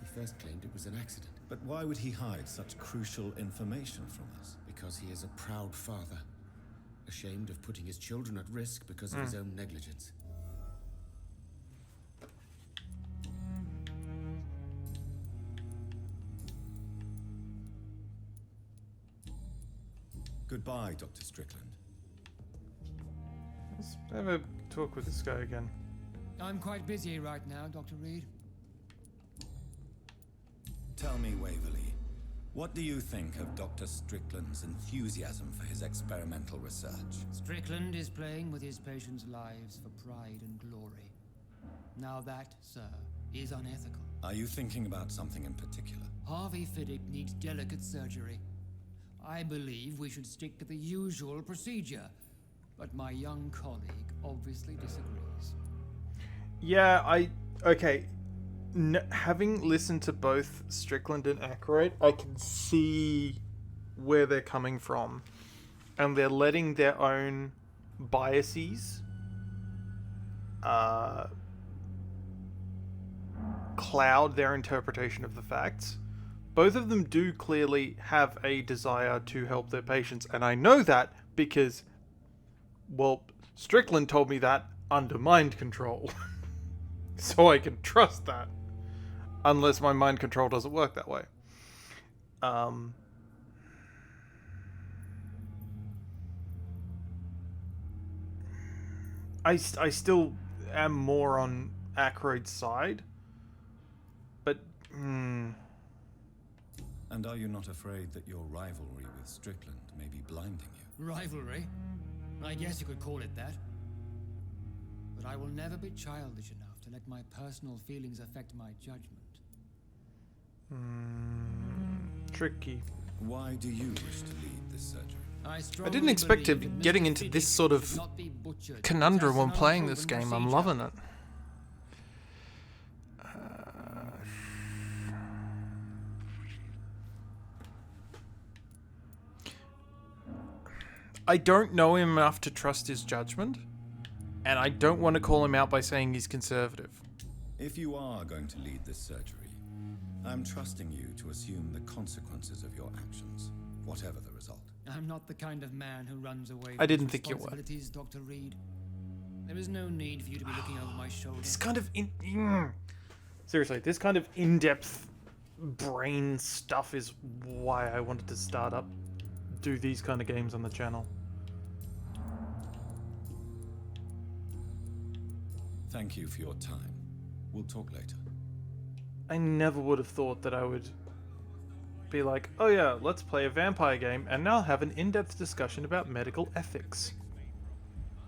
He first claimed it was an accident. But why would he hide such crucial information from us? Because he is a proud father, ashamed of putting his children at risk because of his own negligence. Goodbye, Dr. Strickland. Let's have a talk with this guy again. I'm quite busy right now, Dr. Reed. Tell me, Waverly, what do you think of Dr. Strickland's enthusiasm for his experimental research? Strickland is playing with his patients' lives for pride and glory. Now that, sir, is unethical. Are you thinking about something in particular? Harvey Fiddick needs delicate surgery. I believe we should stick to the usual procedure, but my young colleague obviously disagrees. Yeah, okay. Having listened to both Strickland and Ackroyd, I can see where they're coming from. And they're letting their own biases cloud their interpretation of the facts. Both of them do clearly have a desire to help their patients, and I know that because, well, Strickland told me that under mind control. So I can trust that. Unless my mind control doesn't work that way. I still am more on Ackroyd's side. But, And are you not afraid that your rivalry with Strickland may be blinding you? Rivalry? I guess you could call it that. But I will never be childish enough to let my personal feelings affect my judgment. Tricky. Why do you wish to lead this surgery? I didn't expect to be getting into this sort of conundrum when playing this game. I'm loving it. I don't know him enough to trust his judgment, and I don't want to call him out by saying he's conservative. If you are going to lead this surgery, I'm trusting you to assume the consequences of your actions, whatever the result. I'm not the kind of man who runs away I from didn't his think you were. responsibilities, Dr. Reed. There is no need for you to be looking over my shoulder. This kind of seriously, this kind of in-depth brain stuff is why I wanted to do these kind of games on the channel. Thank you for your time. We'll talk later. I never would have thought that I would be like, oh yeah, let's play a vampire game and now have an in-depth discussion about medical ethics.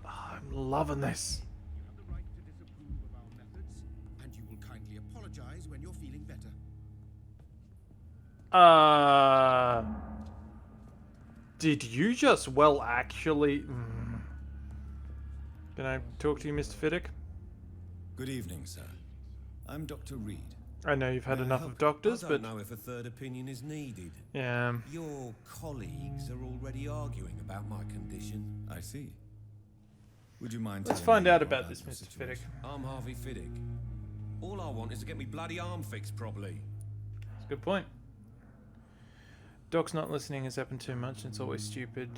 Oh, I'm loving this. And you will kindly apologize when you're feeling better. Did you just actually... Can I talk to you, Mr. Fiddick? Good evening, sir. I'm Dr. Reed. I know you've had enough of doctors, I but... don't know if a third opinion is needed. Yeah. Your colleagues are already arguing about my condition. I see. Would you mind Let's telling find me out more about this, your Mr. Fiddick. situation? I'm Harvey Fiddick. All I want is to get me bloody arm fixed properly. That's a good point. Doc's not listening has happened too much, and it's always stupid,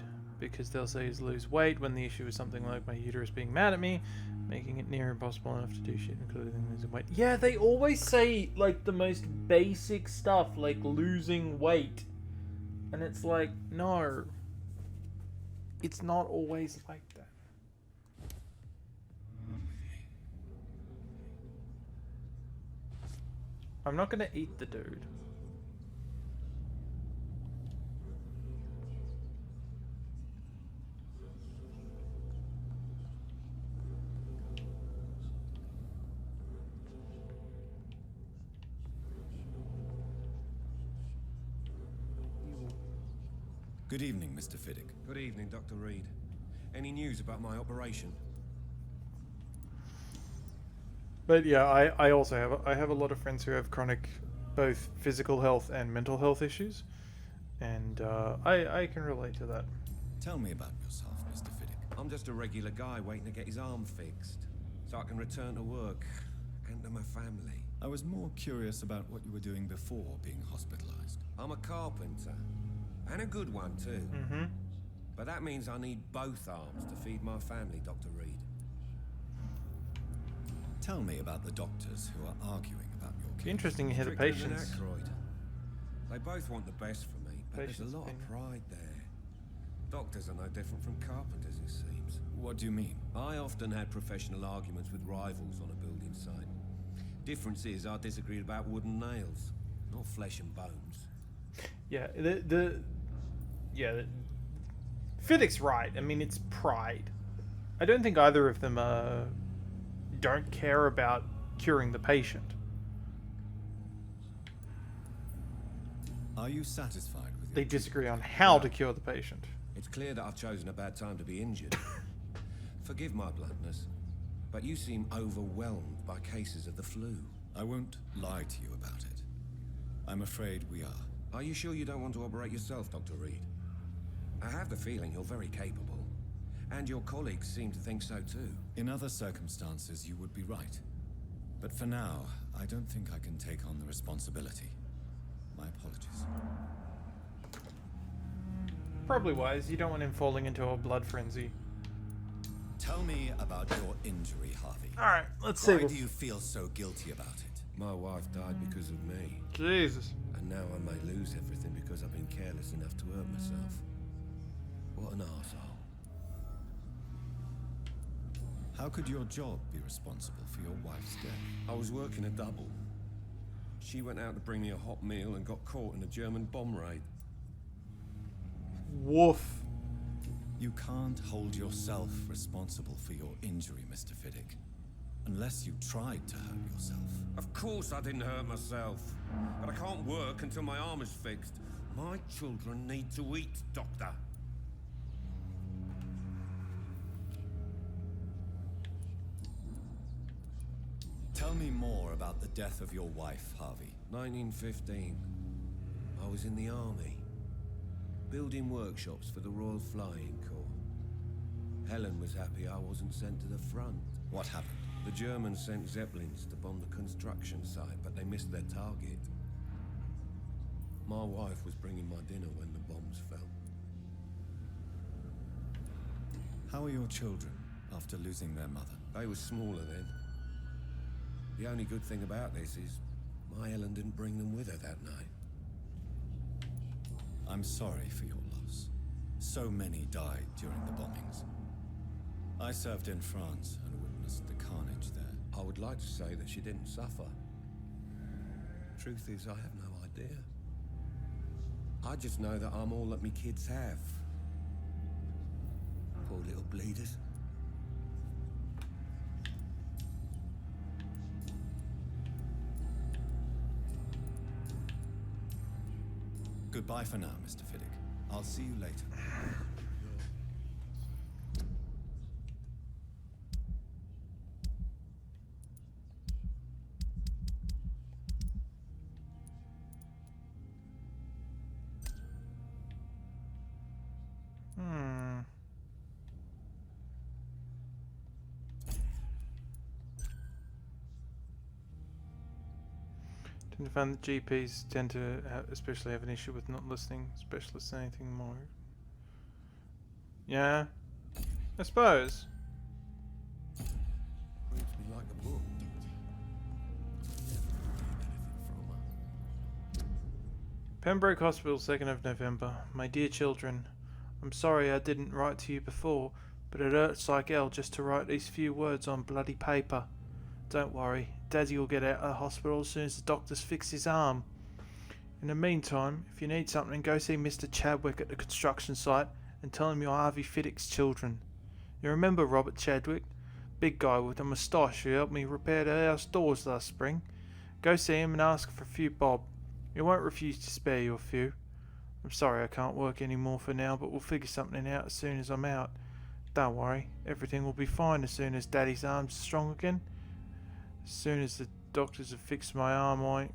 because they'll say he's lose weight when the issue is something like my uterus being mad at me, making it near impossible enough to do shit, including losing weight. Yeah, they always say, like, the most basic stuff, like losing weight. And it's like, no. It's not always like that. I'm not gonna eat the dude. Good evening, Mr. Fiddick. Good evening, Dr. Reed. Any news about my operation? But yeah, I also have a lot of friends who have chronic, both physical health and mental health issues, and I can relate to that. Tell me about yourself, Mr. Fiddick. I'm just a regular guy waiting to get his arm fixed, so I can return to work and to my family. I was more curious about what you were doing before being hospitalized. I'm a carpenter, and a good one too. Mm-hmm. But that means I need both arms to feed my family, Dr. Reed. Tell me about the doctors who are arguing about your case. Be interesting to hear the Strickland and patients. Aykroyd. They both want the best for me, but Patients' there's a lot of opinion. pride there. Doctors are no different from carpenters, it seems. What do you mean? I often had professional arguments with rivals on a building site. Difference is I disagreed about wooden nails, not flesh and bones. Yeah, Fiddick's right. I mean, it's pride. I don't think either of them don't care about curing the patient. Are you satisfied with your They disagree on how to cure the patient. It's clear that I've chosen a bad time to be injured. Forgive my bluntness, but you seem overwhelmed by cases of the flu. I won't lie to you about it. I'm afraid we are. Are you sure you don't want to operate yourself, Dr. Reed? I have the feeling you're very capable, and your colleagues seem to think so too. In other circumstances, you would be right. But for now, I don't think I can take on the responsibility. My apologies. Probably wise. You don't want him falling into a blood frenzy. Tell me about your injury, Harvey. Alright, let's see. Why do you feel so guilty about it? My wife died because of me. Jesus. And now I may lose everything because I've been careless enough to hurt myself. What an arsehole. How could your job be responsible for your wife's death? I was working a double. She went out to bring me a hot meal and got caught in a German bomb raid. Woof. You can't hold yourself responsible for your injury, Mr. Fiddick. Unless you tried to hurt yourself. Of course I didn't hurt myself. But I can't work until my arm is fixed. My children need to eat, Doctor. Tell me more about the death of your wife, Harvey. 1915. I was in the army. Building workshops for the Royal Flying Corps. Helen was happy I wasn't sent to the front. What happened? The Germans sent Zeppelins to bomb the construction site, but they missed their target. My wife was bringing my dinner when the bombs fell. How are your children after losing their mother? They were smaller then. The only good thing about this is my Ellen didn't bring them with her that night. I'm sorry for your loss. So many died during the bombings. I served in France and witnessed the carnage there. I would like to say that she didn't suffer. Truth is, I have no idea. I just know that I'm all that me kids have. Poor little bleeders. Goodbye for now, Mr. Fiddick. I'll see you later. Tend to find that GPs tend to especially have an issue with not listening specialists say anything more. Yeah, I suppose. Reads me like a book. Pembroke Hospital, 2nd of November. My dear children, I'm sorry I didn't write to you before, but it hurts like hell just to write these few words on bloody paper. Don't worry, Daddy will get out of the hospital as soon as the doctors fix his arm. In the meantime, if you need something, go see Mr. Chadwick at the construction site and tell him you're Harvey Fiddick's children. You remember Robert Chadwick? Big guy with a moustache who helped me repair the house doors last spring. Go see him and ask for a few bob. He won't refuse to spare you a few. I'm sorry I can't work any more for now, but we'll figure something out as soon as I'm out. Don't worry, everything will be fine as soon as Daddy's arm's strong again. As soon as the doctors have fixed my arm,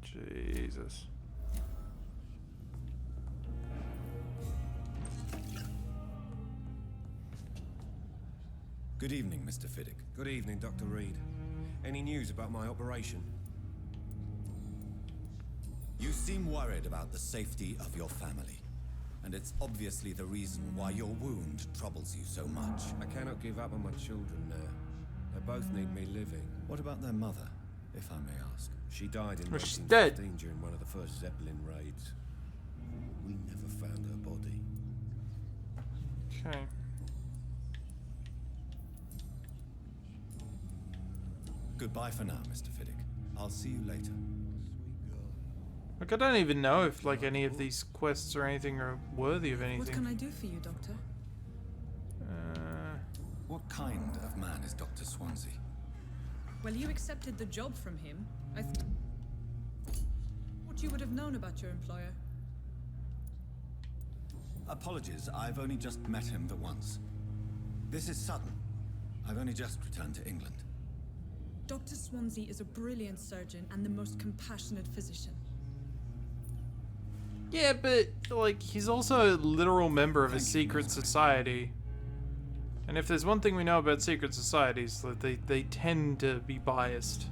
Jesus. Good evening, Mr. Fiddick. Good evening, Dr. Reed. Any news about my operation? You seem worried about the safety of your family. And it's obviously the reason why your wound troubles you so much. I cannot give up on my children now. They both need me living. What about their mother, if I may ask? She died in Well, she's 1915 during one of the first Zeppelin raids. We never found her body. Okay. Goodbye for now, Mr. Fiddick. I'll see you later. Like, I don't even know if, like, any of these quests or anything are worthy of anything. What can I do for you, Doctor? What kind of man is Dr. Swansea? Well, you accepted the job from him. What you would have known about your employer? Apologies, I've only just met him the once. This is sudden. I've only just returned to England. Dr. Swansea is a brilliant surgeon and the most compassionate physician. Yeah, but, like, he's also a literal member of a secret society. And if there's one thing we know about secret societies, that they tend to be biased.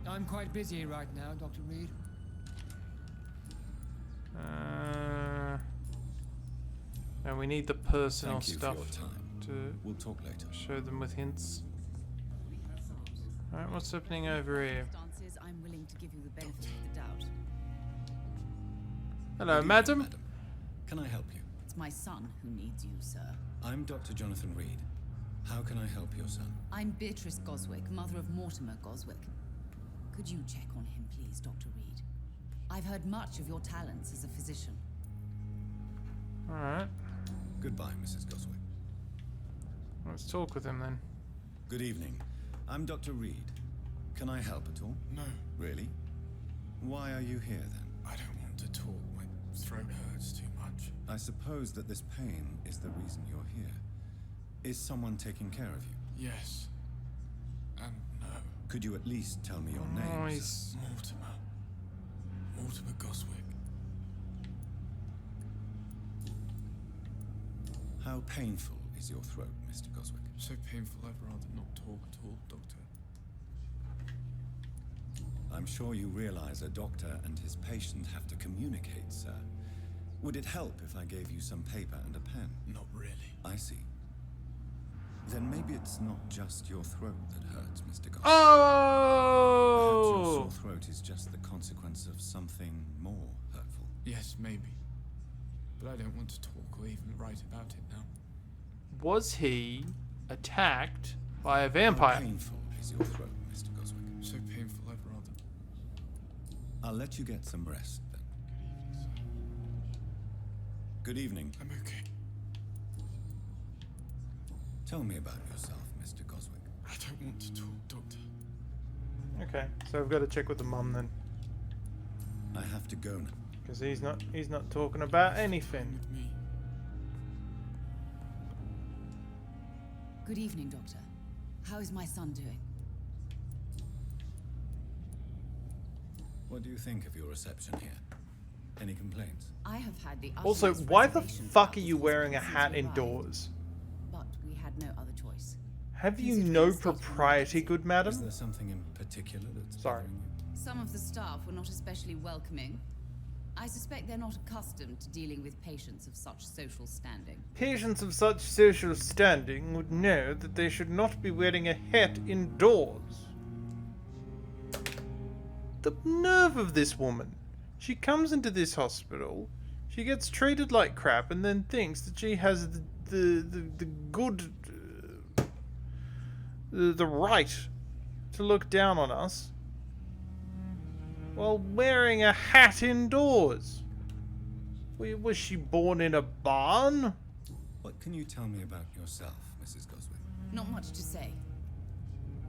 I'm quite busy right now, Dr. Reed. And we need the personal Thank you stuff for your time. to We'll talk later. show them with hints. Alright, what's happening over here? I'm willing to give you the benefit of the doubt. Hello, madam. Can I help you? It's my son who needs you, sir. I'm Dr. Jonathan Reed. How can I help your son? I'm Beatrice Goswick, mother of Mortimer Goswick. Could you check on him, please, Dr. Reed? I've heard much of your talents as a physician. Alright, Goodbye, Mrs. Goswick. let's talk with him then. Good evening. I'm Dr. Reed. Can I help at all? No. Really? Why are you here then? I don't want to talk. My throat hurts too much. I suppose that this pain is the reason you're here. Is someone taking care of you? Yes. And no. Could you at least tell me your name? Nice. Mortimer. Mortimer Goswick. How painful is your throat, Mr. Goswick? So painful I'd rather not talk at all, Doctor. I'm sure you realize a doctor and his patient have to communicate, sir. Would it help if I gave you some paper and a pen? Not really. I see. Then maybe it's not just your throat that hurts, Mr. Goss. Perhaps your Oh! sore throat is just the consequence of something more hurtful. Yes, maybe. But I don't want to talk or even write about it now. Was he attacked by a vampire? How painful is your throat, Mr. Goswick? So painful, I'd rather. I'll let you get some rest, then. Good evening. I'm okay. Tell me about yourself, Mr. Goswick. I don't want to talk, Doctor. Okay, so I've got to check with the mum then, I have to go now. because he's not talking about anything. With me. Good evening, Doctor. How is my son doing? What do you think of your reception here? Any complaints? I have had the Also, utmost why the reservation fuck about are this you wearing a hospital hat since we arrived, indoors? but we had no other choice. Have you Considering no the state of propriety, good Is madam? there something in particular that's Sorry. bothering you? Some of the staff were not especially welcoming. I suspect they're not accustomed to dealing with patients of such social standing. Patients of such social standing would know that they should not be wearing a hat indoors. The nerve of this woman. She comes into this hospital, she gets treated like crap, and then thinks that she has the good... the right to look down on us while wearing a hat indoors. Was she born in a barn? What can you tell me about yourself, Mrs. Goswick? Not much to say.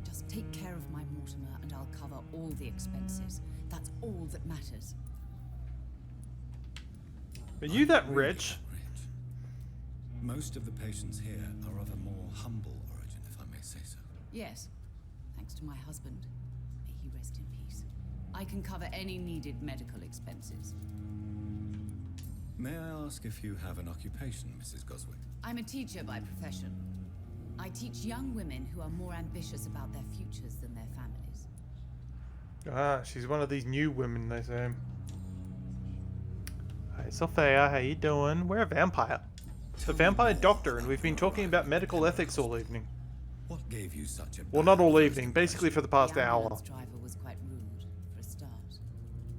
Just take care of my Mortimer and I'll cover all the expenses. That's all that matters. Are you that Really rich? rich? Most of the patients here are of a more humble origin, if I may say so. Yes, thanks to my husband. May he rest in peace. I can cover any needed medical expenses. May I ask if you have an occupation, Mrs. Goswick? I'm a teacher by profession. I teach young women who are more ambitious about their futures than their families. Ah, she's one of these new women, they say. Hey, Sophia, how you doing? We're a vampire. The vampire doctor, and we've been talking about medical ethics all evening. What gave you such a... Well, not all evening, basically for the past The hour. ambulance driver was quite rude, for a start.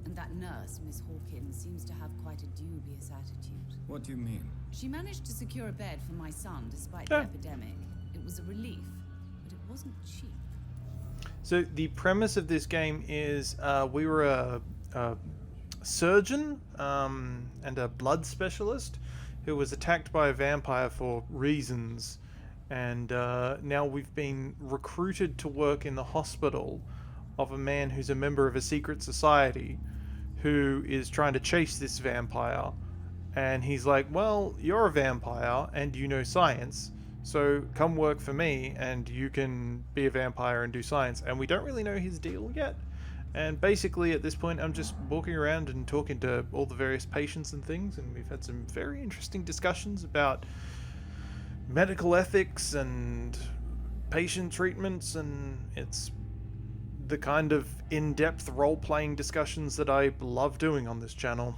And that nurse, Miss Hawkins, seems to have quite a dubious attitude. What do you mean? She managed to secure a bed for my son despite Yeah. the epidemic. It was a relief, but it wasn't cheap. So the premise of this game is we were a surgeon and a blood specialist who was attacked by a vampire for reasons, and now we've been recruited to work in the hospital of a man who's a member of a secret society who is trying to chase this vampire. And he's like, well, you're a vampire and you know science, so come work for me and you can be a vampire and do science. And we don't really know his deal yet. And basically at this point I'm just walking around and talking to all the various patients and things, and we've had some very interesting discussions about medical ethics and patient treatments, and it's the kind of in-depth role-playing discussions that I love doing on this channel.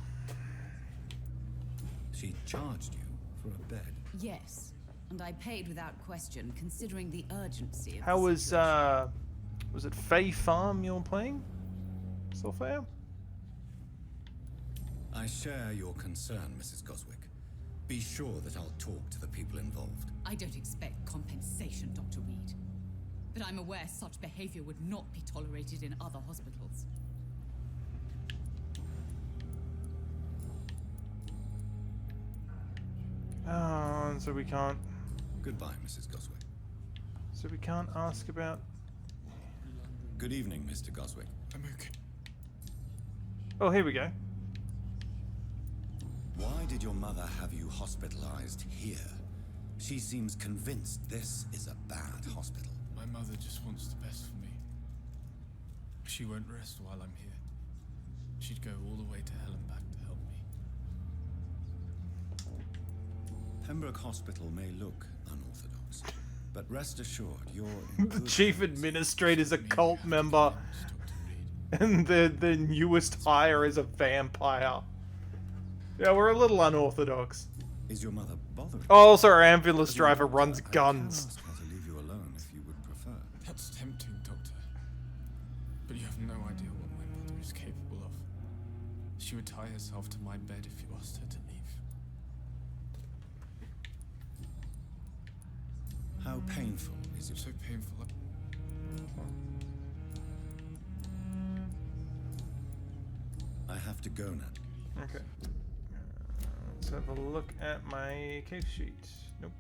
She charged you for a bed. Yes, and I paid without question, considering the urgency of How the was situation. was it Fae Farm you're playing? Sophia? I share your concern, Mrs. Goswick. Be sure that I'll talk to the people involved. I don't expect compensation, Dr. Reed. But I'm aware such behavior would not be tolerated in other hospitals. Oh, and so we can't. Goodbye, Mrs. Goswick. So we can't ask about. Good evening, Mr. Goswick. I'm okay. Oh, here we go. Why did your mother have you hospitalized here? She seems convinced this is a bad hospital. My mother just wants the best for me. She won't rest while I'm here. She'd go all the way to hell and back to help me. Pembroke Hospital may look unorthodox, but rest assured you're in The good chief hands. administrator's a cult member. And the newest hire is a vampire. Yeah, we're a little unorthodox. Is your mother bothering? Also, our ambulance driver runs I guns. can ask her to leave you alone if you would prefer. That's tempting, Doctor. But you have no idea what my mother is capable of. She would tie herself to my bed if you asked her to leave. How painful is it? So painful. I have to go now. Okay. Let's have a look at my case sheet. Nope.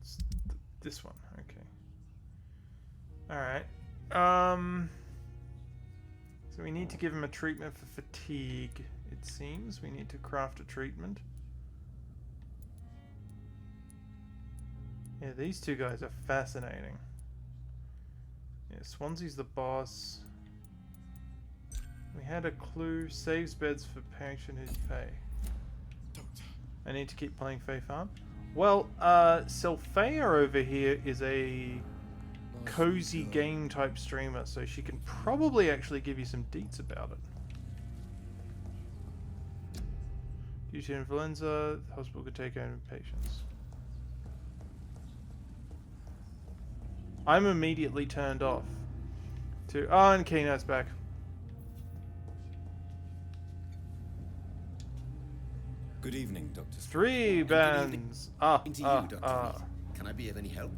It's this one. Okay. Alright. So we need to give him a treatment for fatigue, it seems. We need to craft a treatment. Yeah, these two guys are fascinating. Yeah, Swansea's the boss. We had a clue. Saves beds for patient who's Fae. I need to keep playing Fae Farm. Well, Sylphea over here is a cozy game type streamer, so she can probably actually give you some deets about it. Due to influenza, the hospital could take over patients. I'm immediately turned off to... Oh, and Kino's back. Good evening, Dr. 3 bands. Into you, Dr. Reed. Can I be of any help?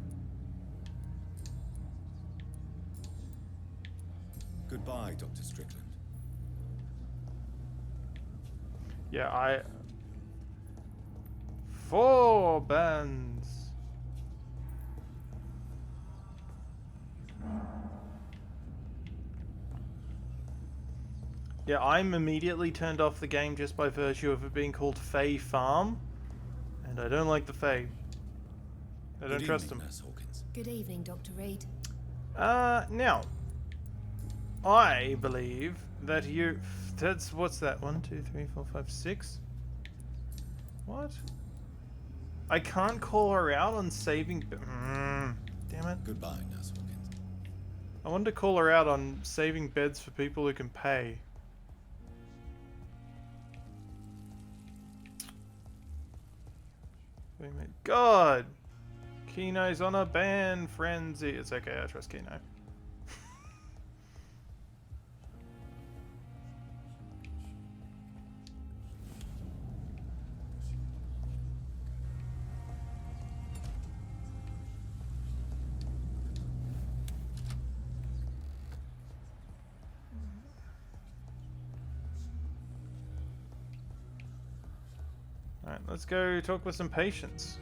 Goodbye, Dr. Strickland. Yeah, 4 bands. Yeah, I'm immediately turned off the game just by virtue of it being called Fae Farm. And I don't like the Fae. I don't trust them. Good evening, Dr. Reed. Now, I believe that that's, what's that? 1, 2, 3, 4, 5, 6? What? I can't call her out on saving... damn it. Goodbye, Nurse Hawkins. I wanted to call her out on saving beds for people who can pay. Wait a minute. God! Kino's on a ban frenzy. It's okay, I trust Kino. Alright, let's go talk with some patients.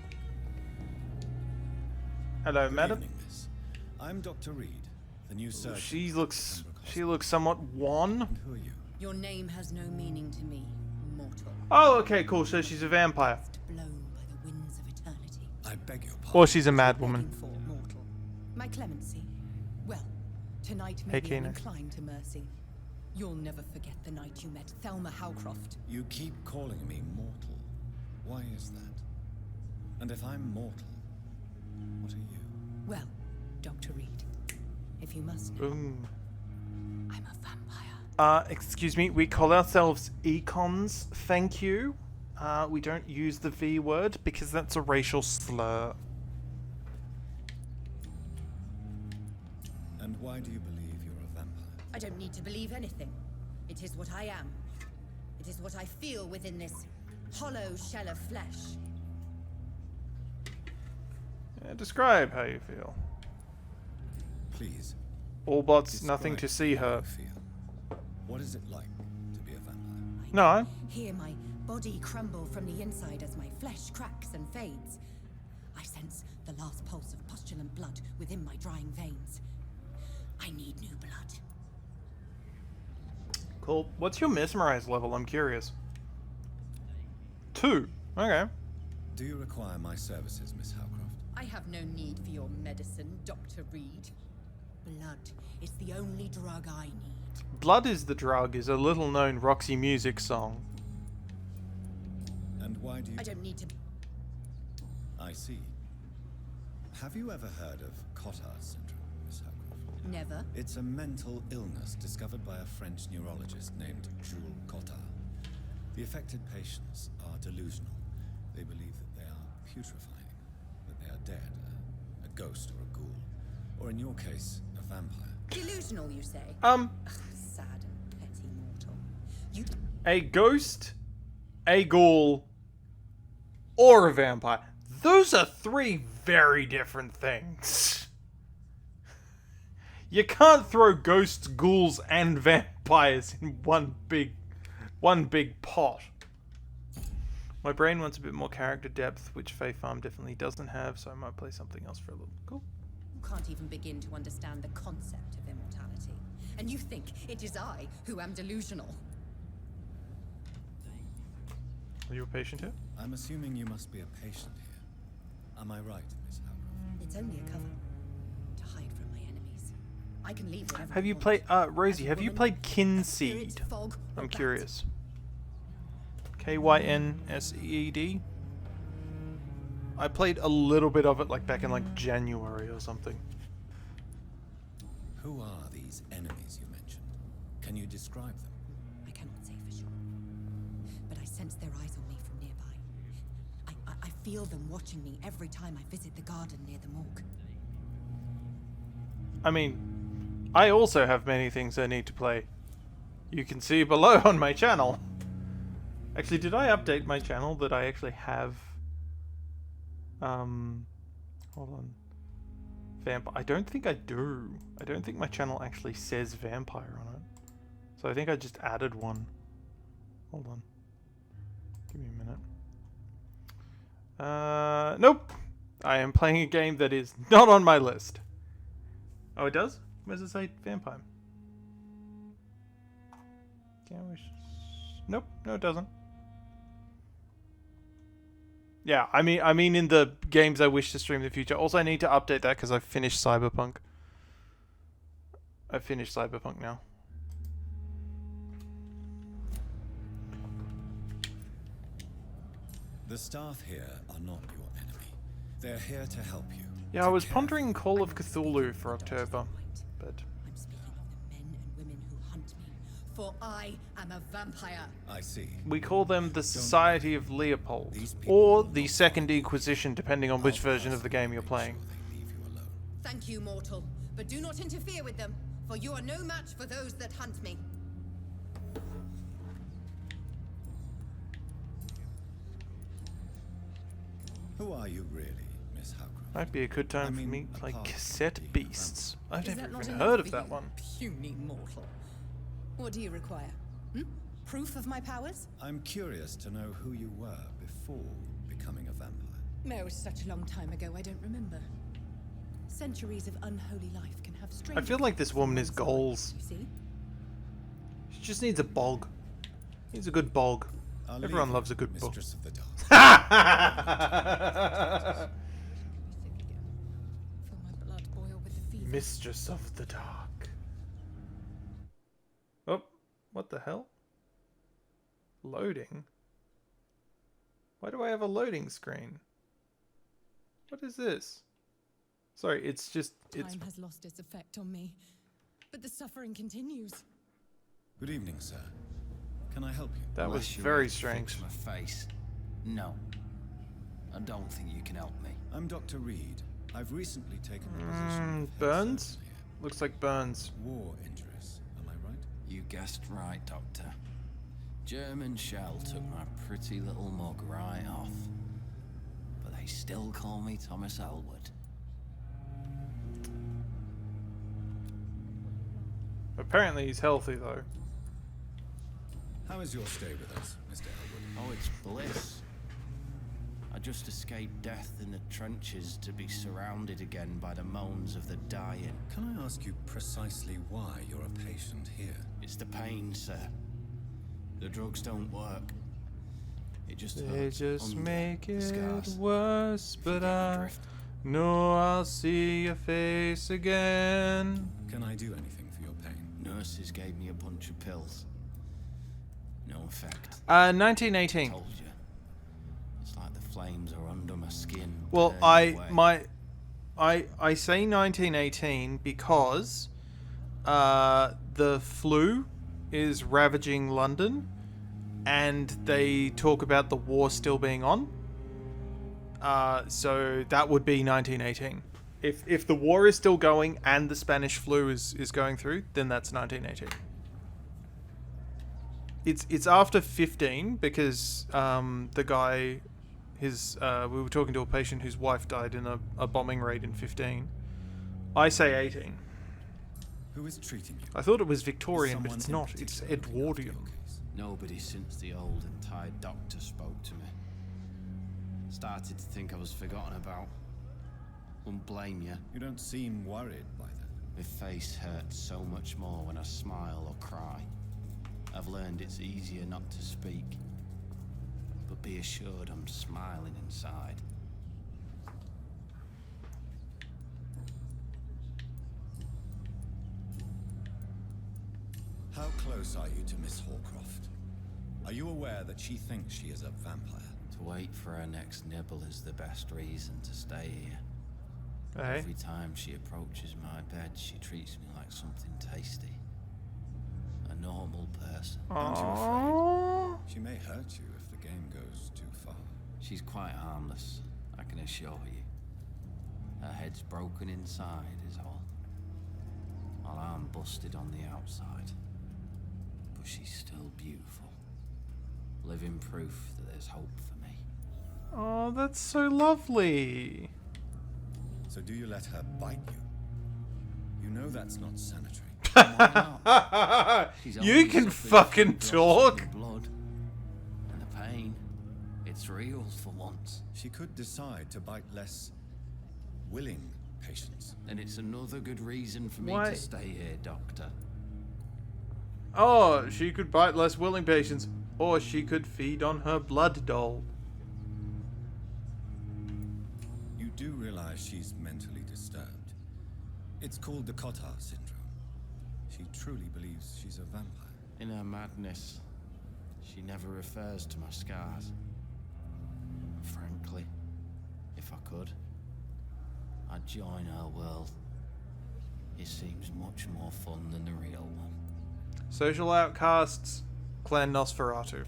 Hello, madam. Good evening, miss. I'm Dr. Reed, the new surgeon. She looks somewhat wan. And who are you? Your name has no meaning to me, mortal. Oh, okay, cool. So she's a vampire. Blown by the winds of eternity. I beg your pardon. Or she's a mad woman. For mortal. My clemency. Well, tonight Hey, maybe I'm Kino. inclined to mercy. You'll never forget the night you met Thelma Howcroft. You keep calling me mortal. Why is that? And if I'm mortal, what are you? Well, Dr. Reed, if you must know, Boom. I'm a vampire. Excuse me, we call ourselves econs, thank you. We don't use the V word because that's a racial slur. And why do you believe you're a vampire? I don't need to believe anything. It is what I am. It is what I feel within this hollow shell of flesh. Yeah, describe how you feel. Please. All bots, nothing to see her. What is it like to be a vampire? No. Hear my body crumble from the inside as my flesh cracks and fades. I sense the last pulse of postulant blood within my drying veins. I need new blood. Cool. What's your mesmerize level? I'm curious. 2. Okay. Do you require my services, Miss Howcroft? I have no need for your medicine, Dr. Reed. Blood is the only drug I need. Blood is the Drug is a little known Roxy Music song. And why do you... I don't need to... I see. Have you ever heard of Cotard syndrome, Miss Howcroft? Never. It's a mental illness discovered by a French neurologist named Jules Cottard. The affected patients are delusional. They believe that they are putrefying, that they are dead, a ghost or a ghoul, or in your case, a vampire. Delusional, you say? Ugh, sad and petty mortal. You... A ghost, a ghoul, or a vampire. Those are three very different things. You can't throw ghosts, ghouls, and vampires in one big pot. My brain wants a bit more character depth, which Fae Farm definitely doesn't have, so I might play something else for a little. Cool. You can't even begin to understand the concept of immortality. And you think it is I who am delusional. Are you a patient here? I'm assuming you must be a patient here. Am I right, Miss Howgrove? It's only a cover. To hide from my enemies. I can leave whenever Have I you want. played, Rosie, have you woman, played Kinseed? fog, or I'm bat. curious. Kynseed? I played a little bit of it like back in like January or something. Who are these enemies you mentioned? Can you describe them? I cannot say for sure. But I sense their eyes on me from nearby. I feel them watching me every time I visit the garden near the morgue. I mean, I also have many things I need to play. You can see below on my channel. Actually, did I update my channel that I actually have... hold on. Vampire. I don't think I do. I don't think my channel actually says Vampire on it. So I think I just added one. Hold on. Give me a minute. Nope! I am playing a game that is not on my list. Oh, it does? Where does it say Vampire? Nope, no it doesn't. Yeah, I mean in the games I wish to stream in the future. Also, I need to update that because I finished Cyberpunk. I finished Cyberpunk now. The staff here are not your enemy. They're here to help you. Yeah, I was pondering Call of Cthulhu for October, but... I'm speaking of the men and women who hunt me. For I am a vampire. I see. We call them the Society of Leopold, or the Second Inquisition, depending on which version of the game you're playing. Thank you, mortal. But do not interfere with them, for you are no match for those that hunt me. Who are you really, Miss Howgrove? Might be a good time for me to play Cassette Beasts. I've Is never that not even enough heard for of that you, one. Puny mortal. What do you require? Hmm? Proof of my powers? I'm curious to know who you were before becoming a vampire. No, it was such a long time ago, I don't remember. Centuries of unholy life can have strange... I feel like this woman is goals. You see? She just needs a bog. Needs a good bog. I'll Everyone leave loves you, a good bog. Mistress of the Dark. Mistress of the Dark. Oh, what the hell? Loading? Why do I have a loading screen? What is this? Sorry, it's just... Time has lost its effect on me, but the suffering continues. Good evening, sir. Can I help you? That was Unless you're very here to strange. fix my face. No. I don't think you can help me. I'm Dr. Reed. I've recently taken the position of Burns? Looks like Burns. war injuries. Am I right? You guessed right, Doctor. German shell took my pretty little mug right off. But they still call me Thomas Elwood. Apparently he's healthy though. How is your stay with us, Mr. Elwood? Oh, it's bliss. I just escaped death in the trenches to be surrounded again by the moans of the dying. Can I ask you precisely why you're a patient here? It's the pain, sir. The drugs don't work. It just They hurts just under make the it scars. worse, but I drift. know I'll see your face again. Can I do anything for your pain? Nurses gave me a bunch of pills. No effect. 1918. Told you. It's like the flames are under my skin. Well, burning away. I say 1918 because the flu is ravaging London, and they talk about the war still being on. So that would be 1918. If the war is still going and the Spanish flu is going through, then that's 1918. It's after 15 because the guy, we were talking to a patient whose wife died in a bombing raid in 15. I say 18. Who is treating you? I thought it was Victorian, but it's not. It's Edwardian. Nobody since the old and tired doctor spoke to me. Started to think I was forgotten about. Wouldn't blame you. You don't seem worried by that. My face hurts so much more when I smile or cry. I've learned it's easier not to speak. But be assured I'm smiling inside. How close are you to Miss Horcroft? Are you aware that she thinks she is a vampire? To wait for her next nibble is the best reason to stay here. Hey. Every time she approaches my bed, she treats me like something tasty. A normal person. Aren't you afraid? She may hurt you if the game goes too far. She's quite harmless, I can assure you. Her head's broken inside is all. While I'm busted on the outside. But she's still beautiful. Living proof that there's hope for me. Oh, that's so lovely. So do you let her bite you? You know that's not sanitary. You can fucking talk. Blood and the pain. It's real for once. She could decide to bite less willing patients. And it's another good reason for me Why? to stay here, Doctor. Oh, she could bite less willing patients, or she could feed on her blood doll. You do realize she's mentally disturbed. It's called the Cotard syndrome. She truly believes she's a vampire. In her madness, she never refers to my scars. Frankly, if I could, I'd join her world. It seems much more fun than the real one. Social outcasts, Clan Nosferatu.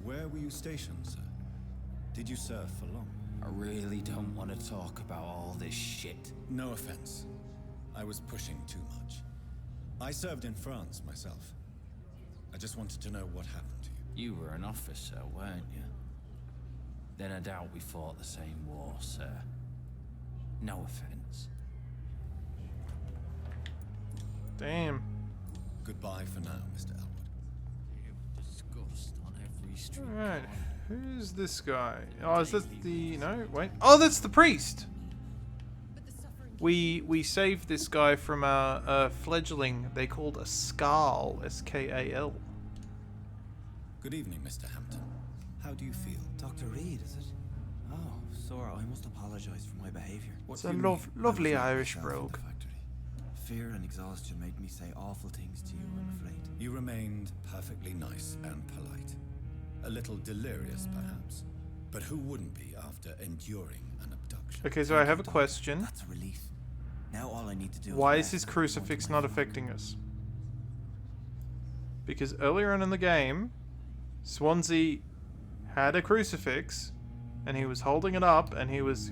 Where were you stationed, sir? Did you serve for long? I really don't want to talk about all this shit. No offense. I was pushing too much. I served in France myself. I just wanted to know what happened to you. You were an officer, weren't you? Then I doubt we fought the same war, sir. No offense. Damn. Goodbye for now, Mr. Elwood. Disgust on every street. Alright, who's this guy? Oh, is that the... no, wait. Oh, that's the priest! We saved this guy from a fledgling they called a Skal, S-K-A-L. Good evening, Mr. Hampton. How do you feel? Dr. Reed, is it? Oh, Sora, I must apologize for my behavior. It's a lovely Irish brogue. Fear and exhaustion made me say awful things to you, I'm afraid. You remained perfectly nice and polite. A little delirious, perhaps. But who wouldn't be after enduring an abduction? Okay, so I have a question. That's a relief. Now all I need to do Why is his crucifix not affecting us? Because earlier on in the game, Swansea had a crucifix, and he was holding it up, and he was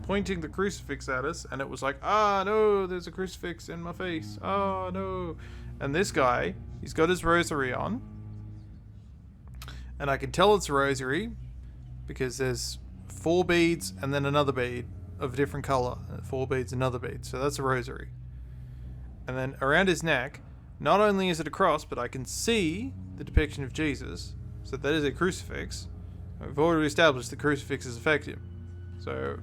pointing the crucifix at us, and it was like, ah no, there's a crucifix in my face. Oh no. And this guy, he's got his rosary on, and I can tell it's a rosary because there's 4 beads and then another bead of a different color. 4 beads, another bead. So that's a rosary. And then around his neck, not only is it a cross, but I can see the depiction of Jesus. So that is a crucifix. We've already established the crucifixes affect him. So...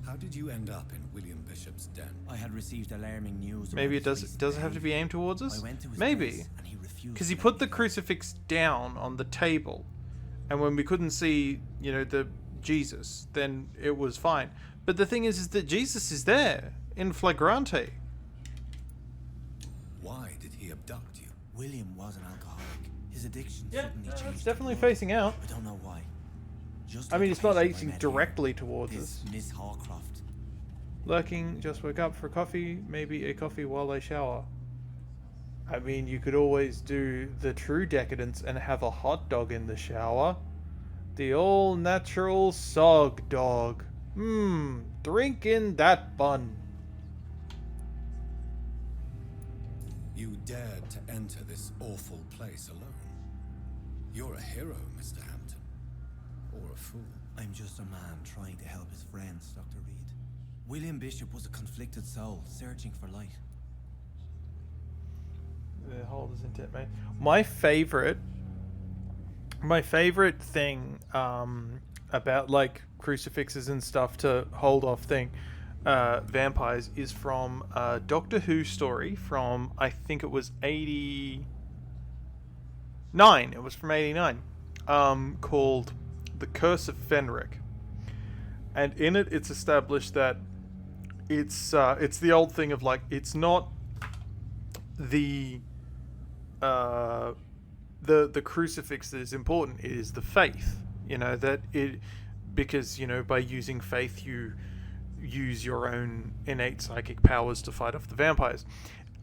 How did you end up in William Bishop's den? I had received alarming news. Maybe it does have to be aimed towards us? Maybe. Because he put the crucifix down on the table. And when we couldn't see, you know, the Jesus, then it was fine. But the thing is that Jesus is there in flagrante. Why did he abduct you? William was an alcoholic. His addiction Yeah, suddenly changed. it's definitely facing out. I don't know why. Just I like mean, the it's not patient I aiming met here. directly towards This us. Miss Hawcroft. Lurking, just woke up for coffee, maybe a coffee while I shower. I mean, you could always do the true decadence and have a hot dog in the shower. The all-natural sog dog. Drink in that bun. You dared to enter this awful place alone. You're a hero, Mr. Hampton. Or a fool. I'm just a man trying to help his friends, Dr. Reed. William Bishop was a conflicted soul, searching for light. The holders intent, mate. My favorite thing about like crucifixes and stuff to hold off vampires is from a Doctor Who story from, I think it was 89. It was from 89, called The Curse of Fenric. And in it, it's established that it's the old thing of like, it's not the crucifix that is important. It is the faith, because by using faith you use your own innate psychic powers to fight off the vampires.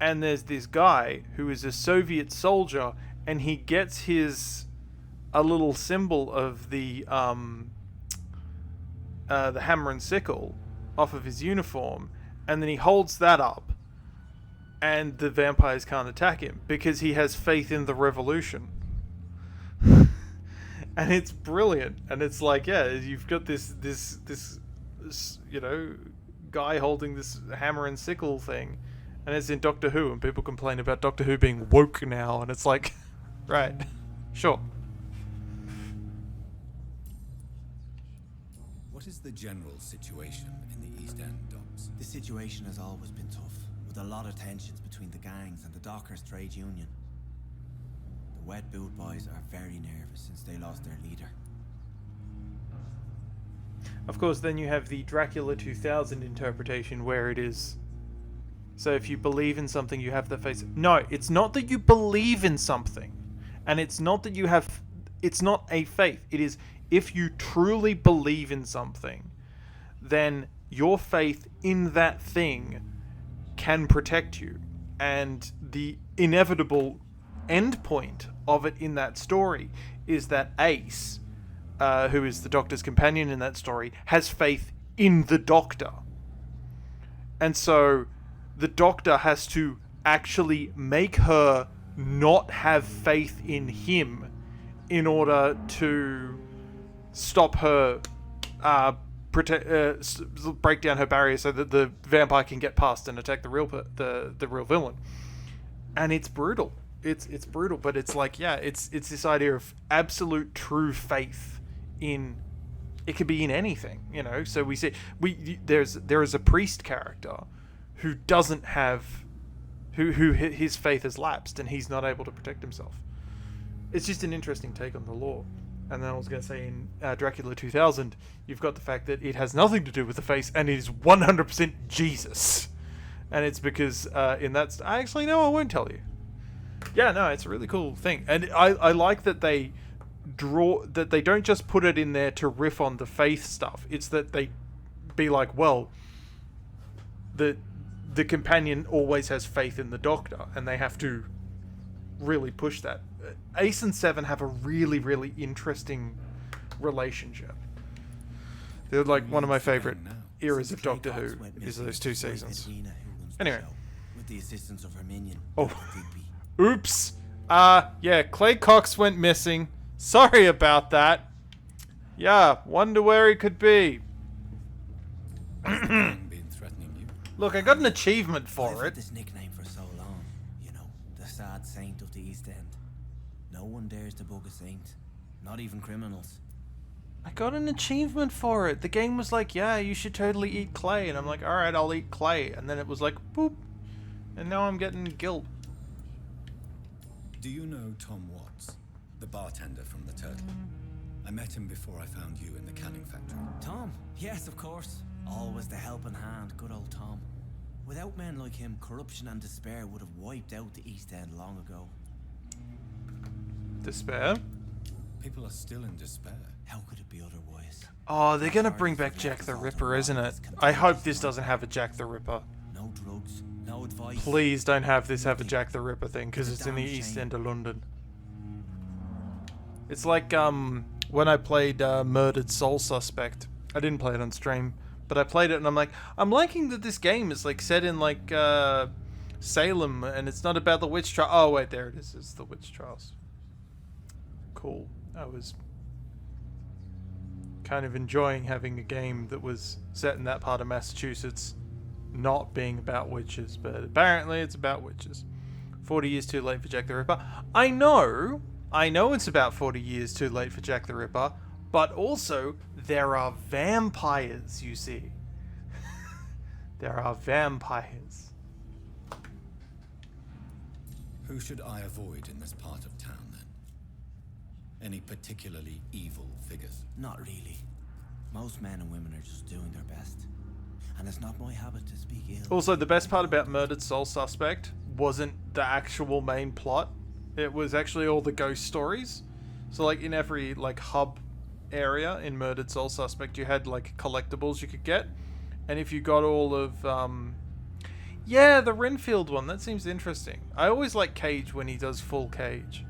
And there's this guy who is a Soviet soldier, and he gets a little symbol of the hammer and sickle off of his uniform, and then he holds that up, and the vampires can't attack him because he has faith in the revolution. And it's brilliant. And it's like, yeah, you've got this guy holding this hammer and sickle thing, and it's in Doctor Who, and people complain about Doctor Who being woke now, and it's like, right, sure. What is the general situation in the East End, Docs? The situation has always been tough, with a lot of tensions between the gangs and the Dockers Trade Union. The Wet Boot Boys are very nervous since they lost their leader. Of course, then you have the Dracula 2000 interpretation where it is, so if you believe in something, you have that face. No, it's not that you believe in something, and it's not that you have, it's not a faith. It is, if you truly believe in something, then your faith in that thing can protect you. And the inevitable end point of it in that story is that Ace, who is the Doctor's companion in that story, has faith in the Doctor. And so the Doctor has to actually make her not have faith in him in order to stop her, break down her barrier so that the vampire can get past and attack the real villain. And it's brutal. It's brutal, but it's like, yeah, it's this idea of absolute true faith in, it could be in anything, So we see there is a priest character who doesn't have, who his faith has lapsed and he's not able to protect himself. It's just an interesting take on the lore. And then I was going to say in Dracula 2000, you've got the fact that it has nothing to do with the face and it is 100% Jesus. And it's because in that, actually no, I won't tell you. Yeah, no, it's a really cool thing, and I like that they don't just put it in there to riff on the faith stuff. It's that they be like, well, the companion always has faith in the Doctor, and they have to really push that. Ace and Seven have a really, really interesting relationship. They're like one of my favorite eras of Doctor Who is those two seasons. Anyway, with the assistance of her minion. Oh. Oops. Yeah, Clay Cox went missing. Sorry about that. Yeah, wonder where he could be. Look, I got an achievement for I've it. had this nickname for so long, the sad saint of the East End. No one dares to bug a saint, not even criminals. I got an achievement for it. The game was like, yeah, you should totally eat clay. And I'm like, alright, I'll eat clay. And then it was like, boop. And now I'm getting guilt. Do you know Tom Watts, the bartender from the Turtle? I met him before I found you in the canning factory. Tom? Yes, of course. Always the helping hand, good old Tom. Without men like him, corruption and despair would have wiped out the East End long ago. Despair? People are still in despair. How could it be otherwise? Oh, they're gonna bring back Jack the Ripper, isn't it? I hope this doesn't have a Jack the Ripper. No drugs, no advice. Please don't have this have a Jack the Ripper thing, because it's in the East End of London. It's like when I played Murdered Soul Suspect. I didn't play it on stream, but I played it and I'm like, I'm liking that this game is like set in like Salem and it's not about the witch trial. Oh wait, there it is. It's the witch trials. Cool. I was kind of enjoying having a game that was set in that part of Massachusetts not being about witches, but apparently it's about witches. 40 years too late for Jack the Ripper. I know it's about 40 years too late for Jack the Ripper, but also there are vampires, you see. There are vampires. Who should I avoid in this part of town, then? Any particularly evil figures? Not really. Most men and women are just doing their best. And it's not my habit to speak ill. Also, the best part about Murdered Soul Suspect wasn't the actual main plot. It was actually all the ghost stories. So, like, in every, like, hub area in Murdered Soul Suspect, you had, like, collectibles you could get. And if you got all of, yeah, the Renfield one, that seems interesting. I always like Cage when he does full Cage.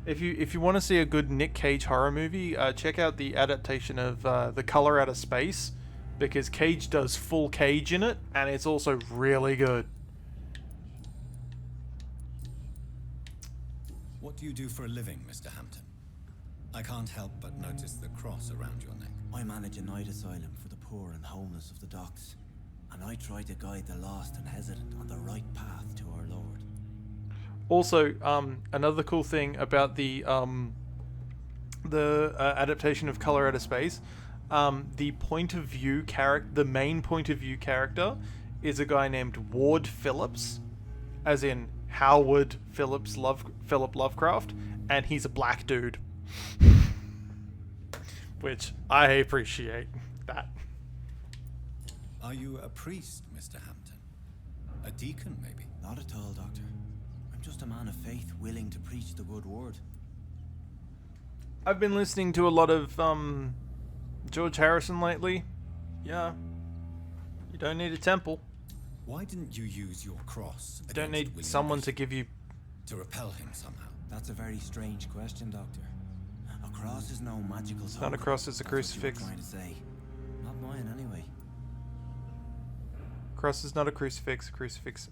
If you want to see a good Nick Cage horror movie, check out the adaptation of The Color Out of Space, because Cage does full Cage in it, and it's also really good. What do you do for a living, Mr. Hampton? I can't help but notice the cross around your neck. I manage a night asylum for the poor and homeless of the docks, and I try to guide the lost and hesitant on the right path to our Lord. Also, another cool thing about the adaptation of Color Out of Space, the point of view character, the main point of view character, is a guy named Ward Phillips, as in Howard Phillips Philip Lovecraft, and he's a black dude, which I appreciate that. Are you a priest, Mr. Hampton? A deacon, maybe? Not at all, Doctor. I'm just a man of faith willing to preach the good word. I've been listening to a lot of George Harrison lately. Yeah. You don't need a temple. Why didn't you use your cross? You don't need someone to give you... to repel him somehow. That's a very strange question, Doctor. A cross is no magical... It's not a cross, it's a crucifix. Trying to say. Not mine, anyway. Cross is not a crucifix, a crucifix.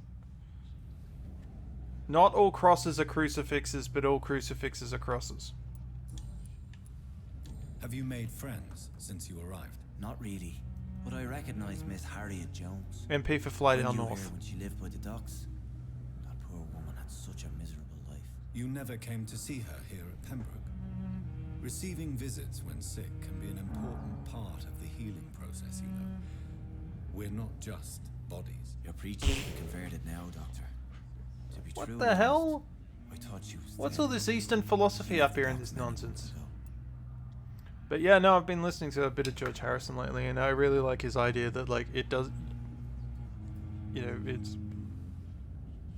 Not all crosses are crucifixes, but all crucifixes are crosses. Have you made friends since you arrived? Not really, but I recognize Miss Harriet Jones. MP for Flydale North. When she lived by the docks. That poor woman had such a miserable life. You never came to see her here at Pembroke. Receiving visits when sick can be an important part of the healing process, you know. We're not just bodies. You're preaching to be converted now, Doctor. To be What true the hell? I thought you was What's dead. all this Eastern philosophy up here in this nonsense? But yeah, no, I've been listening to a bit of George Harrison lately, and I really like his idea that, like, it does... You know, it's...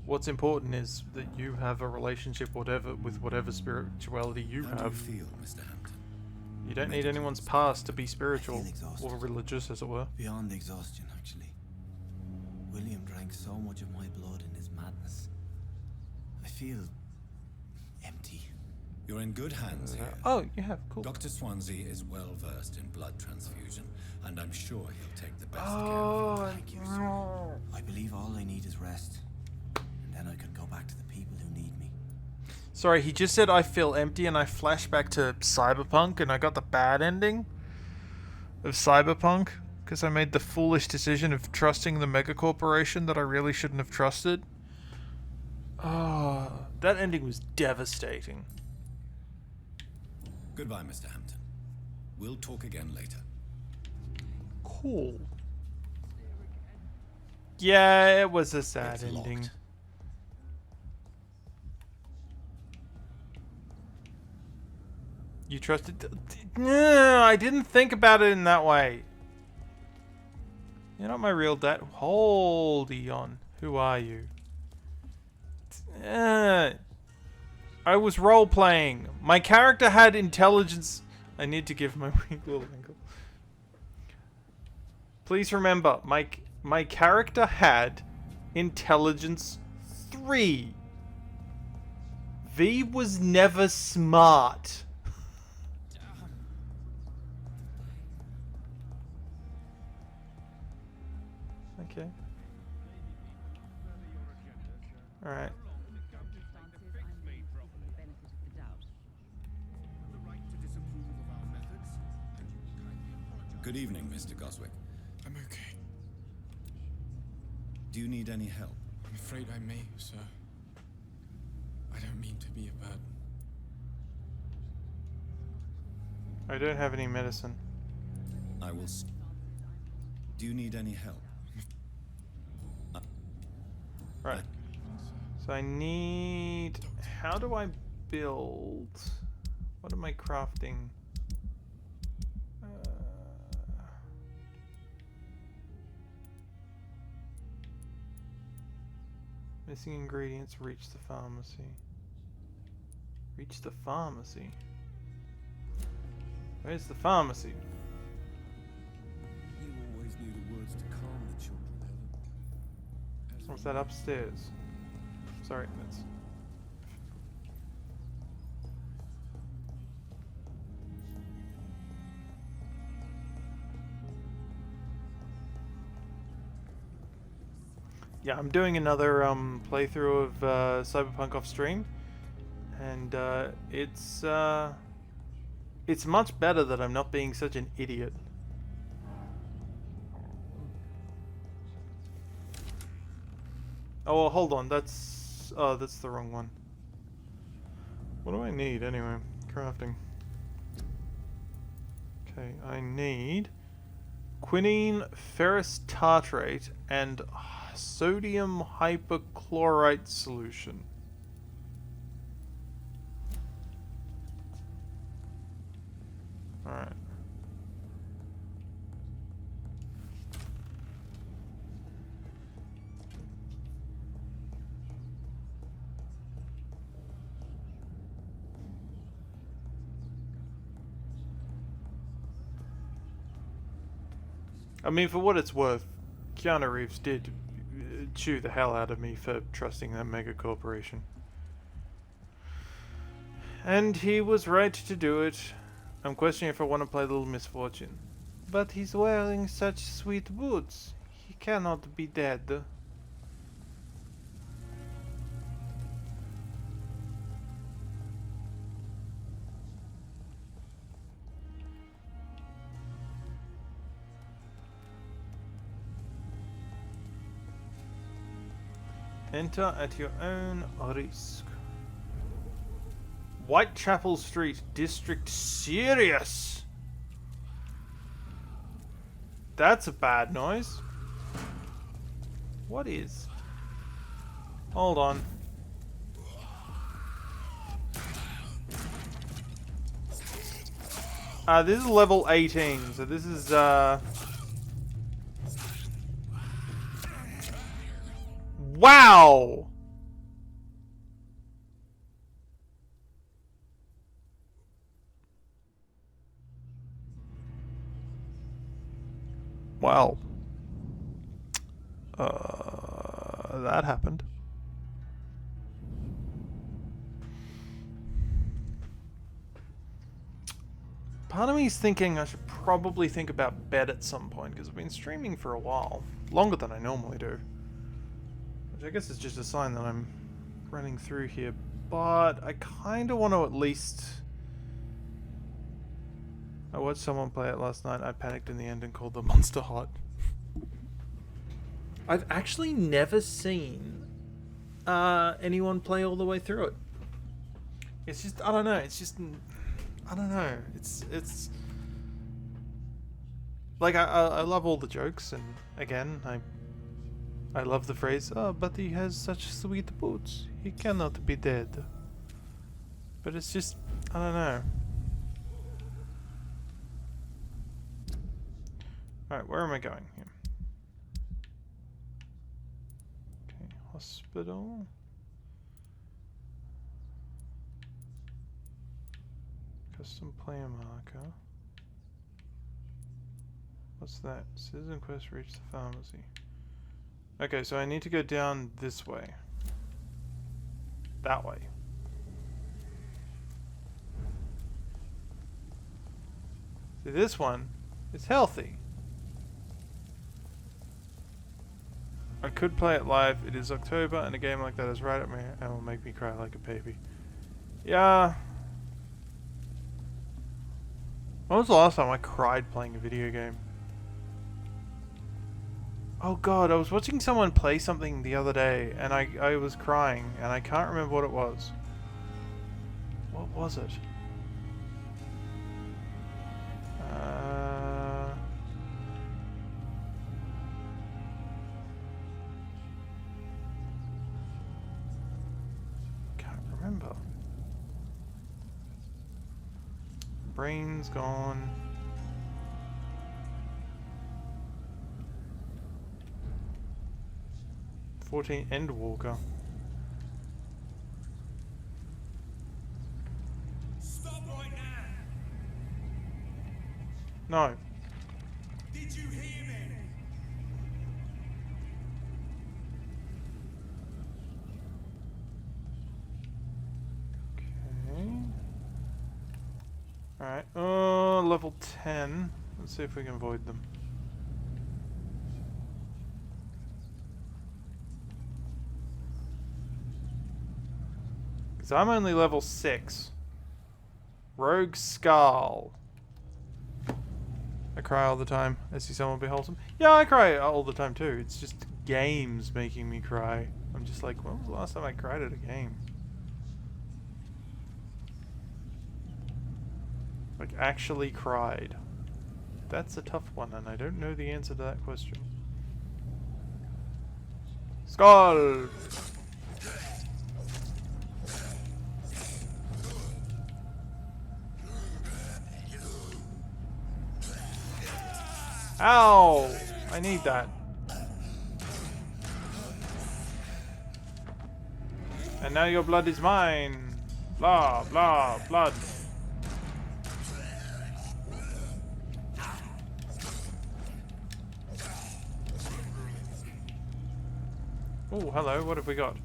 What's important is that you have a relationship with whatever spirituality you How have. do you feel, Mr. Hampton? You don't need anyone's past to be spiritual, or religious, as it were. Beyond exhaustion, actually. William drank so much of my blood in his madness. I feel... empty. You're in good hands here. Oh, you have, cool. Dr. Swansea is well versed in blood transfusion, and I'm sure he'll take the best care of you. Thank you, sir. I believe all I need is rest. And then I can go back to the people who need me. Sorry, he just said I feel empty, and I flashed back to Cyberpunk, and I got the bad ending of Cyberpunk, because I made the foolish decision of trusting the mega corporation that I really shouldn't have trusted. Oh, that ending was devastating. Goodbye, Mr. Hampton. We'll talk again later. Cool. Yeah, it was a sad ending. Locked. You trusted... No, I didn't think about it in that way. You're not my real dad. Hold on. Who are you? I was role-playing. My character had intelligence... I need to give my weak little ankle. Please remember, my character had intelligence 3. V was never smart. Okay. Alright. Good evening, Mr. Goswick. I'm okay. Do you need any help? I'm afraid I may, sir. I don't mean to be a burden. I don't have any medicine. I will. Do you need any help? Right. So I need... How do I build? What am I crafting? Missing ingredients, reach the pharmacy. Reach the pharmacy? Where's the pharmacy? You always knew the words to calm the children, Helen. Or was that upstairs? Sorry, that's... Yeah, I'm doing another playthrough of Cyberpunk off stream, and it's much better that I'm not being such an idiot. Oh, well, hold on, that's the wrong one. What do I need anyway? Crafting. Okay, I need quinine, ferrous tartrate, and sodium hypochlorite solution. Alright. I mean, for what it's worth, Keanu Reeves did chew the hell out of me for trusting that mega corporation. And he was right to do it. I'm questioning if I want to play Little Misfortune. But he's wearing such sweet boots. He cannot be dead. Enter at your own risk. Whitechapel Street, District Serious. That's a bad noise. What is? Hold on. This is level 18, so this is wow! Wow. That happened. Part of me is thinking I should probably think about bed at some point, because I've been streaming for a while. Longer than I normally do. Which I guess is just a sign that I'm running through here. But I kind of want to at least... I watched someone play it last night. I panicked in the end and called the monster hot. I've actually never seen anyone play all the way through it. It's just, I don't know, it's just... I don't know. It's like I love all the jokes, and again I love the phrase, "Oh, but he has such sweet boots. He cannot be dead." But it's just, I don't know. All right, where am I going here? Okay, hospital. Custom player marker. What's that? Citizen quest reach the pharmacy. Okay, so I need to go down this way. That way. See, this one is healthy. I could play it live. It is October, and a game like that is right at me and will make me cry like a baby. Yeah. When was the last time I cried playing a video game? Oh god, I was watching someone play something the other day, and I was crying, and I can't remember what it was. What was it? Can't remember. Brain's gone. Endwalker. Stop right now! No. Did you hear me? Okay. Alright. Level 10. Let's see if we can avoid them. Because I'm only level 6. Rogue Skull. I cry all the time. I see someone be wholesome. Yeah, I cry all the time too. It's just games making me cry. I'm just like, when was the last time I cried at a game? Like, actually cried. That's a tough one, and I don't know the answer to that question. Skull! Ow! I need that. And now your blood is mine. Blah, blah, blood. Oh, hello, what have we got?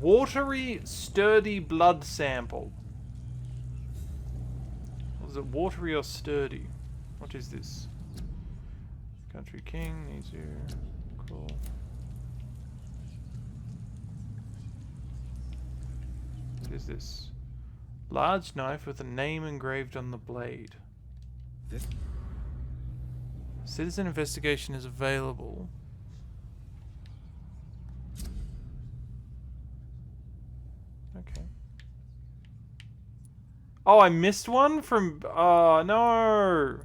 Watery, sturdy blood sample. Was it watery or sturdy? What is this? Country King needs you. Cool. What is this? Large knife with a name engraved on the blade. This? Citizen investigation is available. Okay. Oh, I missed one from... Oh, no!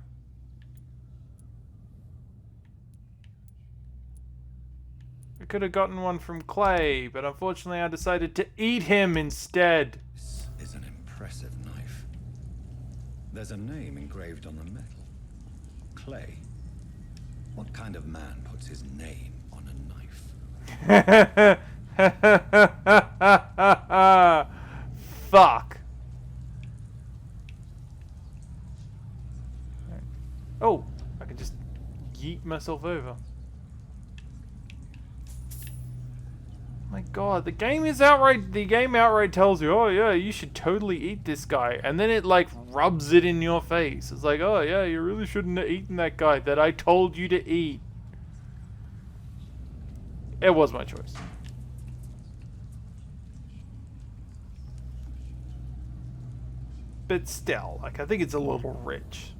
I could have gotten one from Clay, but unfortunately I decided to eat him instead. This is an impressive knife. There's a name engraved on the metal. Clay. What kind of man puts his name on a knife? Fuck. Oh, I can just yeet myself over. My god, the game outright tells you, oh yeah, you should totally eat this guy. And then it like rubs it in your face. It's like, oh yeah, you really shouldn't have eaten that guy that I told you to eat. It was my choice. But still, like, I think it's a little rich.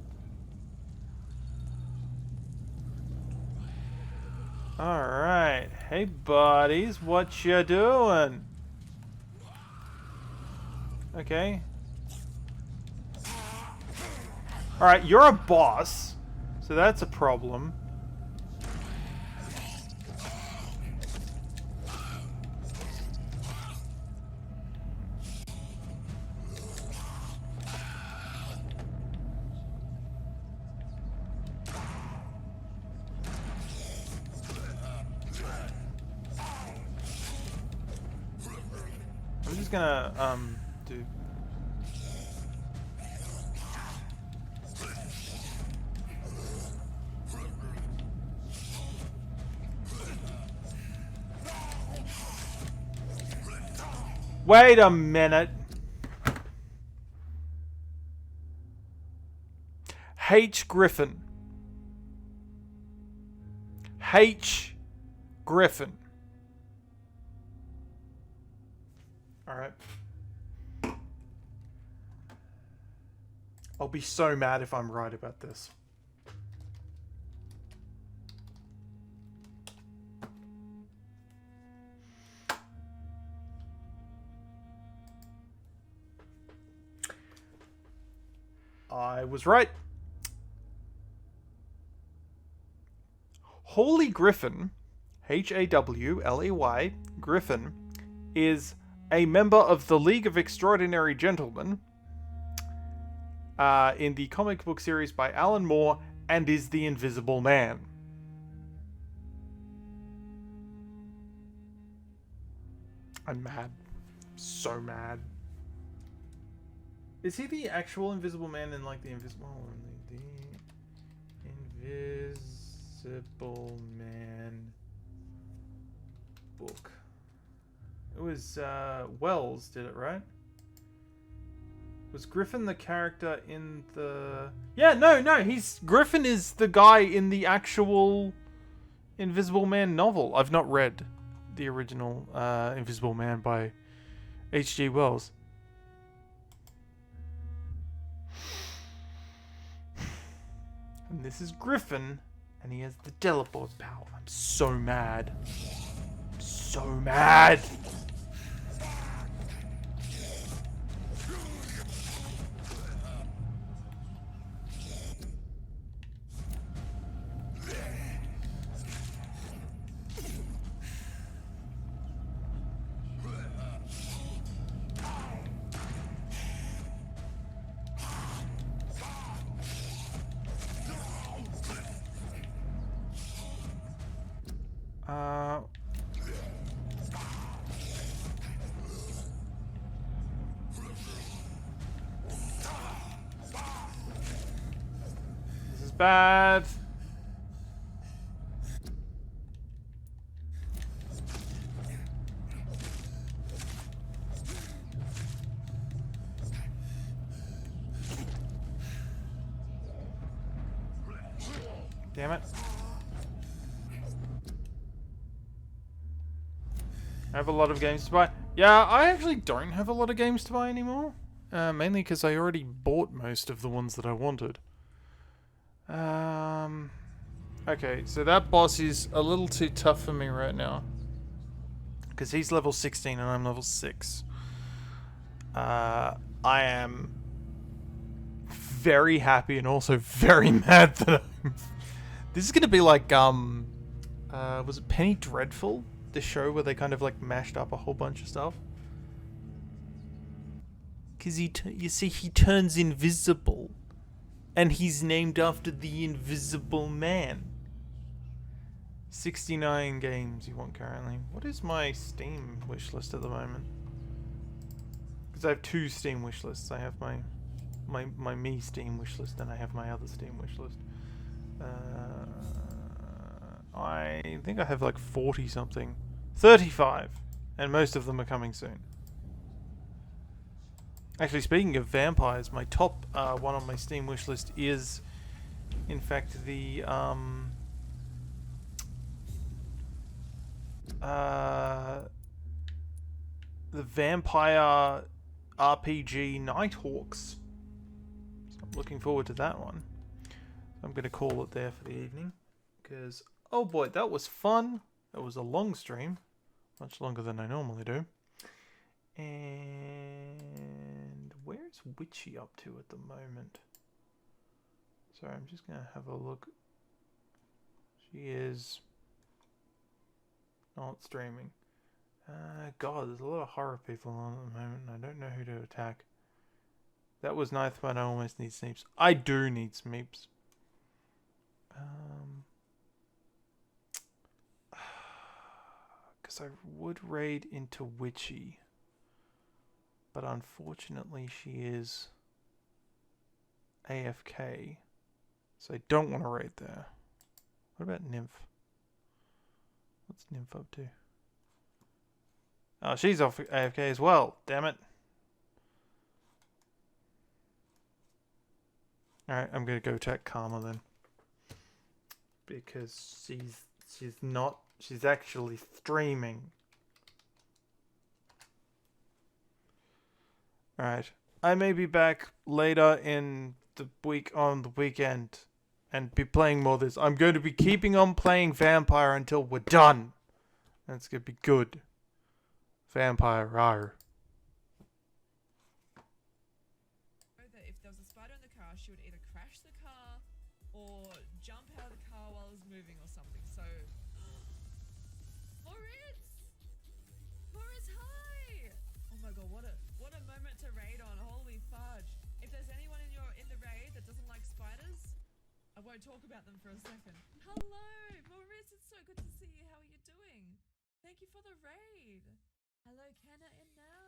Alright. Hey, buddies. What you doing? Okay. Alright, you're a boss. So that's a problem. I'm just gonna, do... Wait a minute. H. Griffin. H. Griffin. Alright. I'll be so mad if I'm right about this. I was right. Hawley Griffin, Hawley Griffin, is a member of the League of Extraordinary Gentlemen in the comic book series by Alan Moore and is the Invisible Man. I'm mad. So mad. Is he the actual Invisible Man in like the Invisible Man book? It was Wells did it, right? Was Griffin the character in the... Yeah, no, Griffin is the guy in the actual Invisible Man novel. I've not read the original Invisible Man by H.G. Wells. And this is Griffin, and he has the teleport power. I'm so mad. So mad! This is bad. Damn it. I have a lot of games to buy. Yeah, I actually don't have a lot of games to buy anymore. Mainly because I already bought most of the ones that I wanted. Okay, so that boss is a little too tough for me right now. Because he's level 16 and I'm level 6. I am very happy and also very mad that I'm... This is gonna be like, was it Penny Dreadful? The show where they kind of like mashed up a whole bunch of stuff? Because you see, he turns invisible. And he's named after the Invisible Man. 69 games you want currently. What is my Steam wishlist at the moment? Because I have two Steam wishlists. I have my me Steam wishlist and I have my other Steam wishlist. I think I have like 40 something. 35! And most of them are coming soon. Actually, speaking of vampires, my top one on my Steam wishlist is, in fact, the Vampire RPG Nighthawks. So I'm looking forward to that one. I'm going to call it there for the evening. Because, oh boy, that was fun. It was a long stream. Much longer than I normally do. And where's Witchy up to at the moment? Sorry, I'm just going to have a look. She is not streaming. God, there's a lot of horror people on at the moment. I don't know who to attack. That was nice, but I almost need Sneeps. I do need Sneeps. Because I would raid into Witchy. But unfortunately she is AFK. So I don't want to raid there. What about Nymph? What's Nymph up to? Oh, she's off AFK as well. Damn it. Alright, I'm gonna go check Karma then. Because she's actually streaming. Alright. I may be back later in the week on the weekend and be playing more of this. I'm going to be keeping on playing Vampire until we're done. That's gonna be good. Vampire, rawr. That if there was a spider in the car, she would either crash the car or jump out of the car while it was moving or something. So, Moritz, hi! Oh my god, what a moment to raid on! Holy fudge! If there's anyone in the raid that doesn't like spiders, I won't talk about them for a second. Hello, Moritz. It's so good to see you. How are you doing? Thank you for the raid. Hello, Kenna and Nell.